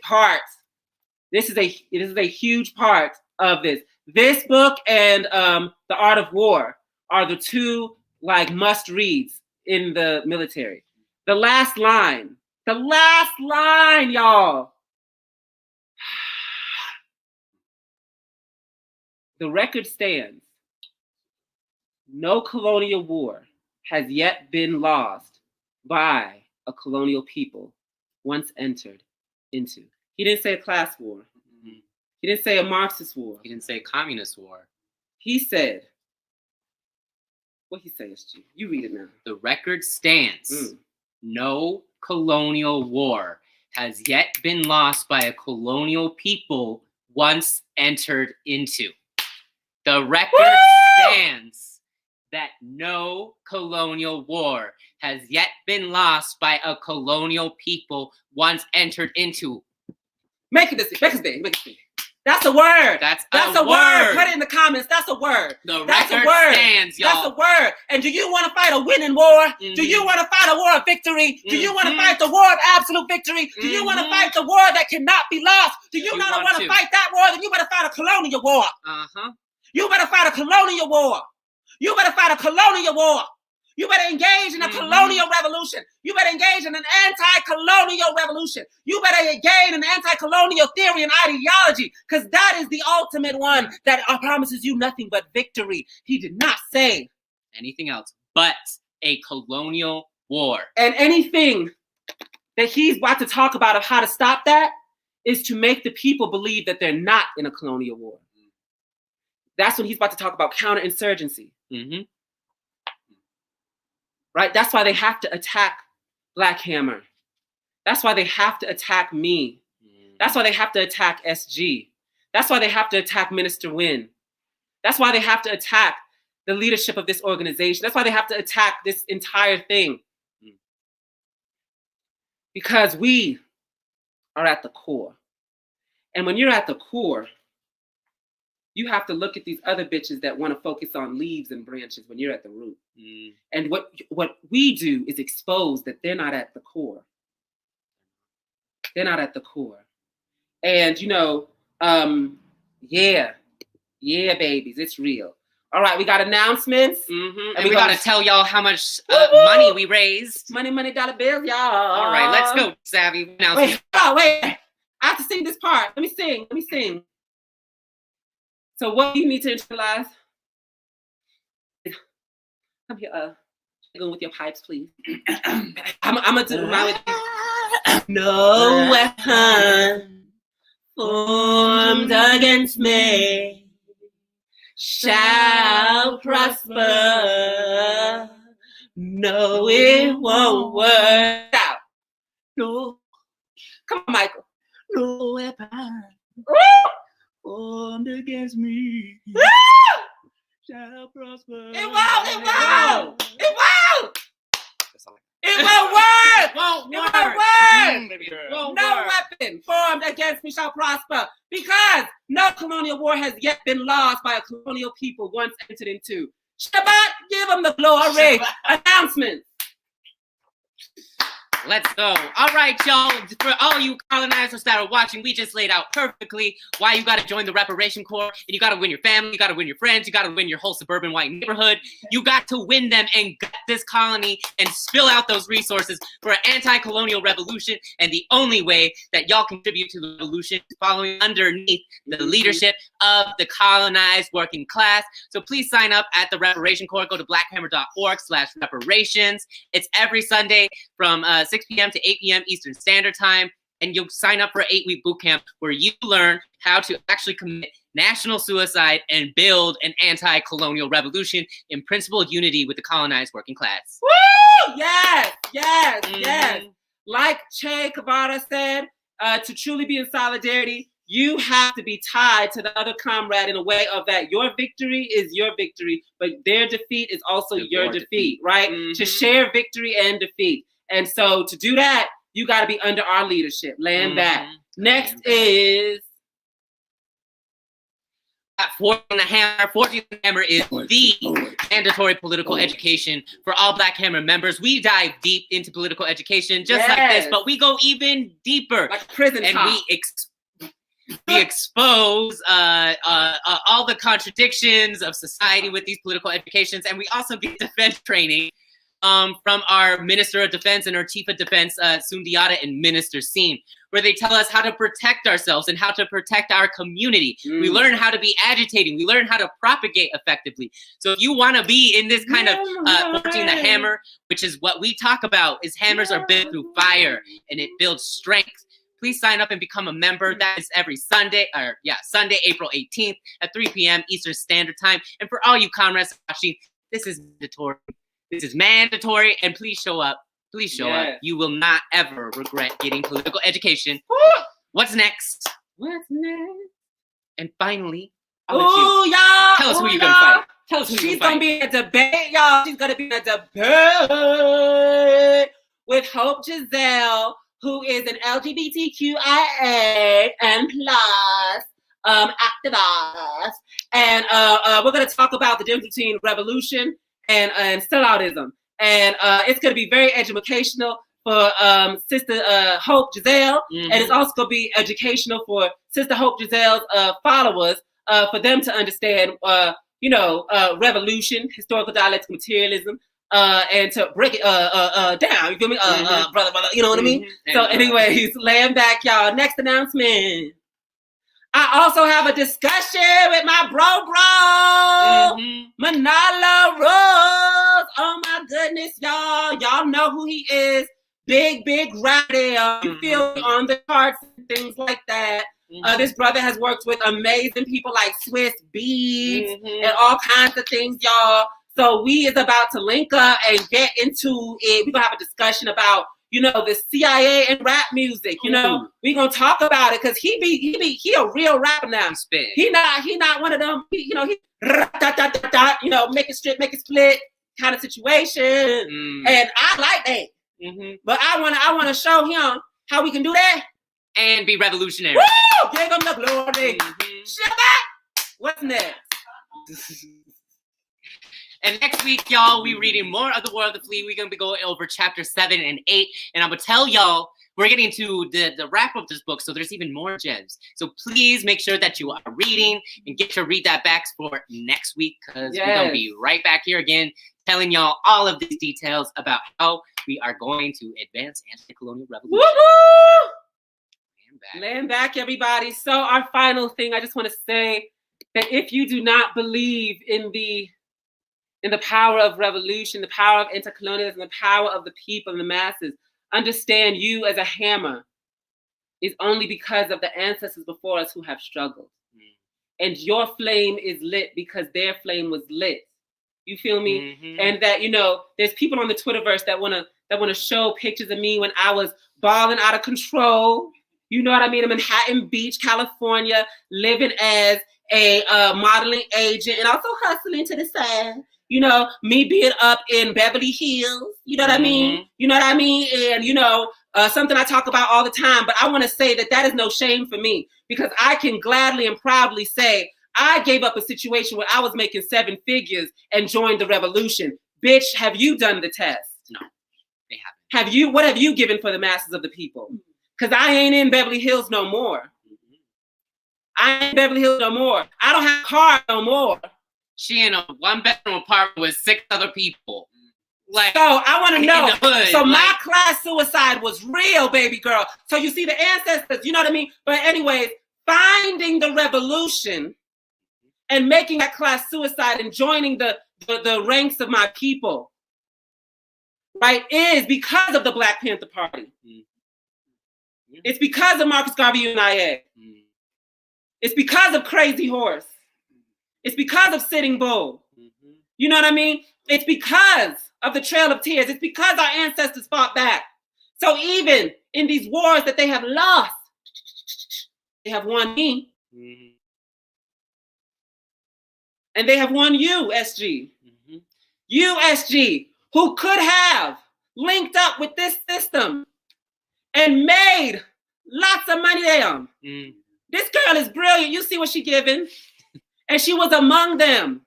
a huge part of this. This book and The Art of War are the two like must reads in the military. The last line, y'all. The record stands. No colonial war has yet been lost by a colonial people once entered into. He didn't say a class war. Mm-hmm. He didn't say a Marxist war. He didn't say a communist war. He said, what he say, SG? You read it now. The record stands. No colonial war has yet been lost by a colonial people once entered into. The record stands that no colonial war has yet been lost by a colonial people once entered into. Make it big. That's a word. That's a word. Put it in the comments. That's a word. That's a word. Stands, y'all. That's a word. And do you want to fight a winning war? Mm-hmm. Do you want to fight a war of victory? Do you want to fight the war of absolute victory? Do you want to fight the war that cannot be lost? Do you not want to fight that war? Then you better fight a colonial war. You better fight a colonial war. You better fight a colonial war. You better engage in a colonial revolution. You better engage in an anti-colonial revolution. You better engage in anti-colonial theory and ideology, because that is the ultimate one that promises you nothing but victory. He did not say anything else but a colonial war. And anything that he's about to talk about of how to stop that is to make the people believe that they're not in a colonial war. That's when he's about to talk about counterinsurgency. Right? That's why they have to attack Black Hammer. That's why they have to attack me. That's why they have to attack SG. That's why they have to attack Minister Wynn. That's why they have to attack the leadership of this organization. That's why they have to attack this entire thing. Because we are at the core. And when you're at the core, you have to look at these other bitches that want to focus on leaves and branches when you're at the root. And what we do is expose that they're not at the core. They're not at the core. And, yeah, babies, it's real. All right, we got announcements. And we got to tell y'all how much money we raised. Money, dollar bills, y'all. All right, let's go, Savvy. Wait. I have to sing this part. Let me sing. So what do you need to internalize? Come here, go with your pipes, please. I'm gonna do my with no weapon formed against me shall prosper. No, it won't work out. No, come on, Michael. No weapon formed against me shall prosper. It won't. No weapon formed against me shall prosper, because no colonial war has yet been lost by a colonial people once entered into. Shabbat, give them the glory. Announcements. Let's go. All right, y'all. For all you colonizers that are watching, we just laid out perfectly why you got to join the Reparation Corps. And you got to win your family. You got to win your friends. You got to win your whole suburban white neighborhood. You got to win them and gut this colony and spill out those resources for an anti-colonial revolution. And the only way that y'all contribute to the revolution is following underneath the leadership of the colonized working class. So please sign up at the Reparation Corps. Go to blackhammer.org/reparations. It's every Sunday from 6 p.m. to 8 p.m. Eastern Standard Time, and you'll sign up for an 8-week boot camp where you learn how to actually commit national suicide and build an anti-colonial revolution in principled unity with the colonized working class. Woo! Yes. Like Che Guevara said, to truly be in solidarity, you have to be tied to the other comrade in a way of that your victory is your victory, but their defeat is also your defeat, right? To share victory and defeat. And so to do that, You got to be under our leadership. Land back. Next is... 14 the Hammer. 14 the Hammer is the mandatory political education for all Black Hammer members. We dive deep into political education just like this, but we go even deeper. Like prison and talk. we expose all the contradictions of society with these political educations, and we also get defense training from our Minister of Defense and our Chief of Defense, Sundiata and Minister Seen, where they tell us how to protect ourselves and how to protect our community. We learn how to be agitating. We learn how to propagate effectively. So if you want to be in this kind of 14 the Hammer, which is what we talk about, is hammers are built through fire and it builds strength. Please sign up and become a member. That is every Sunday, Sunday, April 18th at 3 p.m. Eastern Standard Time. And for all you comrades watching, this is mandatory. This is mandatory, and please show up. Please show up. You will not ever regret getting political education. What's next? What's next? And finally, y'all. Tell us who you're going to fight. Tell us who She's going to be in a debate, y'all. She's going to be in a debate with Hope Giselle, who is an LGBTQIA and plus activist. And we're going to talk about the difference between revolution and selloutism. And it's going to be very educational for Sister Hope Giselle. And it's also going to be educational for Sister Hope Giselle's followers for them to understand, revolution, historical dialectical materialism, and to break it down. You feel me? Brother, you know what I mean? So anyways, laying back, y'all. Next announcement. I also have a discussion with my bro, Manala Rose. Oh my goodness, y'all. Y'all know who he is. Big rapper. You feel me? On the charts and things like that. This brother has worked with amazing people like Swiss Beats and all kinds of things, y'all. So we is about to link up and get into it. We're going to have a discussion about, the CIA and rap music. We're going to talk about it because he a real rapper now. He not one of them, he make it strip, make it split kind of situation. And I like that. But I want to show him how we can do that. And be revolutionary. Woo! Give him the glory. Shabbat. What's next? And next week, y'all, we're reading more of The War of the Flea. We're going to be going over chapter 7 and 8. And I'm going to tell y'all, we're getting to the wrap of this book, so there's even more gems. So please make sure that you are reading and get your Read That Backs for next week, because we're going to be right back here again telling y'all all of these details about how we are going to advance anti-colonial revolution. Woo-hoo! Land back, everybody. So our final thing, I just want to say that if you do not believe in the power of revolution, the power of anti-colonialism, the power of the people and the masses, understand you as a hammer is only because of the ancestors before us who have struggled. And your flame is lit because their flame was lit. You feel me? And that, there's people on the Twitterverse that want to show pictures of me when I was balling out of control. You know what I mean? I'm in Manhattan Beach, California, living as a modeling agent and also hustling to the side. Me being up in Beverly Hills. You know what I mean? You know what I mean? And, something I talk about all the time. But I want to say that is no shame for me, because I can gladly and proudly say I gave up a situation where I was making 7 figures and joined the revolution. Bitch, have you done the test? No, they haven't. What have you given for the masses of the people? Because I ain't in Beverly Hills no more. I ain't in Beverly Hills no more. I don't have a car no more. She in a 1-bedroom apartment with 6 other people. So I want to know. So my class suicide was real, baby girl. So you see the ancestors, you know what I mean? But anyways, finding the revolution and making that class suicide and joining the ranks of my people, right, is because of the Black Panther Party. It's because of Marcus Garvey United. It's because of Crazy Horse. It's because of Sitting Bull. You know what I mean? It's because of the Trail of Tears. It's because our ancestors fought back. So even in these wars that they have lost, they have won me. And they have won you, SG. You, SG, who could have linked up with this system and made lots of money. Damn. This girl is brilliant. You see what she giving? And she was among them.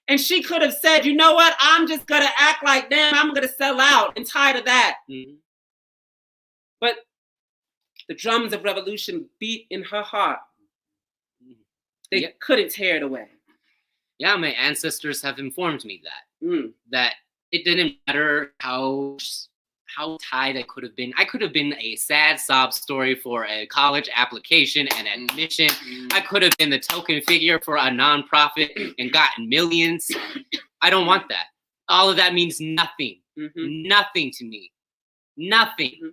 And she could have said, you know what? I'm just going to act like them. I'm going to sell out and tired of that. But the drums of revolution beat in her heart. They couldn't tear it away. Yeah, my ancestors have informed me that it didn't matter how tied I could have been. I could have been a sad sob story for a college application and admission. I could have been the token figure for a nonprofit and gotten millions. I don't want that. All of that means nothing. Nothing to me. Nothing.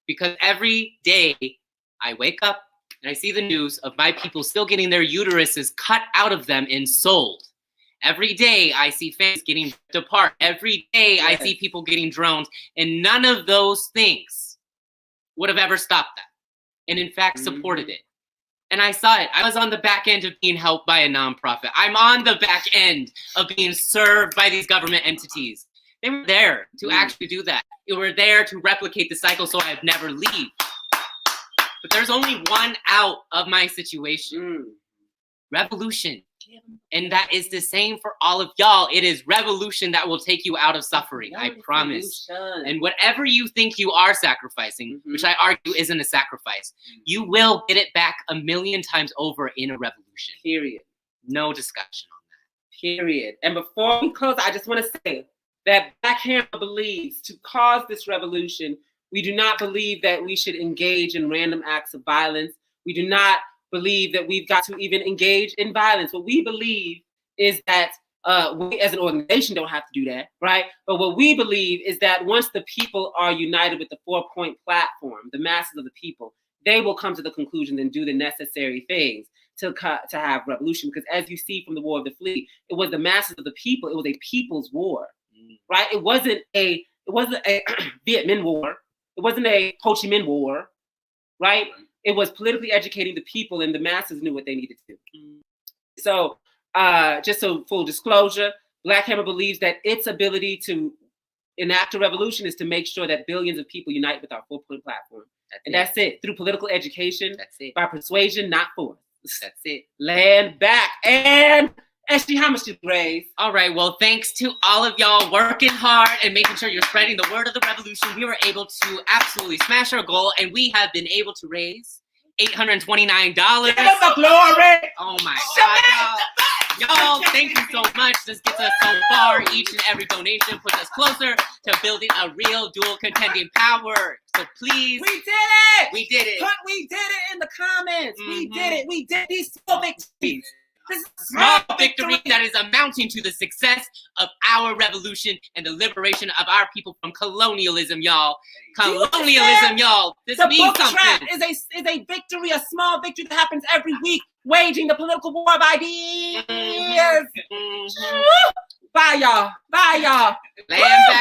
Because every day I wake up and I see the news of my people still getting their uteruses cut out of them and sold. Every day I see families getting ripped apart. Every day I see people getting drowned. And none of those things would have ever stopped that. And in fact, supported it. And I saw it. I was on the back end of being helped by a nonprofit. I'm on the back end of being served by these government entities. They were there to actually do that. They were there to replicate the cycle so I'd never leave. But there's only one out of my situation. Revolution. And that is the same for all of y'all. It is revolution that will take you out of suffering. I promise. And whatever you think you are sacrificing, which I argue isn't a sacrifice, you will get it back 1,000,000 times over in a revolution. Period. No discussion on that. Period. And before we close, I just want to say that Black Hammer believes to cause this revolution, we do not believe that we should engage in random acts of violence. We do not believe that we've got to even engage in violence. What we believe is that we as an organization don't have to do that, right? But what we believe is that once the people are united with the 4-point platform, the masses of the people, they will come to the conclusion and do the necessary things to have revolution. Because as you see from the War of the Flea, it was the masses of the people. It was a people's war, right? It wasn't a Viet Minh War. It wasn't a Ho Chi Minh War, right? It was politically educating the people, and the masses knew what they needed to do. So just so full disclosure, Black Hammer believes that its ability to enact a revolution is to make sure that billions of people unite with our 4-point platform. That's it. Through political education, by persuasion, not force. That's it. Land back. And Ashley, how much did you raise? All right. Well, thanks to all of y'all working hard and making sure you're spreading the word of the revolution, we were able to absolutely smash our goal, and we have been able to raise $829. Give them the glory. Oh my God, y'all, thank you so much. This gets us so far. Each and every donation puts us closer to building a real dual contending power. So please. We did it. We did it. We did it in the comments. We did it. We did these small victories. This is a small victory that is amounting to the success of our revolution and the liberation of our people from colonialism, y'all. Colonialism, y'all. This means something. The book trap is a victory, a small victory that happens every week, waging the political war of ideas. Bye, y'all. Bye, y'all. Land back.